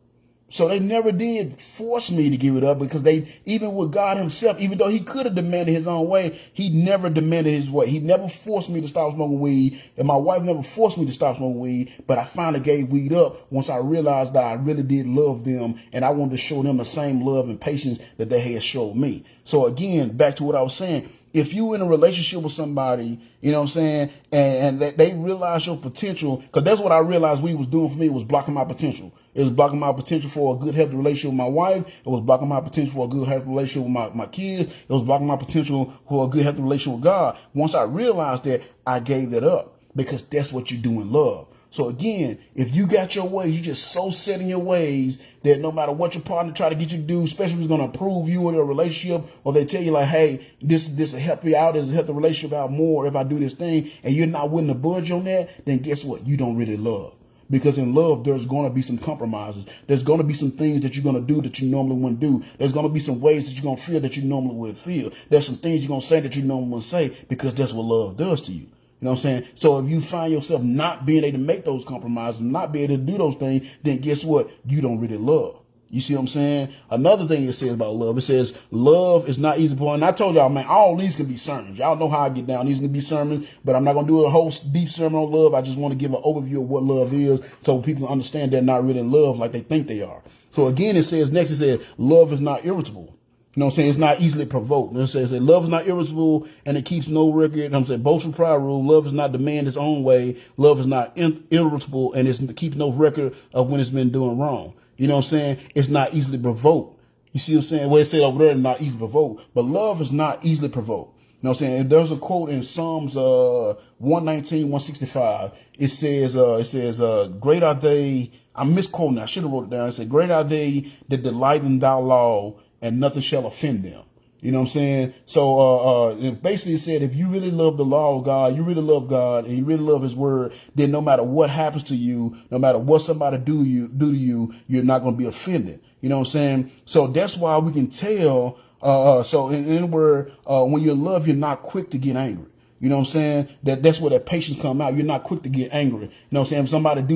So they never did force me to give it up, because even with God himself, even though he could have demanded his own way, he never demanded his way. He never forced me to stop smoking weed, and my wife never forced me to stop smoking weed, but I finally gave weed up once I realized that I really did love them, and I wanted to show them the same love and patience that they had showed me. So again, back to what I was saying, if you in a relationship with somebody, you know what I'm saying, and they realize your potential, because that's what I realized we was doing for me, was blocking my potential. It was blocking my potential for a good, healthy relationship with my wife. It was blocking my potential for a good, healthy relationship with my kids. It was blocking my potential for a good, healthy relationship with God. Once I realized that, I gave that up, because that's what you do in love. So again, if you got your ways, you just so set in your ways that no matter what your partner try to get you to do, especially if it's going to improve you or your relationship, or they tell you like, hey, this will help you out, this will help the relationship out more if I do this thing, and you're not willing to budge on that, then guess what? You don't really love. Because in love, there's going to be some compromises. There's going to be some things that you're going to do that you normally wouldn't do. There's going to be some ways that you're going to feel that you normally wouldn't feel. There's some things you're going to say that you normally wouldn't say, because that's what love does to you. You know what I'm saying? So if you find yourself not being able to make those compromises, not being able to do those things, then guess what? You don't really love. You see what I'm saying? Another thing it says about love, it says love is not easy. And I told y'all, man, all these can be sermons. Y'all know how I get down. These can be sermons, but I'm not going to do a whole deep sermon on love. I just want to give an overview of what love is, so people understand they're not really in love like they think they are. So again, it says next, it says love is not irritable. You know what I'm saying? It's not easily provoked. You know what I'm saying? Love is not irritable, and it keeps no record. You know what I'm saying? Boastful pride rule. Love does not demand its own way. Love is not irritable, and it keeps no record of when it's been doing wrong. You know what I'm saying? It's not easily provoked. You see what I'm saying? Well, it said over there, not easily provoked. But love is not easily provoked. You know what I'm saying? And there's a quote in Psalms 119, 165. It says, great are they. I'm misquoting. I should have wrote it down. It said, great are they that delight in thy law, and nothing shall offend them. You know what I'm saying? So it basically said, if you really love the law of God, you really love God, and you really love his word, then no matter what happens to you, no matter what somebody do to you, you're not going to be offended. You know what I'm saying? So that's why we can tell. So in a word, when you're in love, you're not quick to get angry. You know what I'm saying? That's where that patience come out. You're not quick to get angry. You know what I'm saying? If somebody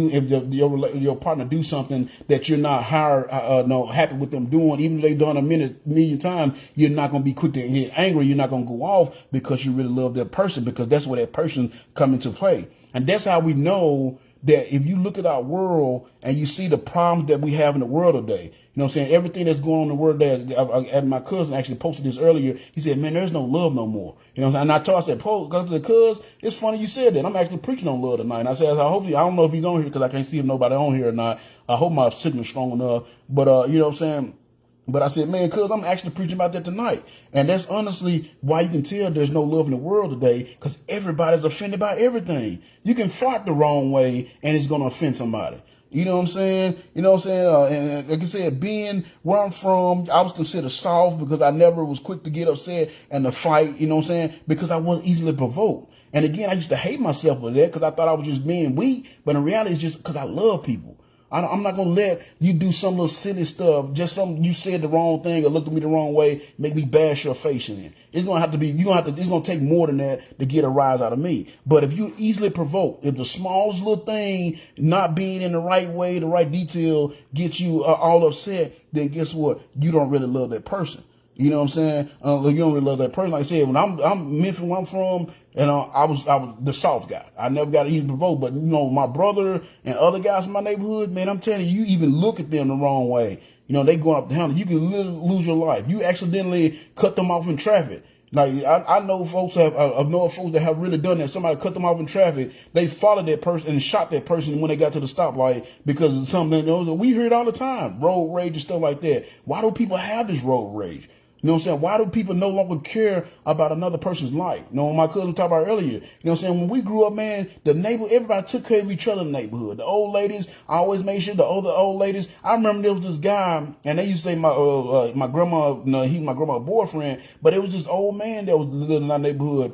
your partner do something that you're not happy with them doing, even if they've done a million times, you're not going to be quick to get angry. You're not going to go off, because you really love that person, because that's where that person come into play. And that's how we know that if you look at our world and you see the problems that we have in the world today, you know what I'm saying? Everything that's going on in the world today, and my cousin actually posted this earlier. He said, man, there's no love no more. You know what I'm saying? And I told, I said, cuz, it's funny you said that. I'm actually preaching on love tonight. And I said, hopefully, I don't know if he's on here because I can't see if nobody on here or not. I hope my signal's strong enough. But, you know what I'm saying? But I said, man, cuz, I'm actually preaching about that tonight. And that's honestly why you can tell there's no love in the world today, because everybody's offended by everything. You can fart the wrong way and it's going to offend somebody. You know what I'm saying? You know what I'm saying? And like I said, being where I'm from, I was considered soft because I never was quick to get upset and to fight, you know what I'm saying? Because I wasn't easily provoked. And again, I used to hate myself for that because I thought I was just being weak. But in reality, it's just because I love people. I'm not going to let you do some little silly stuff, just some, you said the wrong thing or looked at me the wrong way, make me bash your face in. It's going to have to be, it's going to take more than that to get a rise out of me. But if you easily provoke, if the smallest little thing, not being in the right way, the right detail, gets you all upset, then guess what? You don't really love that person. You know what I'm saying? You don't really love that person. Like I said, when I'm Memphis, where I'm from, and I was the soft guy. I never got easily provoked. But you know, my brother and other guys in my neighborhood, man, I'm telling you, you even look at them the wrong way. You know, they go up the handle. You can literally lose your life. You accidentally cut them off in traffic. Like I know folks folks that have really done that. Somebody cut them off in traffic. They followed that person and shot that person when they got to the stoplight because of something. We hear it all the time, road rage and stuff like that. Why do people have this road rage? You know what I'm saying? Why do people no longer care about another person's life? You know, my cousin talked about earlier. You know what I'm saying? When we grew up, man, everybody took care of each other in the neighborhood. The old ladies, I always made sure the old ladies. I remember there was this guy, and they used to say my grandma, he's my grandma's boyfriend, but it was this old man that was living in our neighborhood.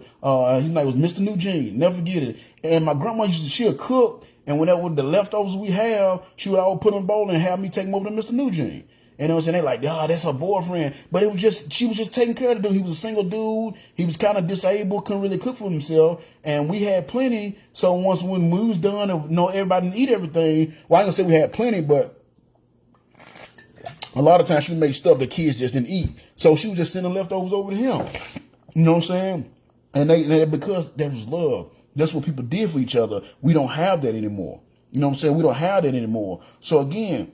His name was Mr. Eugene. Never forget it. And my grandma she'll cook, and whenever the leftovers we have, she would always put them in a bowl and have me take them over to Mr. Eugene. You know what I'm saying? They like, that's her boyfriend. But she was just taking care of the dude. He was a single dude. He was kind of disabled, couldn't really cook for himself. And we had plenty. So when we was done and everybody didn't eat everything, well, I ain't gonna say we had plenty, but a lot of times she made stuff the kids just didn't eat. So she was just sending leftovers over to him. You know what I'm saying? And they because there was love. That's what people did for each other. We don't have that anymore. You know what I'm saying? We don't have that anymore. So again,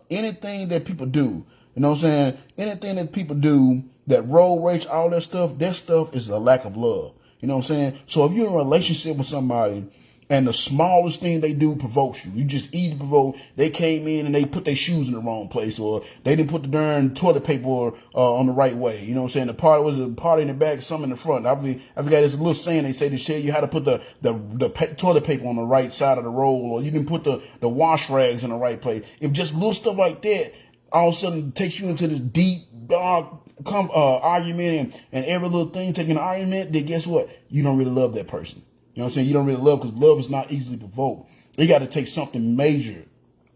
anything that people do, you know what I'm saying? Anything that people do, that road rage, all that stuff is a lack of love. You know what I'm saying? So if you're in a relationship with somebody and the smallest thing they do provokes you, you just easily provoke. They came in and they put their shoes in the wrong place, or they didn't put the darn toilet paper on the right way. You know what I'm saying? The party was a party in the back, some in the front. I forgot there's a little saying they say to tell you how to put the toilet paper on the right side of the roll, or you didn't put the wash rags in the right place. If just little stuff like that all of a sudden takes you into this deep, dark argument and every little thing taking an argument, then guess what? You don't really love that person. You know what I'm saying? You don't really love, because love is not easily provoked. It got to take something major.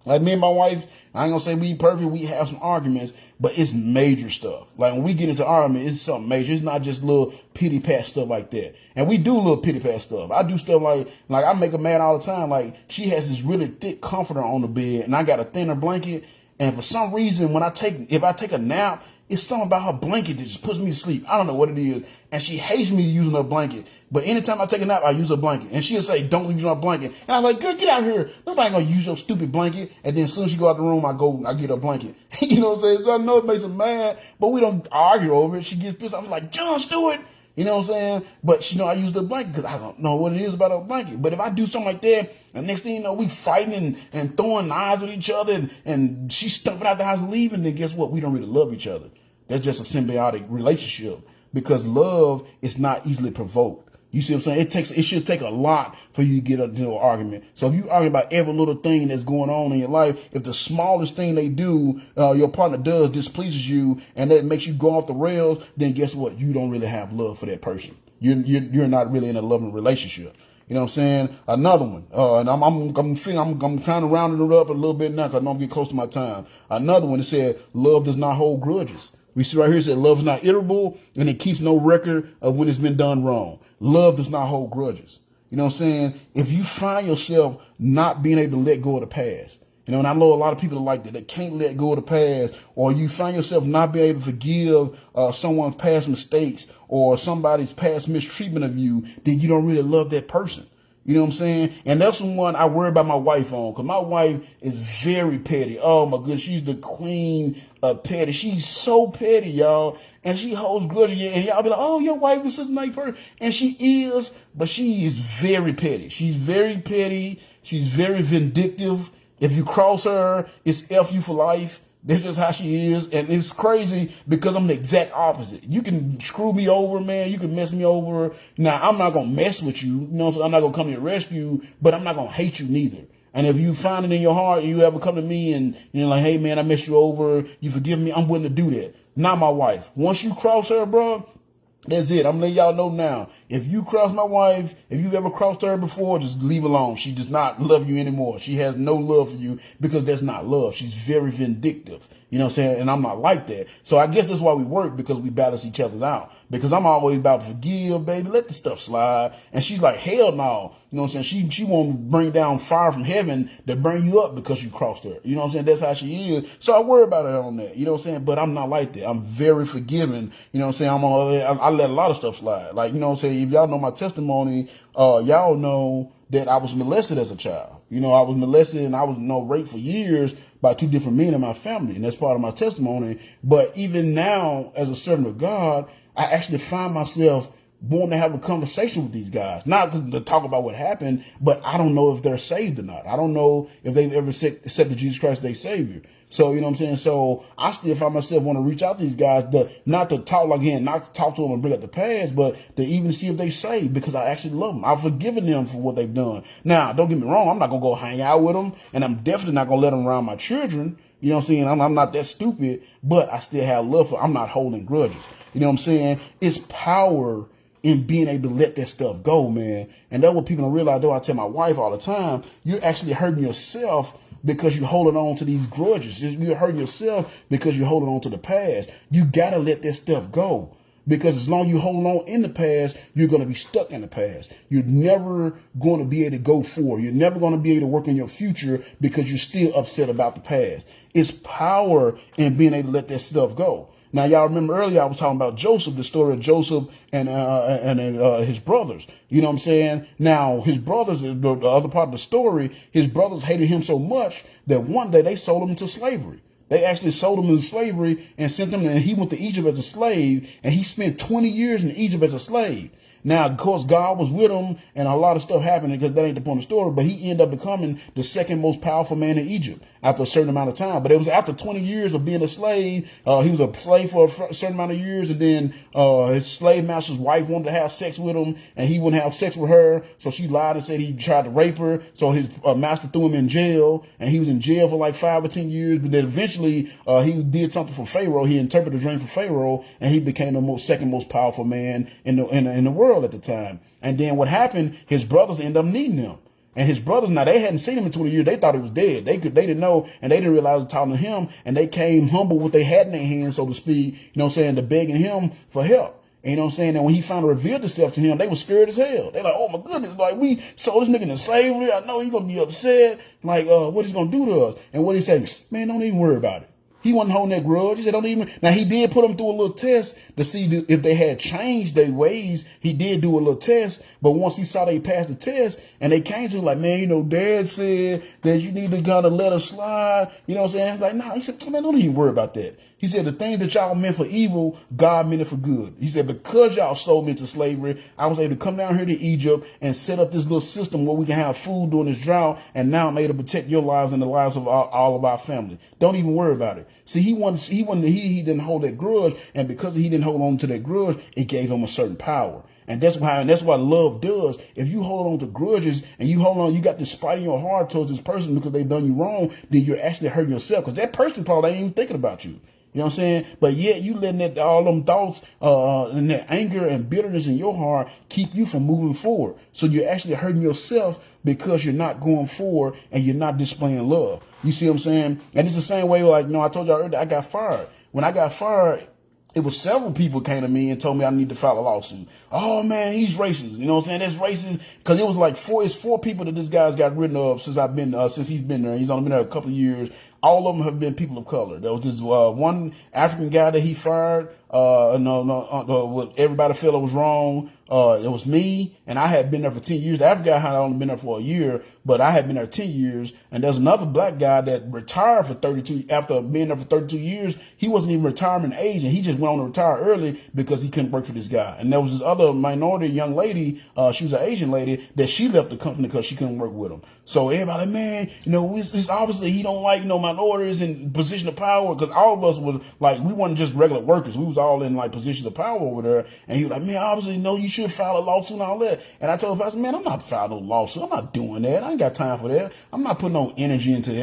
Like me and my wife, I ain't gonna say we perfect. We have some arguments, but it's major stuff. Like when we get into argument, it's something major. It's not just little pity pat stuff like that. And we do little pity pat stuff. I do stuff like I make her mad all the time. Like she has this really thick comforter on the bed, and I got a thinner blanket. And for some reason, if I take a nap, it's something about her blanket that just puts me to sleep. I don't know what it is. And she hates me using her blanket. But anytime I take a nap, I use her blanket. And she'll say, don't use my blanket. And I'm like, girl, get out here. Nobody gonna use your stupid blanket. And then as soon as she go out the room, I get her blanket. You know what I'm saying? So I know it makes her mad, but we don't argue over it. She gets pissed off. I'm like, John Stewart. You know what I'm saying? But she know I use the blanket because I don't know what it is about a blanket. But if I do something like that, and next thing you know, we fighting and throwing knives at each other, and she's stumping out the house and leaving, then guess what? We don't really love each other. That's just a symbiotic relationship, because love is not easily provoked. You see what I'm saying? It should take a lot for you to get into an argument. So if you argue about every little thing that's going on in your life, if the smallest thing they do, your partner does, displeases you, and that makes you go off the rails, then guess what? You don't really have love for that person. You're not really in a loving relationship. You know what I'm saying? Another one, and I'm trying to round it up a little bit now because I know I'm getting close to my time. Another one that said, love does not hold grudges. We see right here, it said, love is not irritable, and it keeps no record of when it's been done wrong. Love does not hold grudges. You know what I'm saying? If you find yourself not being able to let go of the past, you know, and I know a lot of people are like that. They can't let go of the past, or you find yourself not being able to forgive someone's past mistakes or somebody's past mistreatment of you, then you don't really love that person. You know what I'm saying? And that's the one I worry about my wife on, because my wife is very petty. Oh, my goodness. She's the queen of petty. She's so petty, y'all. And she holds grudges. And y'all be like, oh, your wife is such a nice person. And she is, but she is very petty. She's very petty. She's very vindictive. If you cross her, it's F you for life. That's just how she is. And it's crazy because I'm the exact opposite. You can screw me over, man. You can mess me over. Now, I'm not going to mess with you. You know, I'm not going to come to your rescue, but I'm not going to hate you neither. And if you find it in your heart and you ever come to me and you're like, hey, man, I messed you over, you forgive me, I'm willing to do that. Not my wife. Once you cross her, bro, that's it. I'm letting y'all know now. If you cross my wife, if you've ever crossed her before, just leave alone. She does not love you anymore. She has no love for you, because that's not love. She's very vindictive. You know what I'm saying? And I'm not like that. So I guess that's why we work, because we balance each other out. Because I'm always about to forgive, baby. Let the stuff slide. And she's like, hell no. You know what I'm saying? She won't bring down fire from heaven to burn you up because you crossed her. You know what I'm saying? That's how she is. So I worry about her on that. You know what I'm saying? But I'm not like that. I'm very forgiving. You know what I'm saying? I let a lot of stuff slide. Like, you know what I'm saying? If y'all know my testimony, y'all know that I was molested as a child. You know, I was molested and I was raped for years by two different men in my family. And that's part of my testimony. But even now, as a servant of God, I actually find myself wanting to have a conversation with these guys, not to talk about what happened, but I don't know if they're saved or not. I don't know if they've ever accepted Jesus Christ as their Savior. So, you know what I'm saying? So I still find myself want to reach out to these guys, not to talk to them and bring up the past, but to even see if they saved, because I actually love them. I've forgiven them for what they've done. Now, don't get me wrong. I'm not going to go hang out with them, and I'm definitely not going to let them around my children. You know what I'm saying? I'm not that stupid, but I still have love for, I'm not holding grudges. You know what I'm saying? It's power in being able to let that stuff go, man. And that's what people don't realize, though. I tell my wife all the time, you're actually hurting yourself because you're holding on to these grudges. You're hurting yourself because you're holding on to the past. You got to let that stuff go, because as long as you hold on in the past, you're going to be stuck in the past. You're never going to be able to go forward. You're never going to be able to work on your future because you're still upset about the past. It's power in being able to let that stuff go. Now, y'all remember earlier I was talking about Joseph, the story of Joseph and his brothers. You know what I'm saying? Now, his brothers, the other part of the story, his brothers hated him so much that one day they sold him into slavery. They actually sold him into slavery and sent him, and he went to Egypt as a slave, and he spent 20 years in Egypt as a slave. Now, of course, God was with him, and a lot of stuff happened because that ain't the point of the story, but he ended up becoming the second most powerful man in Egypt after a certain amount of time. But it was after 20 years of being a slave. He was a slave for a certain amount of years, and then his slave master's wife wanted to have sex with him, and he wouldn't have sex with her, so she lied and said he tried to rape her. So his master threw him in jail, and he was in jail for like 5 or 10 years. But then eventually he did something for Pharaoh. He interpreted a dream for Pharaoh, and he became the second most powerful man in the world at the time. And then what happened, his brothers ended up needing him. And his brothers, now they hadn't seen him in 20 years. They thought he was dead. They didn't know, and they didn't realize it was talking to him. And they came humble with what they had in their hands, so to speak, you know what I'm saying, to begging him for help. And you know what I'm saying? And when he finally revealed himself to him, they were scared as hell. They're like, oh my goodness, like we sold this nigga into slavery. I know he's going to be upset. Like, what he's going to do to us? And what he said, man, don't even worry about it. He wasn't holding that grudge. He said, don't even. Now, he did put them through a little test to see if they had changed their ways. He did do a little test. But once he saw they passed the test and they came to him like, man, you know, Dad said that you need to kind of let us slide. You know what I'm saying? He's like, no. He said, man, don't even worry about that. He said, the things that y'all meant for evil, God meant it for good. He said, because y'all sold me into slavery, I was able to come down here to Egypt and set up this little system where we can have food during this drought. And now I'm able to protect your lives and the lives of all of our family. Don't even worry about it. See, he didn't hold that grudge. And because he didn't hold on to that grudge, it gave him a certain power. And that's what love does. If you hold on to grudges and you got this spite in your heart towards this person because they've done you wrong, then you're actually hurting yourself because that person probably ain't even thinking about you. You know what I'm saying? But yet you letting all them thoughts and that anger and bitterness in your heart keep you from moving forward. So you're actually hurting yourself because you're not going forward and you're not displaying love. You see what I'm saying? And it's the same way, like, I told y'all earlier, I got fired. When I got fired, it was several people came to me and told me I need to file a lawsuit. Oh man, he's racist. You know what I'm saying? That's racist. Cause it was like four people that this guy's got rid of since he's been there. He's only been there a couple of years. All of them have been people of color. There was this one African guy that he fired. Everybody felt it was wrong. It was me, and I had been there for 10 years. The African guy had only been there for a year, but I had been there 10 years. And there's another black guy that retired for 32, after being there for 32 years. He wasn't even retirement age, and he just went on to retire early because he couldn't work for this guy. And there was this other minority young lady, she was an Asian lady, that she left the company because she couldn't work with him. So everybody, man, it's obviously he don't like, minorities in position of power, because all of us was like, we weren't just regular workers. We was all in like positions of power over there. And he was like, man, obviously, you should file a lawsuit and all that. And I told him, I said, man, I'm not filing no lawsuit. I'm not doing that. I ain't got time for that. I'm not putting no energy into that.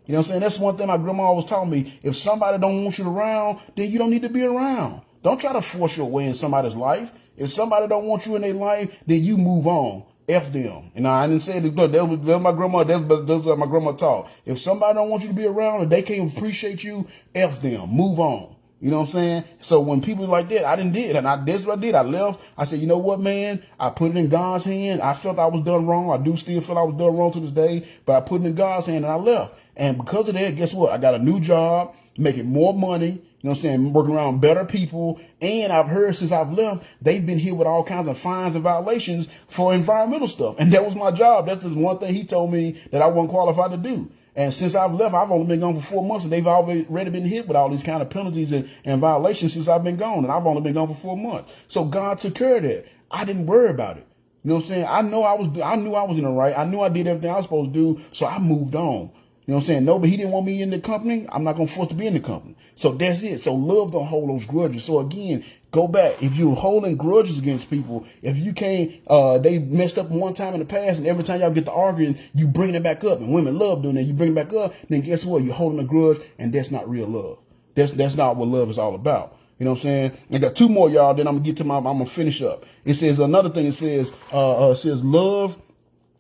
You know what I'm saying? That's one thing my grandma always taught me. If somebody don't want you around, then you don't need to be around. Don't try to force your way in somebody's life. If somebody don't want you in their life, then you move on. F them. I didn't say that. That was my grandma. That's what my grandma taught. If somebody don't want you to be around and they can't appreciate you, F them. Move on. You know what I'm saying? So when people like that, I didn't did. And that's what I did. I left. I said, you know what, man? I put it in God's hand. I felt I was done wrong. I do still feel I was done wrong to this day. But I put it in God's hand and I left. And because of that, guess what? I got a new job, making more money. You know what I'm saying? Working around better people. And I've heard since I've left, they've been hit with all kinds of fines and violations for environmental stuff. And that was my job. That's the one thing he told me that I wasn't qualified to do. And since I've left, I've only been gone for 4 months, and they've already been hit with all these kind of penalties and violations since I've been gone. And I've only been gone for 4 months. So God took care of that. I didn't worry about it. You know what I'm saying? I knew I was in the right. I knew I did everything I was supposed to do. So I moved on. You know what I'm saying? No, but he didn't want me in the company. I'm not going to force to be in the company. So that's it. So love don't hold those grudges. So again, go back. If you're holding grudges against people, if you can't, they messed up one time in the past, and every time y'all get to arguing, you bring it back up, and women love doing that. You bring it back up, then guess what? You're holding a grudge, and that's not real love. That's not what love is all about. You know what I'm saying? I got two more, y'all. Then I'm gonna finish up. It says another thing. It says love.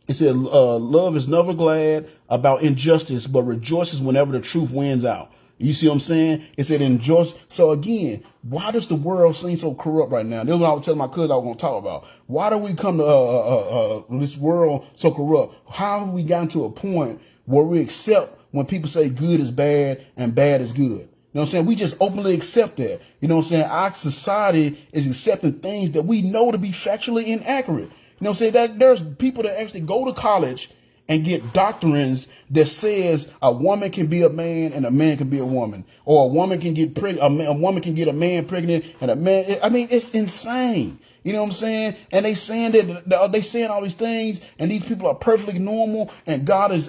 It said, love is never glad about injustice, but rejoices whenever the truth wins out. You see what I'm saying? It said injustice. So again, why does the world seem so corrupt right now? This is what I was telling my cousin I was going to talk about. Why do we come to this world so corrupt? How have we gotten to a point where we accept when people say good is bad and bad is good? You know what I'm saying? We just openly accept that. You know what I'm saying? Our society is accepting things that we know to be factually inaccurate. You know what I'm saying? That there's people that actually go to college and get doctrines that says a woman can be a man and a man can be a woman, or a woman can get pregnant, a woman can get a man pregnant and a man. I mean, it's insane. You know what I'm saying? And they saying that they saying all these things, and these people are perfectly normal, and God is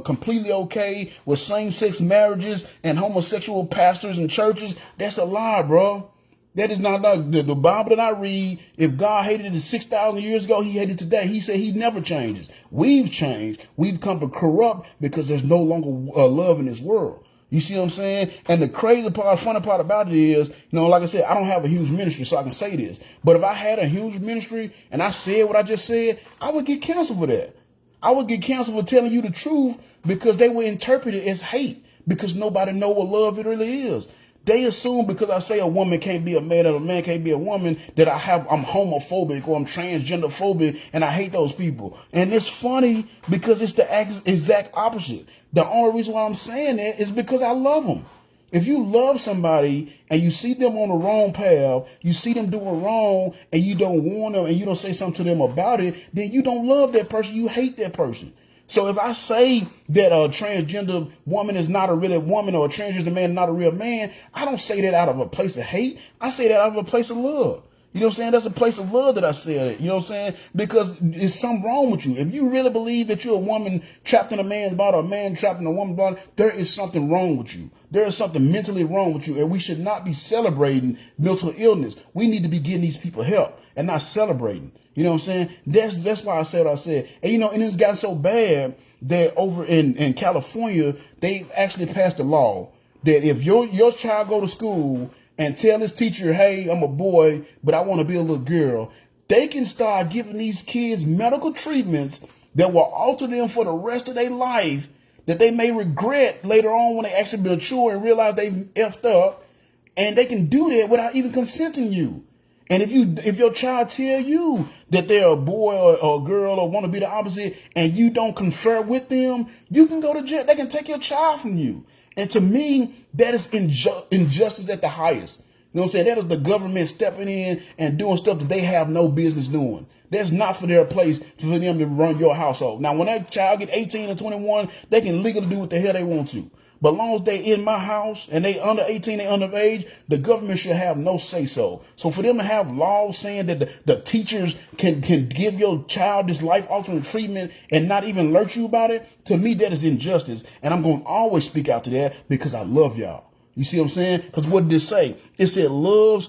completely okay with same-sex marriages and homosexual pastors and churches. That's a lie, bro. That is not the Bible that I read. If God hated it 6,000 years ago, he hated it today. He said he never changes. We've changed. We've come to corrupt because there's no longer love in this world. You see what I'm saying? And the crazy part, funny part about it is, like I said, I don't have a huge ministry, so I can say this. But if I had a huge ministry and I said what I just said, I would get canceled for that. I would get canceled for telling you the truth because they would interpret it as hate because nobody know what love it really is. They assume because I say a woman can't be a man and a man can't be a woman that I'm homophobic or I'm transgender phobic and I hate those people. And it's funny because it's the exact opposite. The only reason why I'm saying that is because I love them. If you love somebody and you see them on the wrong path, you see them doing wrong and you don't warn them and you don't say something to them about it, then you don't love that person. You hate that person. So if I say that a transgender woman is not a real woman or a transgender man is not a real man, I don't say that out of a place of hate. I say that out of a place of love. You know what I'm saying? That's a place of love that I said it. You know what I'm saying? Because there's something wrong with you. If you really believe that you're a woman trapped in a man's body or a man trapped in a woman's body, there is something wrong with you. There is something mentally wrong with you. And we should not be celebrating mental illness. We need to be getting these people help and not celebrating. You know what I'm saying? That's why I said what I said. And, and it's gotten so bad that over in California, they've actually passed a law that if your child go to school and tell his teacher, hey, I'm a boy, but I want to be a little girl, they can start giving these kids medical treatments that will alter them for the rest of their life that they may regret later on when they actually mature and realize they've effed up. And they can do that without even consenting you. And if your child tell you that they're a boy or a girl or want to be the opposite and you don't confer with them, you can go to jail. They can take your child from you. And to me, that is injustice at the highest. You know what I'm saying? That is the government stepping in and doing stuff that they have no business doing. That's not for their place for them to run your household. Now, when that child get 18 or 21, they can legally do what the hell they want to. But as long as they in my house and they under 18, they underage, the government should have no say so. So for them to have laws saying that the teachers can give your child this life-altering treatment and not even alert you about it, to me, that is injustice. And I'm going to always speak out to that because I love y'all. You see what I'm saying? Because what did it say? It said loves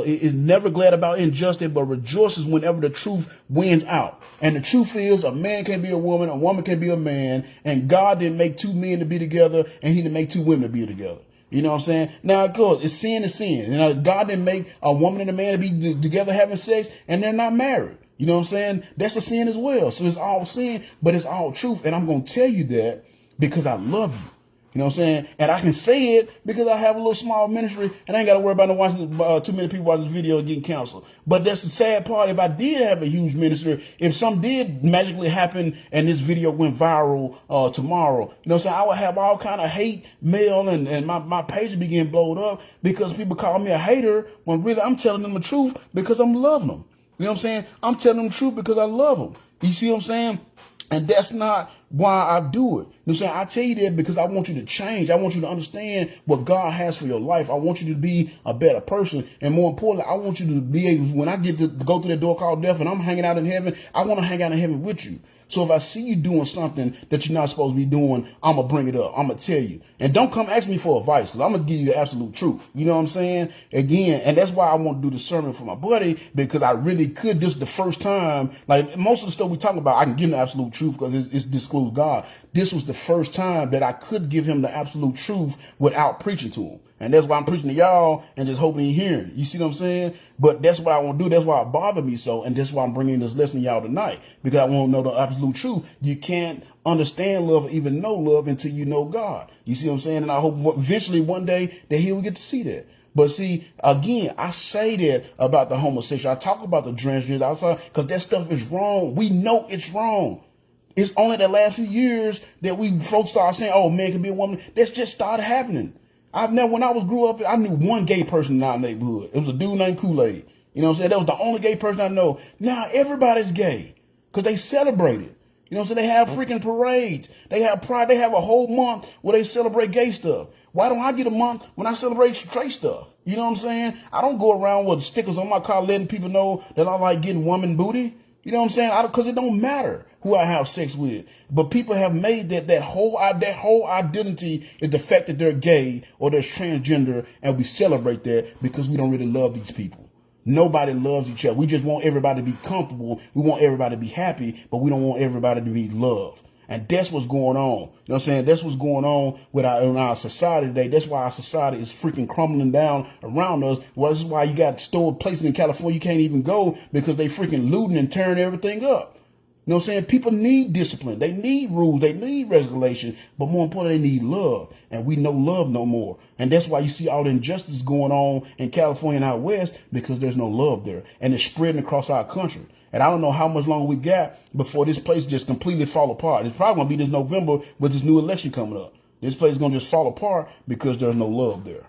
is never glad about injustice, but rejoices whenever the truth wins out. And the truth is a man can't be a woman can be a man. And God didn't make two men to be together, and he didn't make two women to be together. You know what I'm saying? Now, of course, it's sin is sin. God didn't make a woman and a man to be together having sex, and they're not married. You know what I'm saying? That's a sin as well. So it's all sin, but it's all truth. And I'm going to tell you that because I love you. You know what I'm saying? And I can say it because I have a little small ministry and I ain't got to worry about too many people watching this video and getting canceled. But that's the sad part. If I did have a huge ministry, if something did magically happen and this video went viral tomorrow, you know what I'm saying? I would have all kind of hate mail and my page would begin blowed up because people call me a hater when really I'm telling them the truth because I'm loving them. You know what I'm saying? I'm telling them the truth because I love them. You see what I'm saying? And that's not why I do it. You know what I'm saying? I tell you that because I want you to change. I want you to understand what God has for your life. I want you to be a better person. And more importantly, I want you to be able, when I get to go through that door called death and I'm hanging out in heaven, I want to hang out in heaven with you. So if I see you doing something that you're not supposed to be doing, I'm going to bring it up. I'm going to tell you. And don't come ask me for advice because I'm going to give you the absolute truth. You know what I'm saying? Again, and that's why I want to do the sermon for my buddy because I really could. This is the first time, like most of the stuff we talk about, I can give him the absolute truth because it's disclosed God. This was the first time that I could give him the absolute truth without preaching to him. And that's why I'm preaching to y'all and just hoping he's hearing. You see what I'm saying? But that's what I want to do. That's why it bothered me so. And that's why I'm bringing this lesson to y'all tonight. Because I want to know the absolute truth. You can't understand love or even know love until you know God. You see what I'm saying? And I hope eventually one day that he will get to see that. But see, again, I say that about the homosexual. I talk about the transgender because that stuff is wrong. We know it's wrong. It's only the last few years that we folks start saying, oh, man can be a woman. That's just started happening. When I grew up, I knew one gay person in our neighborhood. It was a dude named Kool-Aid. You know what I'm saying? That was the only gay person I know. Now everybody's gay because they celebrate it. You know what I'm saying? They have freaking parades. They have pride. They have a whole month where they celebrate gay stuff. Why don't I get a month when I celebrate straight stuff? You know what I'm saying? I don't go around with stickers on my car letting people know that I like getting woman booty. You know what I'm saying? Because it don't matter who I have sex with. But people have made that whole identity is the fact that they're gay or they're transgender, and we celebrate that because we don't really love these people. Nobody loves each other. We just want everybody to be comfortable. We want everybody to be happy, but we don't want everybody to be loved. And that's what's going on. You know what I'm saying? That's what's going on in our society today. That's why our society is freaking crumbling down around us. Well, this is why you got stored places in California you can't even go because they freaking looting and tearing everything up. You know what I'm saying? People need discipline. They need rules. They need regulation. But more importantly, they need love. And we know love no more. And that's why you see all the injustice going on in California and out west, because there's no love there. And it's spreading across our country. And I don't know how much longer we got before this place just completely fall apart. It's probably going to be this November with this new election coming up. This place is going to just fall apart because there's no love there.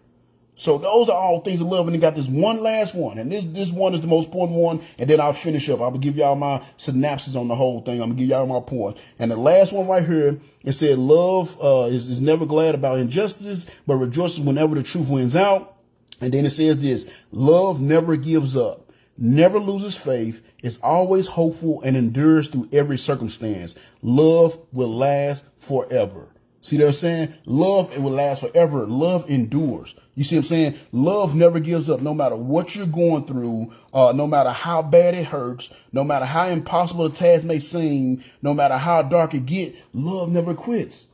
So those are all things of love. And then got this one last one. And this one is the most important one. And then I'll finish up. I will give y'all my synopsis on the whole thing. I'm going to give y'all my points. And the last one right here, it said love is never glad about injustice, but rejoices whenever the truth wins out. And then it says this: love never gives up, never loses faith, is always hopeful, and endures through every circumstance. Love will last forever. See what I'm saying? Love, it will last forever. Love endures. You see what I'm saying? Love never gives up, no matter what you're going through, no matter how bad it hurts, no matter how impossible the task may seem, no matter how dark it get, love never quits.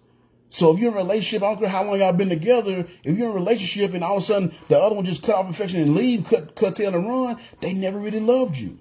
So if you're in a relationship, I don't care how long y'all been together, if you're in a relationship and all of a sudden the other one just cut off affection and leave, cut tail and run, they never really loved you.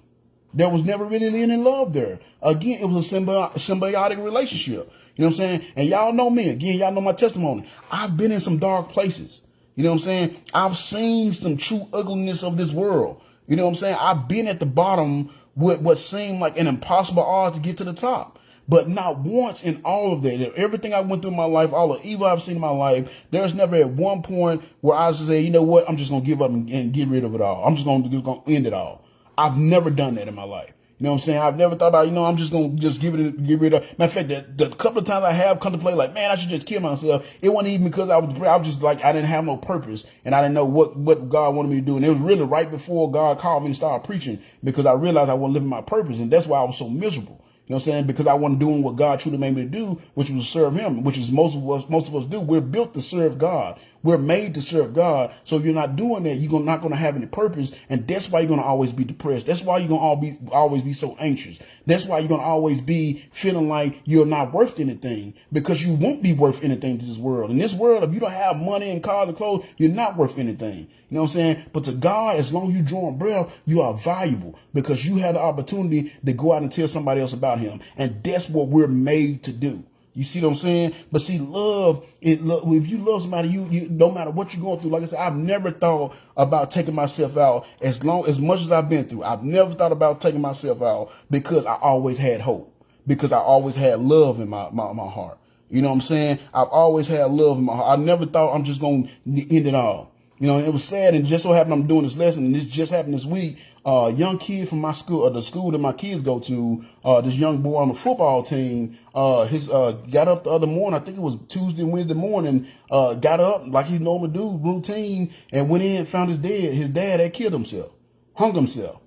There was never really any love there. Again, it was a symbiotic relationship. You know what I'm saying? And y'all know me. Again, y'all know my testimony. I've been in some dark places. You know what I'm saying? I've seen some true ugliness of this world. You know what I'm saying? I've been at the bottom with what seemed like an impossible odds to get to the top. But not once in all of that, everything I went through in my life, all the evil I've seen in my life, there's never at one point where I say, you know what, I'm just going to give up and get rid of it all. I'm just going to end it all. I've never done that in my life. You know what I'm saying? I've never thought about, I'm just going to get rid of. Matter of fact, the couple of times I have come to play like, man, I should just kill myself. It wasn't even because I was just like, I didn't have no purpose and I didn't know what God wanted me to do. And it was really right before God called me to start preaching, because I realized I wasn't living my purpose. And that's why I was so miserable. You know what I'm saying? Because I wasn't doing what God truly made me to do, which was serve him, which is most of us do. We're built to serve God. We're made to serve God. So if you're not doing that, you're not going to have any purpose. And that's why you're going to always be depressed. That's why you're going to always be so anxious. That's why you're going to always be feeling like you're not worth anything, because you won't be worth anything to this world. In this world, if you don't have money and cars and clothes, you're not worth anything. You know what I'm saying? But to God, as long as you're drawing breath, you are valuable, because you have the opportunity to go out and tell somebody else about him. And that's what we're made to do. You see what I'm saying? But see, love, if you love somebody, you no matter what you're going through, like I said, I've never thought about taking myself out as much as I've been through. I've never thought about taking myself out, because I always had hope, because I always had love in my heart. You know what I'm saying? I've always had love in my heart. I never thought I'm just going to end it all. You know, it was sad, and just so happened I'm doing this lesson, and this just happened this week. Young kid from my school, or the school that my kids go to, this young boy on the football team, got up the other morning, I think it was Tuesday, Wednesday morning, got up like he normally do, routine, and went in and found his dad had killed himself, hung himself.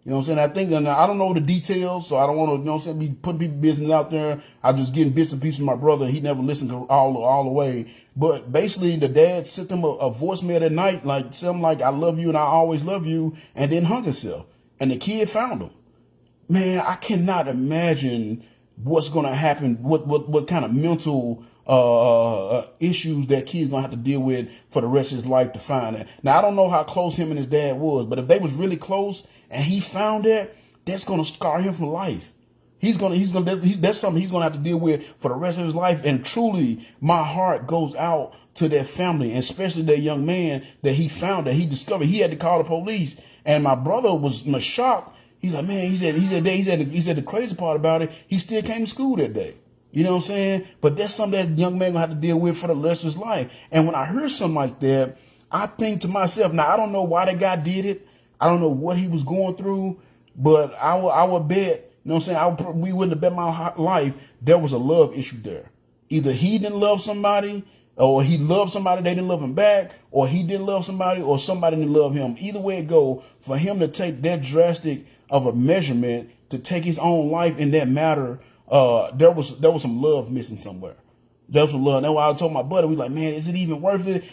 You know what I'm saying? I think, and I don't know the details, so I don't want to, you know what I'm saying, be putting people's business out there. I'm just getting bits and pieces from my brother. He never listened to all the way. But basically, the dad sent him a voicemail that night, like something like, I love you and I always love you, and then hung himself. And the kid found him. Man, I cannot imagine what's going to happen, what kind of mental issues that kid's gonna have to deal with for the rest of his life to find it. Now, I don't know how close him and his dad was, but if they was really close and he found that, that's gonna scar him for life. That's something he's gonna have to deal with for the rest of his life. And truly, my heart goes out to that family, and especially that young man that he found, that he discovered. He had to call the police, and my brother was shocked. He's like, man, he said the crazy part about it, he still came to school that day. You know what I'm saying? But that's something that young man gonna have to deal with for the rest of his life. And when I hear something like that, I think to myself, now I don't know why that guy did it. I don't know what he was going through, but I would bet You know what I'm saying? We wouldn't have bet my life there was a love issue there. Either he didn't love somebody, or he loved somebody, they didn't love him back, or he didn't love somebody, or somebody didn't love him. Either way it go, for him to take that drastic of a measurement, to take his own life in that matter, there was some love missing somewhere. There was some love. That's why I told my buddy, we like, man, is it even worth it?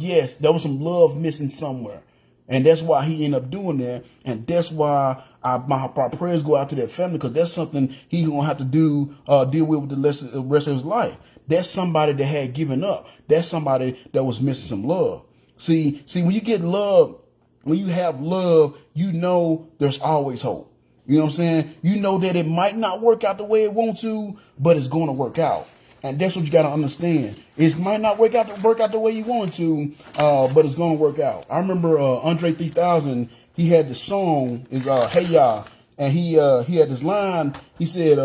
Yes, there was some love missing somewhere. And that's why he ended up doing that. And that's why my prayers go out to that family, because that's something he's going to have to deal with the rest of his life. That's somebody that had given up. That's somebody that was missing some love. See, when you get love, when you have love, you know there's always hope. You know what I'm saying? You know that it might not work out the way it wants to, but it's going to work out. And that's what you got to understand. It might not work out the way you want to, but it's going to work out. I remember Andre 3000, he had the song, is Hey Ya, and he had this line. He said,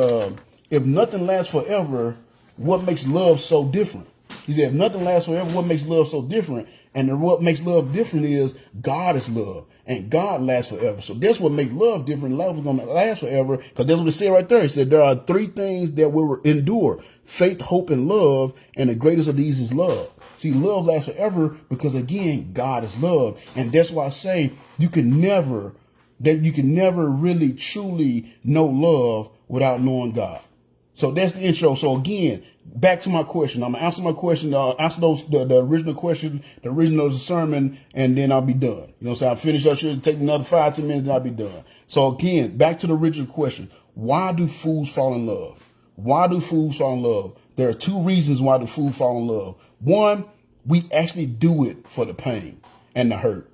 if nothing lasts forever, what makes love so different? He said, if nothing lasts forever, what makes love so different? And what makes love different is God is love, and God lasts forever. So that's what makes love different. Love is going to last forever, because that's what it said right there. It said there are three things that will endure: faith, hope, and love, and the greatest of these is love. See, love lasts forever because, again, God is love. And that's why I say you can never really truly know love without knowing God. So that's the intro. So again, back to my question. I'm gonna answer my question. Answer the original question, the original sermon, and then I'll be done. You know what I'm saying? I'll finish up. Should take another 5-10 minutes, and I'll be done. So again, back to the original question: why do fools fall in love? Why do fools fall in love? There are two reasons why the fools fall in love. One, we actually do it for the pain and the hurt.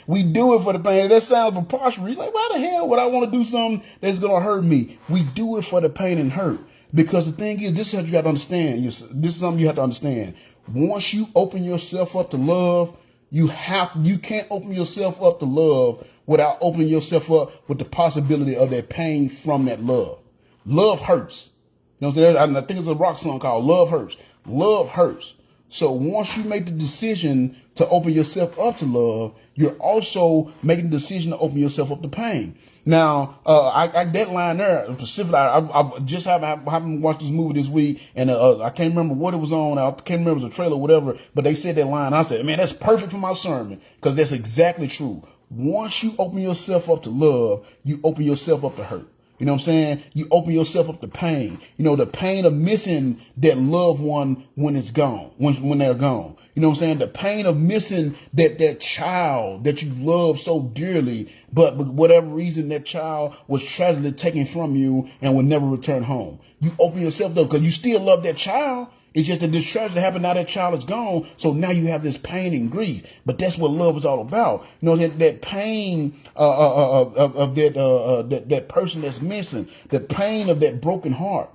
We do it for the pain. That sounds preposterous. Like, why the hell would I want to do something that's going to hurt me? We do it for the pain and hurt. Because the thing is, this is what you got to understand. This is something you have to understand. Once you open yourself up to love, you can't open yourself up to love without opening yourself up with the possibility of that pain from that love. Love hurts. You know what I'm saying? I think it's a rock song called Love Hurts. Love hurts. So once you make the decision to open yourself up to love, you're also making the decision to open yourself up to pain. Now, I that line there, specifically, I just haven't watched this movie this week, and I can't remember what it was on. I can't remember if it was a trailer or whatever, but they said that line. I said, man, that's perfect for my sermon, because that's exactly true. Once you open yourself up to love, you open yourself up to hurt. You know what I'm saying? You open yourself up to pain. You know, the pain of missing that loved one when it's gone, when they're gone. You know what I'm saying? The pain of missing that child that you love so dearly, but for whatever reason, that child was tragically taken from you and will never return home. You open yourself up because you still love that child. It's just that this tragedy happened, now that child is gone, so now you have this pain and grief. But that's what love is all about. You know, that pain of that person that's missing, the pain of that broken heart.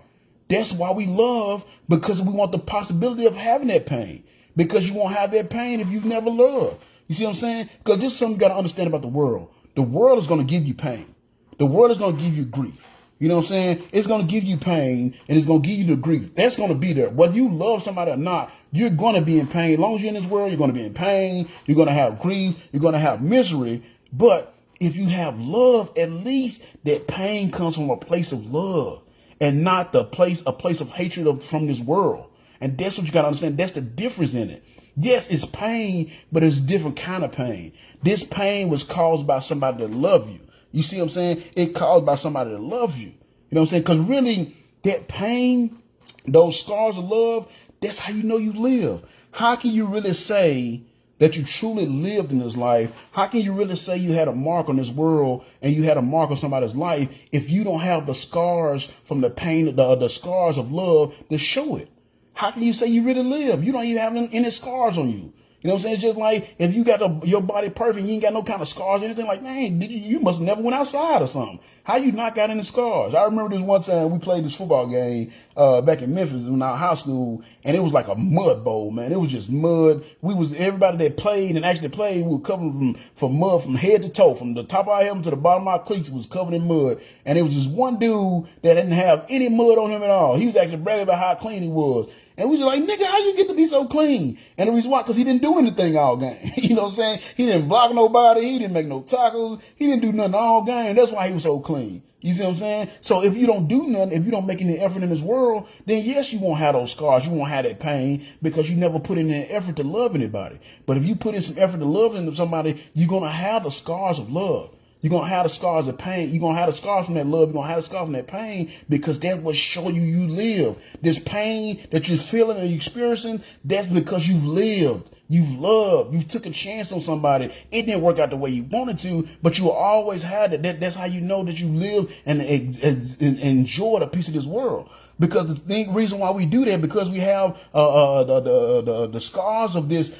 That's why we love, because we want the possibility of having that pain. Because you won't have that pain if you've never loved. You see what I'm saying? Because this is something you got to understand about the world. The world is going to give you pain. The world is going to give you grief. You know what I'm saying? It's going to give you pain, and it's going to give you the grief. That's going to be there. Whether you love somebody or not, you're going to be in pain. As long as you're in this world, you're going to be in pain. You're going to have grief. You're going to have misery. But if you have love, at least that pain comes from a place of love and not a place of hatred from this world. And that's what you got to understand. That's the difference in it. Yes, it's pain, but it's a different kind of pain. This pain was caused by somebody that loved you. You see what I'm saying? It caused by somebody that loves you. You know what I'm saying? Because really, that pain, those scars of love, that's how you know you live. How can you really say that you truly lived in this life? How can you really say you had a mark on this world and you had a mark on somebody's life if you don't have the scars from the pain, the scars of love to show it? How can you say you really live? You don't even have any scars on you. You know what I'm saying? It's just like if you got your body perfect, you ain't got no kind of scars or anything, like, man, you must have never went outside or something. How you not got any scars? I remember this one time we played this football game back in Memphis in our high school, and it was like a mud bowl, man. It was just mud. Everybody that played and actually played, we were covered from mud from head to toe, from the top of our helmet to the bottom of our cleats was covered in mud. And it was just one dude that didn't have any mud on him at all. He was actually bragging about how clean he was. And we was like, nigga, how you get to be so clean? And the reason why, because he didn't do anything all game. You know what I'm saying? He didn't block nobody. He didn't make no tackles. He didn't do nothing all game. That's why he was so clean. You see what I'm saying? So if you don't do nothing, if you don't make any effort in this world, then yes, you won't have those scars. You won't have that pain because you never put in an effort to love anybody. But if you put in some effort to love somebody, you're going to have the scars of love. You're going to have the scars of pain. You're going to have the scars from that love. You're going to have the scars from that pain because that's what show you live. This pain that you're feeling and you're experiencing, that's because you've lived. You've loved. You took a chance on somebody. It didn't work out the way you wanted to, but you always had it. That's how you know that you live and enjoyed a piece of this world. Because the reason why we do that, because we have the scars of this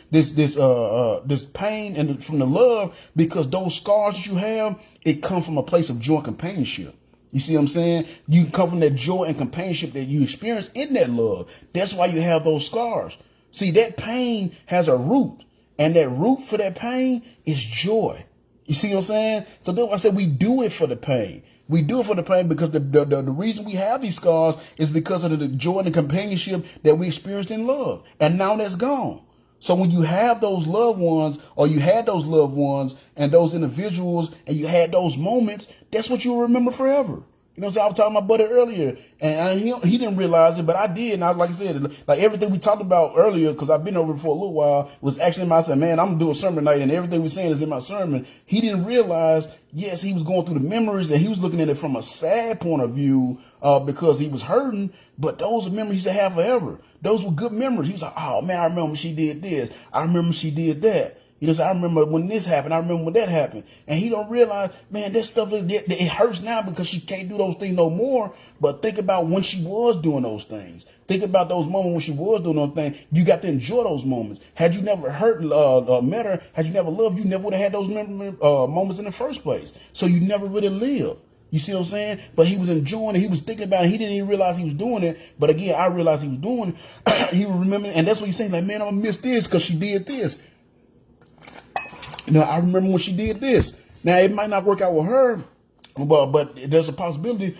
pain and from the love, because those scars that you have, it comes from a place of joy and companionship. You see what I'm saying? You come from that joy and companionship that you experience in that love. That's why you have those scars. See, that pain has a root, and that root for that pain is joy. You see what I'm saying? So that's why I said we do it for the pain. We do it for the pain because the reason we have these scars is because of the joy and the companionship that we experienced in love. And now that's gone. So when you have those loved ones, or you had those loved ones and those individuals, and you had those moments, that's what you'll remember forever. You know, so I was talking to my buddy earlier, and he didn't realize it, but I did. And like I said, like everything we talked about earlier, because I've been over for a little while, was actually in my, I said, man, I'm going to do a sermon tonight, and everything we're saying is in my sermon. He didn't realize, yes, he was going through the memories, and he was looking at it from a sad point of view because he was hurting, but those are memories he have forever. Those were good memories. He was like, oh, man, I remember she did this. I remember she did that. You know, so I remember when this happened. I remember when that happened. And he don't realize, man, that stuff, it hurts now because she can't do those things no more. But think about when she was doing those things. Think about those moments when she was doing those things. You got to enjoy those moments. Had you never met her, had you never loved, you never would have had those moments in the first place. So you never really lived. You see what I'm saying? But he was enjoying it. He was thinking about it. He didn't even realize he was doing it. But again, I realized he was doing it. He was remembering. And that's what he's saying. Like, man, I'm going to miss this because she did this. Now, I remember when she did this. Now, it might not work out with her, but there's a possibility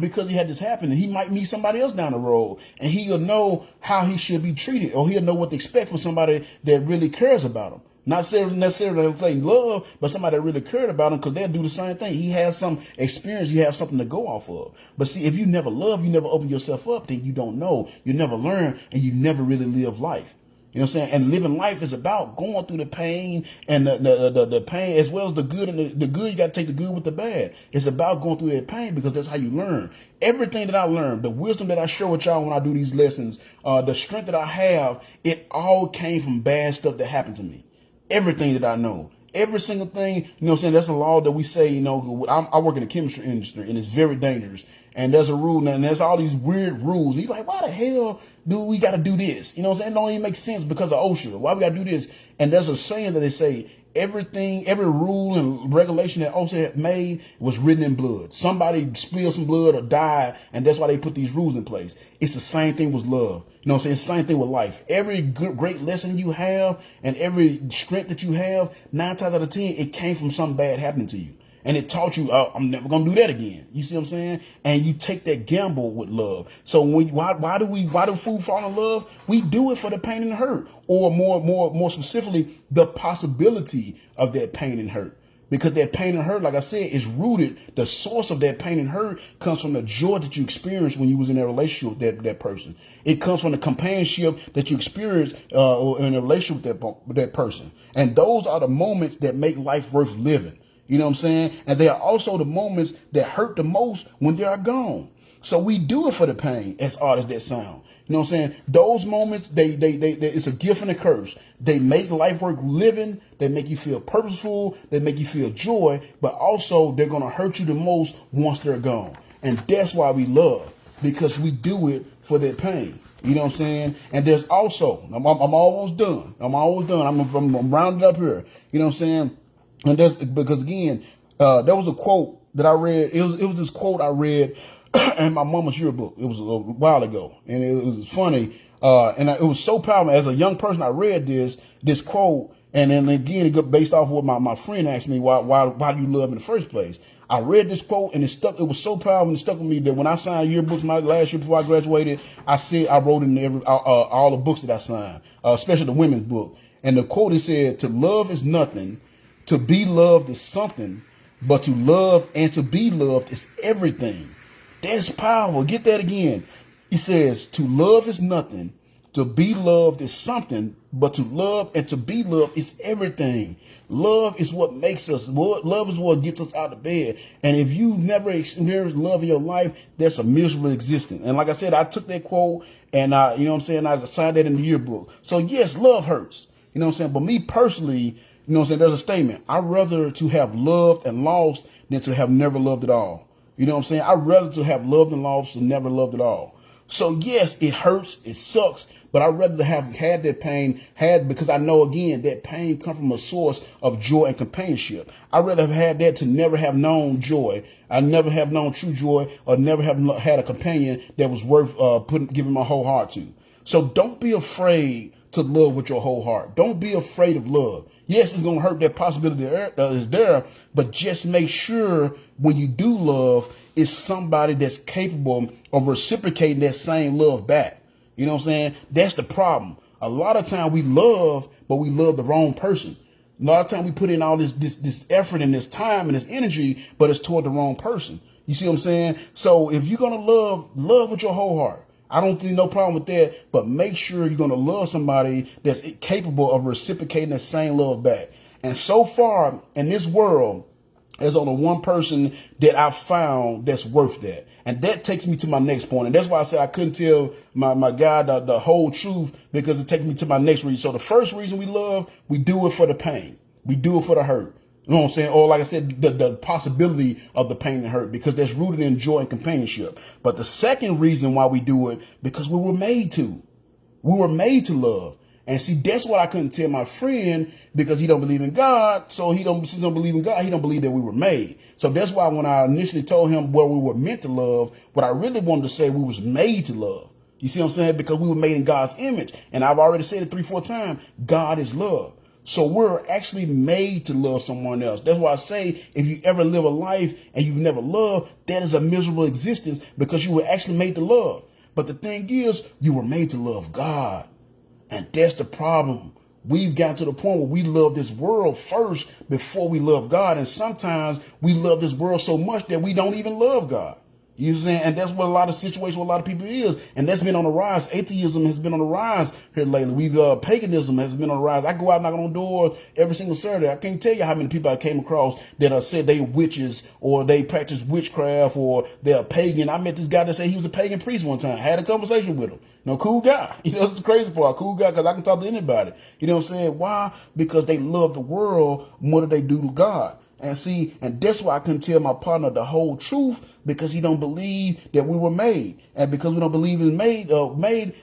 because he had this happen, and he might meet somebody else down the road, and he'll know how he should be treated, or he'll know what to expect from somebody that really cares about him. Not necessarily saying love, but somebody that really cared about him, because they'll do the same thing. He has some experience. You have something to go off of. But see, if you never love, you never open yourself up, then you don't know. You never learn, and you never really live life. You know what I'm saying? And living life is about going through the pain and the pain as well as the good. And the good, you got to take the good with the bad. It's about going through that pain because that's how you learn. Everything that I learned, the wisdom that I share with y'all when I do these lessons, the strength that I have, it all came from bad stuff that happened to me. Everything that I know. Every single thing, you know what I'm saying? That's a law that we say, you know, I work in the chemistry industry, and it's very dangerous. And there's a rule, and there's all these weird rules. And you're like, why the hell do we got to do this? You know what I'm saying? It don't even make sense because of OSHA. Why we got to do this? And there's a saying that they say, every rule and regulation that OSHA had made was written in blood. Somebody spilled some blood or died, and that's why they put these rules in place. It's the same thing with love. You know what I'm saying? It's the same thing with life. Every great lesson you have and every strength that you have, 9 times out of 10, it came from something bad happening to you. And it taught you, I'm never going to do that again. You see what I'm saying? And you take that gamble with love. So why do fools fall in love? We do it for the pain and hurt, or more specifically, the possibility of that pain and hurt. Because that pain and hurt, like I said, is rooted. The source of that pain and hurt comes from the joy that you experienced when you was in a relationship with that person. It comes from the companionship that you experienced in a relationship with that person. And those are the moments that make life worth living. You know what I'm saying? And they are also the moments that hurt the most when they are gone. So we do it for the pain, as odd as that sound. You know what I'm saying? Those moments, they it's a gift and a curse. They make life worth living. They make you feel purposeful. They make you feel joy. But also, they're going to hurt you the most once they're gone. And that's why we love, because we do it for that pain. You know what I'm saying? And there's also, I'm almost done. I'm rounded up here. You know what I'm saying? And that's because, again, there was a quote that I read. It was this quote I read in my mama's yearbook. It was a while ago, and it was funny. It was so powerful. As a young person, I read this quote, and then again, it got based off of what my friend asked me, why do you love in the first place? I read this quote, and it stuck. It was so powerful and it stuck with me that when I signed yearbooks my last year before I graduated, I wrote in all the books that I signed, especially the women's book. And the quote, it said, "To love is nothing. To be loved is something. but to love and to be loved is everything. That's powerful. Get that again. He says, to love is nothing. To be loved is something, but to love and to be loved is everything. Love is what makes us, love is what gets us out of bed. And if you never experienced love in your life, that's a miserable existence. And like I said, I took that quote and I signed that in the yearbook. So yes, love hurts. You know what I'm saying? But me personally, you know what I'm saying, there's a statement. I'd rather to have loved and lost than to have never loved at all. You know what I'm saying? I'd rather to have loved and lost than never loved at all. So yes, it hurts, it sucks, but I'd rather have had that pain, because I know, again, that pain comes from a source of joy and companionship. I'd rather have had that to never have known joy. I never have known true joy, or never have had a companion that was worth giving my whole heart to. So don't be afraid to love with your whole heart. Don't be afraid of love. Yes, it's going to hurt. That possibility is there, but just make sure when you do love, it's somebody that's capable of reciprocating that same love back. You know what I'm saying? That's the problem. A lot of time we love, but we love the wrong person. A lot of time we put in all this effort and this time and this energy, but it's toward the wrong person. You see what I'm saying? So if you're going to love with your whole heart. I don't think no problem with that, but make sure you're going to love somebody that's capable of reciprocating that same love back. And so far in this world, there's only one person that I've found that's worth that. And that takes me to my next point. And that's why I said I couldn't tell my guy the whole truth, because it takes me to my next reason. So the first reason we love, we do it for the pain. We do it for the hurt. You know what I'm saying? Or like I said, the possibility of the pain and hurt, because that's rooted in joy and companionship. But the second reason why we do it, because we were made to. We were made to love. And see, that's what I couldn't tell my friend, because he don't believe in God. So since he don't believe in God, he don't believe that we were made. So that's why when I initially told him where we were meant to love, what I really wanted to say, we was made to love. You see what I'm saying? Because we were made in God's image. And I've already said it 3-4 times. God is love. So we're actually made to love someone else. That's why I say, if you ever live a life and you've never loved, that is a miserable existence, because you were actually made to love. But the thing is, you were made to love God. And that's the problem. We've gotten to the point where we love this world first before we love God. And sometimes we love this world so much that we don't even love God. You know what I'm saying? And that's what a lot of situations with a lot of people is. And that's been on the rise. Atheism has been on the rise here lately. Paganism has been on the rise. I go out knocking on doors every single Saturday. I can't tell you how many people I came across that are said they witches, or they practice witchcraft, or they're pagan. I met this guy that said he was a pagan priest one time. I had a conversation with him. You know, cool guy. You know, it's the crazy part. Cool guy, because I can talk to anybody. You know what I'm saying? Why? Because they love the world more than they do God. And see, and that's why I couldn't tell my partner the whole truth, because he don't believe that we were made. And because we don't believe in made,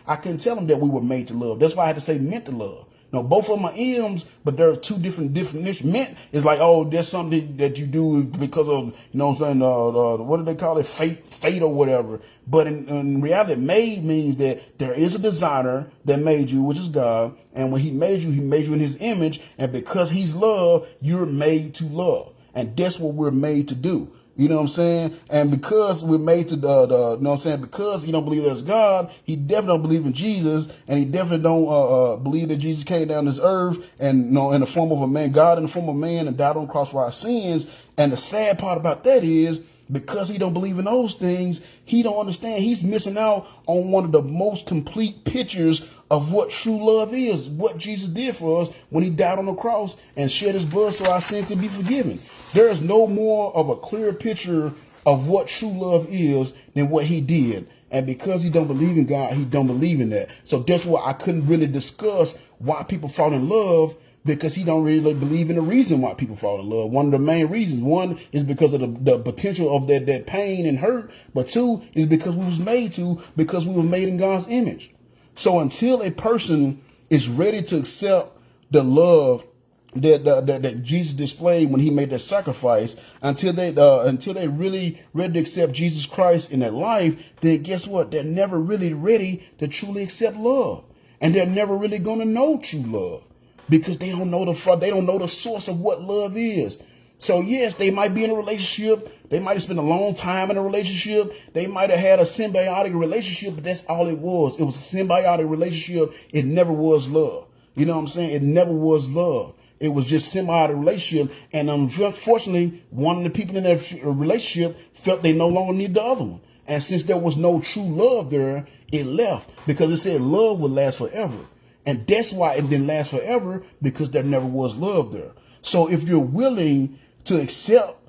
I couldn't tell him that we were made to love. That's why I had to say meant to love. You know, both of them are M's, but there are two different definitions. Meant is like, oh, there's something that you do because of, you know what I'm saying, what do they call it? Fate or whatever. But in reality, made means that there is a designer that made you, which is God. And when he made you in his image. And because he's love, you're made to love. And that's what we're made to do. You know what I'm saying? And because we're made to, you know what I'm saying? Because he don't believe there's God, he definitely don't believe in Jesus, and he definitely don't believe that Jesus came down this earth and, you know, in the form of a man, God in the form of man, and died on the cross for our sins. And the sad part about that is, because he don't believe in those things, he don't understand. He's missing out on one of the most complete pictures of what true love is, what Jesus did for us when he died on the cross and shed his blood so our sins could be forgiven. There is no more of a clear picture of what true love is than what he did. And because he don't believe in God, he don't believe in that. So that's why I couldn't really discuss why people fall in love, because he don't really believe in the reason why people fall in love. One of the main reasons, one is because of the potential of that pain and hurt. But two is because we was made to, because we were made in God's image. So until a person is ready to accept the love that Jesus displayed when he made that sacrifice, until they really ready to accept Jesus Christ in their life, then guess what? They're never really ready to truly accept love. And they're never really going to know true love, because they don't know the source of what love is. So yes, they might be in a relationship. They might have spent a long time in a relationship. They might have had a symbiotic relationship, but that's all it was. It was a symbiotic relationship. It never was love. You know what I'm saying? It never was love. It was just symbiotic relationship. And unfortunately, one of the people in that relationship felt they no longer need the other one. And since there was no true love there, it left because it said love would last forever. And that's why it didn't last forever, because there never was love there. So if you're willing to accept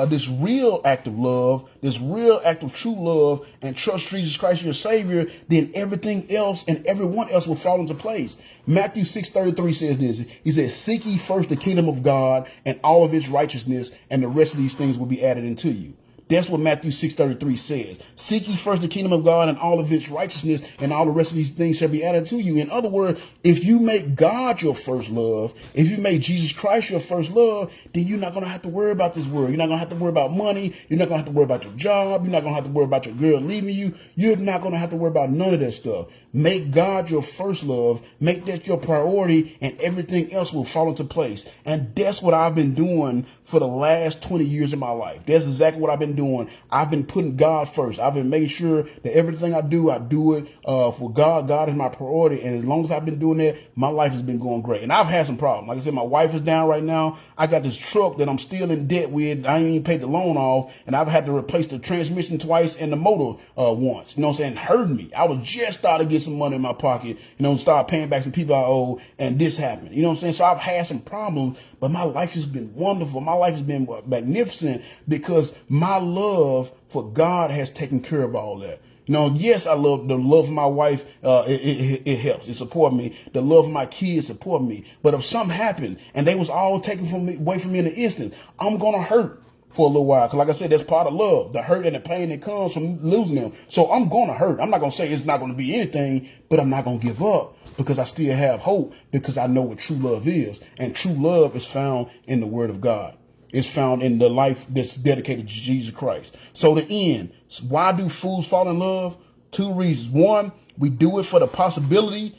this real act of love, this real act of true love, and trust Jesus Christ your Savior, then everything else and everyone else will fall into place. Matthew 6:33 says this. He says, seek ye first the kingdom of God and all of its righteousness, and the rest of these things will be added unto you. That's what Matthew 6:33 says. Seek ye first the kingdom of God and all of its righteousness, and all the rest of these things shall be added to you. In other words, if you make God your first love, if you make Jesus Christ your first love, then you're not going to have to worry about this world. You're not going to have to worry about money. You're not going to have to worry about your job. You're not going to have to worry about your girl leaving you. You're not going to have to worry about none of that stuff. Make God your first love. Make that your priority, and everything else will fall into place. And that's what I've been doing for the last 20 years of my life. That's exactly what I've been doing. I've been putting God first. I've been making sure that everything I do it for God. God is my priority. And as long as I've been doing that, my life has been going great. And I've had some problems. Like I said, my wife is down right now. I got this truck that I'm still in debt with. I ain't even paid the loan off. And I've had to replace the transmission twice and the motor once. You know what I'm saying? Hurting me. I was just starting to get some money in my pocket, start paying back some people I owe, and this happened. You know what I'm saying? So I've had some problems, but my life has been wonderful. My life has been magnificent because my love for God has taken care of all that. Yes, I love the love of my wife. It helps. It supports me. The love of my kids support me. But if something happened and they was all taken away from me in an instant, I'm going to hurt for a little while. Because like I said, that's part of love, the hurt and the pain that comes from losing them. So I'm going to hurt. I'm not going to say it's not going to be anything, but I'm not going to give up because I still have hope, because I know what true love is. And true love is found in the Word of God. It's found in the life that's dedicated to Jesus Christ. So the end, why do fools fall in love? 2 reasons. 1, we do it for the possibility,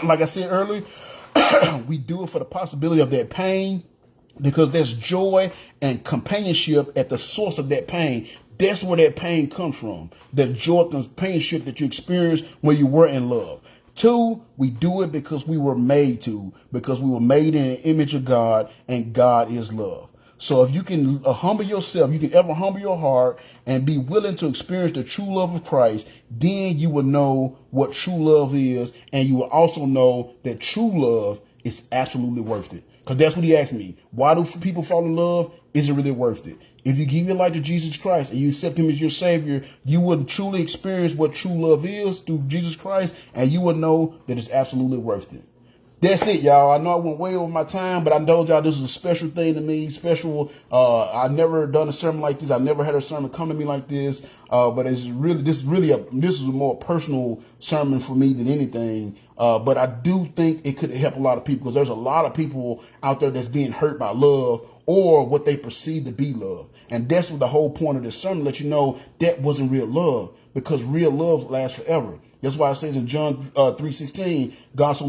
like I said earlier, we do it for the possibility of that pain, because there's joy and companionship at the source of that pain. That's where that pain comes from. The joy and companionship that you experienced when you were in love. 2, we do it because we were made to, because we were made in the image of God, and God is love. So if you can humble yourself, you can ever humble your heart and be willing to experience the true love of Christ, then you will know what true love is. And you will also know that true love is absolutely worth it. Because that's what he asked me. Why do people fall in love? Is it really worth it? If you give your life to Jesus Christ and you accept him as your Savior, you will truly experience what true love is through Jesus Christ. And you will know that it's absolutely worth it. That's it, y'all. I know I went way over my time, but I told y'all this is a special thing to me. Special. I never done a sermon like this. I never had a sermon come to me like this. But this is a more personal sermon for me than anything. But I do think it could help a lot of people, because there's a lot of people out there that's being hurt by love or what they perceive to be love. And that's what the whole point of this sermon, let you know that wasn't real love, because real love lasts forever. That's why it says in John 3:16, God so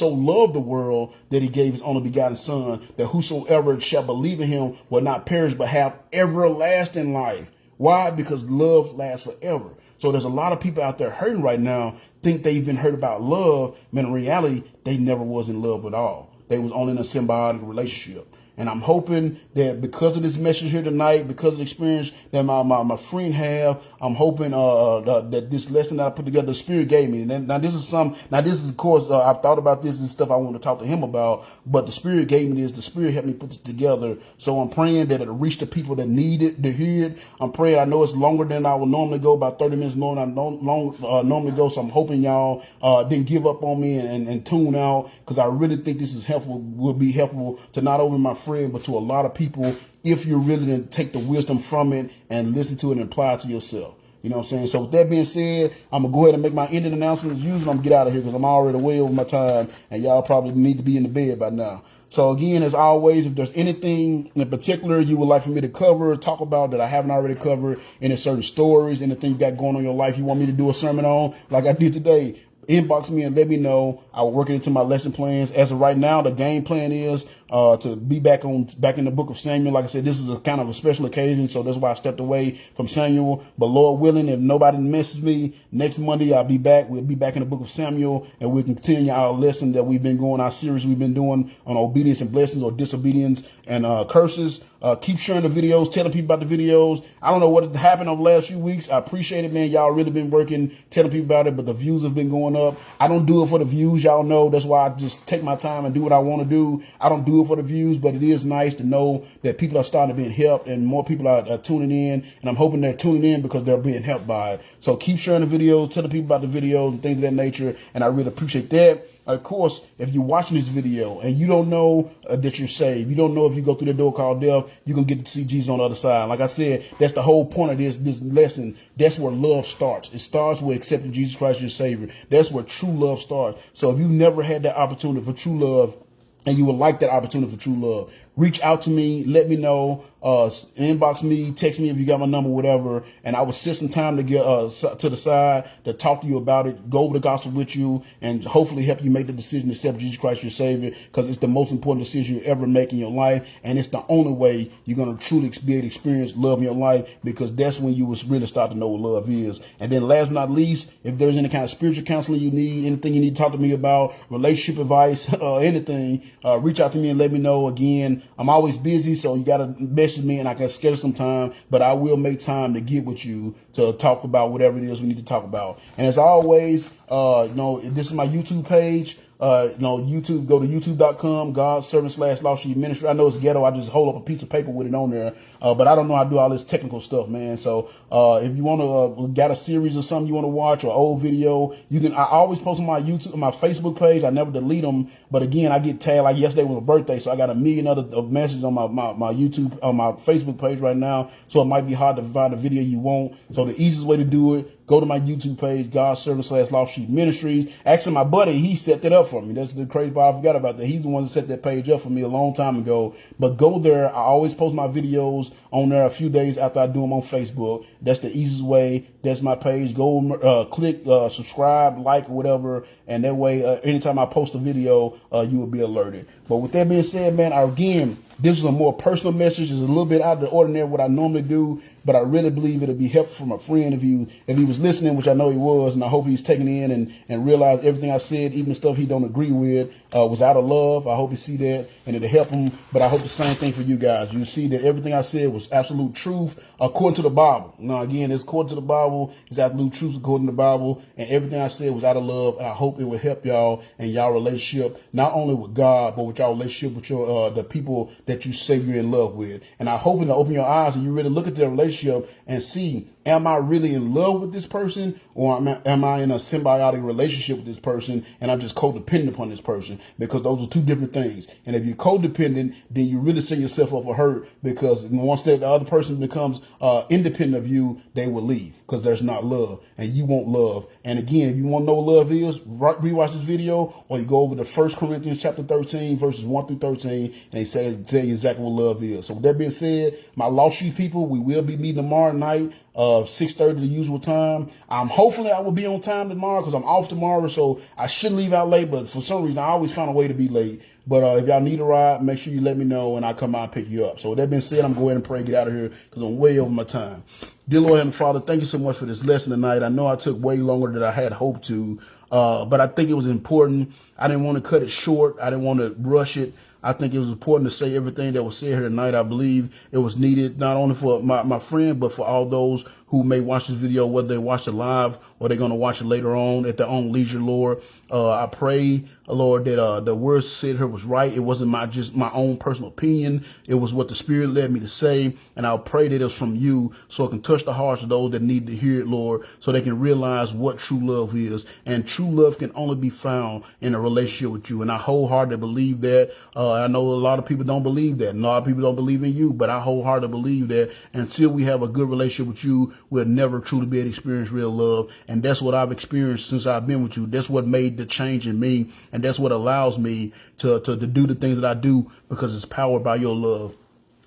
loved the world that he gave his only begotten Son, that whosoever shall believe in him will not perish but have everlasting life. Why? Because love lasts forever. So there's a lot of people out there hurting right now, think they've been hurt about love, but in reality, they never was in love at all. They was only in a symbiotic relationship. And I'm hoping that because of this message here tonight, because of the experience that my friend have, I'm hoping that this lesson that I put together, the Spirit gave me. And now this is of course, I've thought about this and stuff I want to talk to him about, but the Spirit gave me this. The Spirit helped me put this together. So I'm praying that it'll reach the people that need it, to hear it. I'm praying, I know it's longer than I would normally go, about 30 minutes more than I normally go. So I'm hoping y'all didn't give up on me and tune out, because I really think this is helpful, will be helpful to not only my friend, but to a lot of people, if you're really to take the wisdom from it and listen to it and apply it to yourself. You know what I'm saying? So with that being said, I'm going to go ahead and make my ending announcement as usual. I'm going to get out of here because I'm already way over my time, and y'all probably need to be in the bed by now. So again, as always, if there's anything in particular you would like for me to cover, talk about that I haven't already covered, any certain stories, anything you got going on in your life you want me to do a sermon on, like I did today, inbox me and let me know. I will work it into my lesson plans. As of right now, the game plan is to be back in the book of Samuel. Like I said, this is a kind of a special occasion, so that's why I stepped away from Samuel. But Lord willing, if nobody misses me, next Monday I'll be back. We'll be back in the book of Samuel, and we'll continue our lesson that we've been going, our series we've been doing on obedience and blessings, or disobedience and curses. Keep sharing the videos, telling people about the videos. I don't know what happened over the last few weeks. I appreciate it, man. Y'all really been working, telling people about it, but the views have been going up. I don't do it for the views, y'all know. That's why I just take my time and do what I want to do. I don't do it for the views, but it is nice to know that people are starting to be helped and more people are tuning in. And I'm hoping they're tuning in because they're being helped by it. So keep sharing the videos, telling people about the videos and things of that nature. And I really appreciate that. Of course, if you're watching this video and you don't know that you're saved, you don't know if you go through the door called death, you're going to get to see Jesus on the other side. Like I said, that's the whole point of this lesson. That's where love starts. It starts with accepting Jesus Christ as your Savior. That's where true love starts. So if you've never had that opportunity for true love, and you would like that opportunity for true love, reach out to me, let me know, inbox me, text me if you got my number, whatever, and I will set some time to get to the side to talk to you about it, go over the gospel with you, and hopefully help you make the decision to accept Jesus Christ your Savior, because it's the most important decision you ever make in your life, and it's the only way you're going to truly be able to experience love in your life, because that's when you will really start to know what love is. And then last but not least, if there's any kind of spiritual counseling you need, anything you need to talk to me about, relationship advice, anything, reach out to me and let me know. Again, I'm always busy, so you got to message me and I can schedule some time, but I will make time to get with you to talk about whatever it is we need to talk about. And as always, this is my YouTube page. YouTube, go to youtube.com, God's Servant / Lost Sheep Ministry. I know it's ghetto. I just hold up a piece of paper with it on there. But I don't know how to do all this technical stuff, man. So, if you want to, got a series or something you want to watch or old video, I always post on my YouTube, my Facebook page. I never delete them. But again, I get tagged. Like yesterday was a birthday, so I got a million other messages on my YouTube, on my Facebook page right now. So it might be hard to find the video you want. So the easiest way to do it, go to my YouTube page, God's Servant / Lost Sheep Ministries. Actually, my buddy, he set that up for me. That's the crazy part. I forgot about that. He's the one that set that page up for me a long time ago. But go there. I always post my videos on there a few days after I do them on Facebook. That's the easiest way. That's my page. Go click subscribe, like, whatever. And that way, anytime I post a video, you will be alerted. But with that being said, man, again, this is a more personal message. It's a little bit out of the ordinary what I normally do, but I really believe it'll be helpful from a friend if he was listening, which I know he was, and I hope he's taking in and realized everything I said, even the stuff he don't agree with, was out of love. I hope you see that, and it'll help him. But I hope the same thing for you guys. You see that everything I said was absolute truth according to the Bible. Now, again, it's according to the Bible. It's absolute truth according to the Bible, and everything I said was out of love. And I hope it will help y'all and y'all relationship, not only with God, but with y'all relationship with your the people that you say you're in love with. And I hope it'll open your eyes and you really look at their relationship and see, am I really in love with this person, or am I in a symbiotic relationship with this person and I'm just codependent upon this person? Because those are two different things. And if you're codependent, then you really set yourself up for hurt, because once the other person becomes independent of you, they will leave because there's not love, and you want love. And again, if you want to know what love is, rewatch this video, or you go over to 1 Corinthians chapter 13, verses 1 through 13, and they tell you exactly what love is. So with that being said, my Lost Sheep people, we will be meeting tomorrow night. 6:30 the usual time. Hopefully I will be on time tomorrow because I'm off tomorrow, so I shouldn't leave out late, but for some reason I always find a way to be late. But if y'all need a ride, make sure you let me know and I'll come out and pick you up. So with that being said, I'm going to go ahead and pray, get out of here because I'm way over my time. Dear Lord and Father, thank you so much for this lesson tonight. I know I took way longer than I had hoped to, but I think it was important. I didn't want to cut it short. I didn't want to rush it. I think it was important to say everything that was said here tonight. I believe it was needed, not only for my friend, but for all those who may watch this video, whether they watch it live or they're going to watch it later on at their own leisure, Lord. I pray, Lord, that the words said here was right. It wasn't just my own personal opinion. It was what the Spirit led me to say. And I pray that it was from you so it can touch the hearts of those that need to hear it, Lord, so they can realize what true love is. And true love can only be found in a relationship with you. And I wholeheartedly believe that. I know a lot of people don't believe that. And a lot of people don't believe in you, but I wholeheartedly believe that until we have a good relationship with you, we'll never truly be able to experience real love. And that's what I've experienced since I've been with you. That's what made the change in me. And that's what allows me to do the things that I do, because it's powered by your love.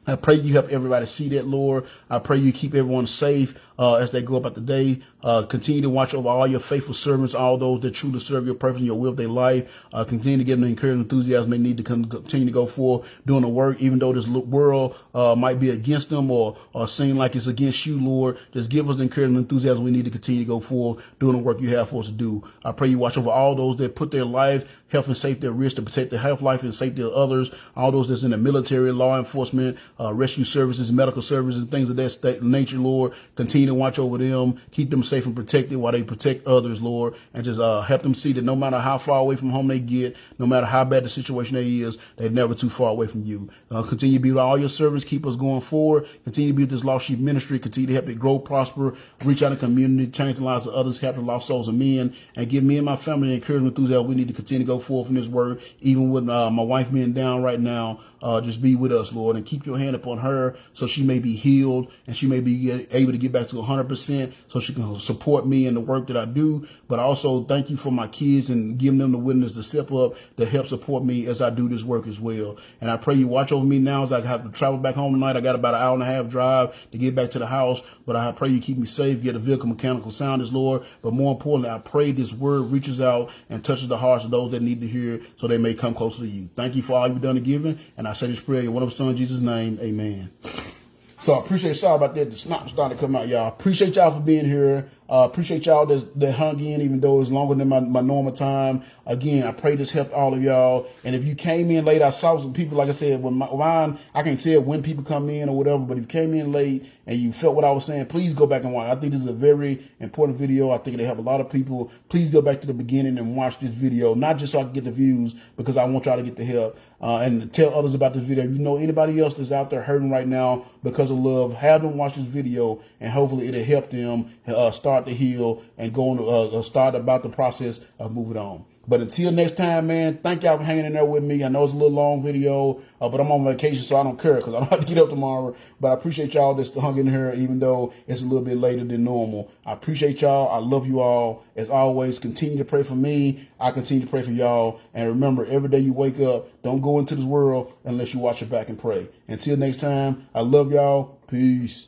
I pray you help everybody see that, Lord. I pray you keep everyone safe. as they go about the day. Continue to watch over all your faithful servants, all those that truly serve your purpose and your will of their life. Continue to give them the encouragement and enthusiasm they need to continue to go forth doing the work, even though this world might be against them or seem like it's against you, Lord. Just give us the encouragement and enthusiasm we need to continue to go forth doing the work you have for us to do. I pray you watch over all those that put their life, health, and safety at risk to protect the health, life, and safety of others. All those that's in the military, law enforcement, rescue services, medical services, things of that nature, Lord. Continue to watch over them, keep them safe and protected while they protect others, Lord, and just help them see that no matter how far away from home they get, no matter how bad the situation they is, they're never too far away from you. Continue to be with all your servants, keep us going forward. Continue to be with this Lost Sheep ministry. Continue to help it grow, prosper, reach out in the community, change the lives of others, help the lost souls of men, and give me and my family the encouragement and enthusiasm we need to continue to go forth in this word, even with my wife being down right now. Just be with us, Lord, and keep your hand upon her so she may be healed and she may be able to get back to 100% so she can support me in the work that I do. But also thank you for my kids and giving them the willingness to step up to help support me as I do this work as well. And I pray you watch over me now as I have to travel back home tonight. I got about an hour and a half drive to get back to the house, but I pray you keep me safe, get a vehicle mechanical soundness, Lord. But more importantly, I pray this word reaches out and touches the hearts of those that need to hear it so they may come closer to you. Thank you for all you've done and given. And I say this prayer in one of the Son Jesus' name. Amen. So I appreciate, sorry about that. The snot started to come out, y'all. Appreciate y'all for being here. Appreciate y'all that hung in, even though it's longer than my normal time. Again, I pray this helped all of y'all. And if you came in late, I saw some people, like I said, when mine, I can't tell when people come in or whatever, but if you came in late and you felt what I was saying, please go back and watch. I think this is a very important video. I think it'll help a lot of people. Please go back to the beginning and watch this video, not just so I can get the views, because I want y'all to get the help. And tell others about this video. If you know anybody else that's out there hurting right now because of love, have them watch this video, and hopefully it'll help them start to heal and go on, start about the process of moving on. But until next time, man, thank y'all for hanging in there with me. I know it's a little long video, but I'm on vacation, so I don't care because I don't have to get up tomorrow. But I appreciate y'all that's hung in here, even though it's a little bit later than normal. I appreciate y'all. I love you all. As always, continue to pray for me. I continue to pray for y'all. And remember, every day you wake up, don't go into this world unless you watch your back and pray. Until next time, I love y'all. Peace.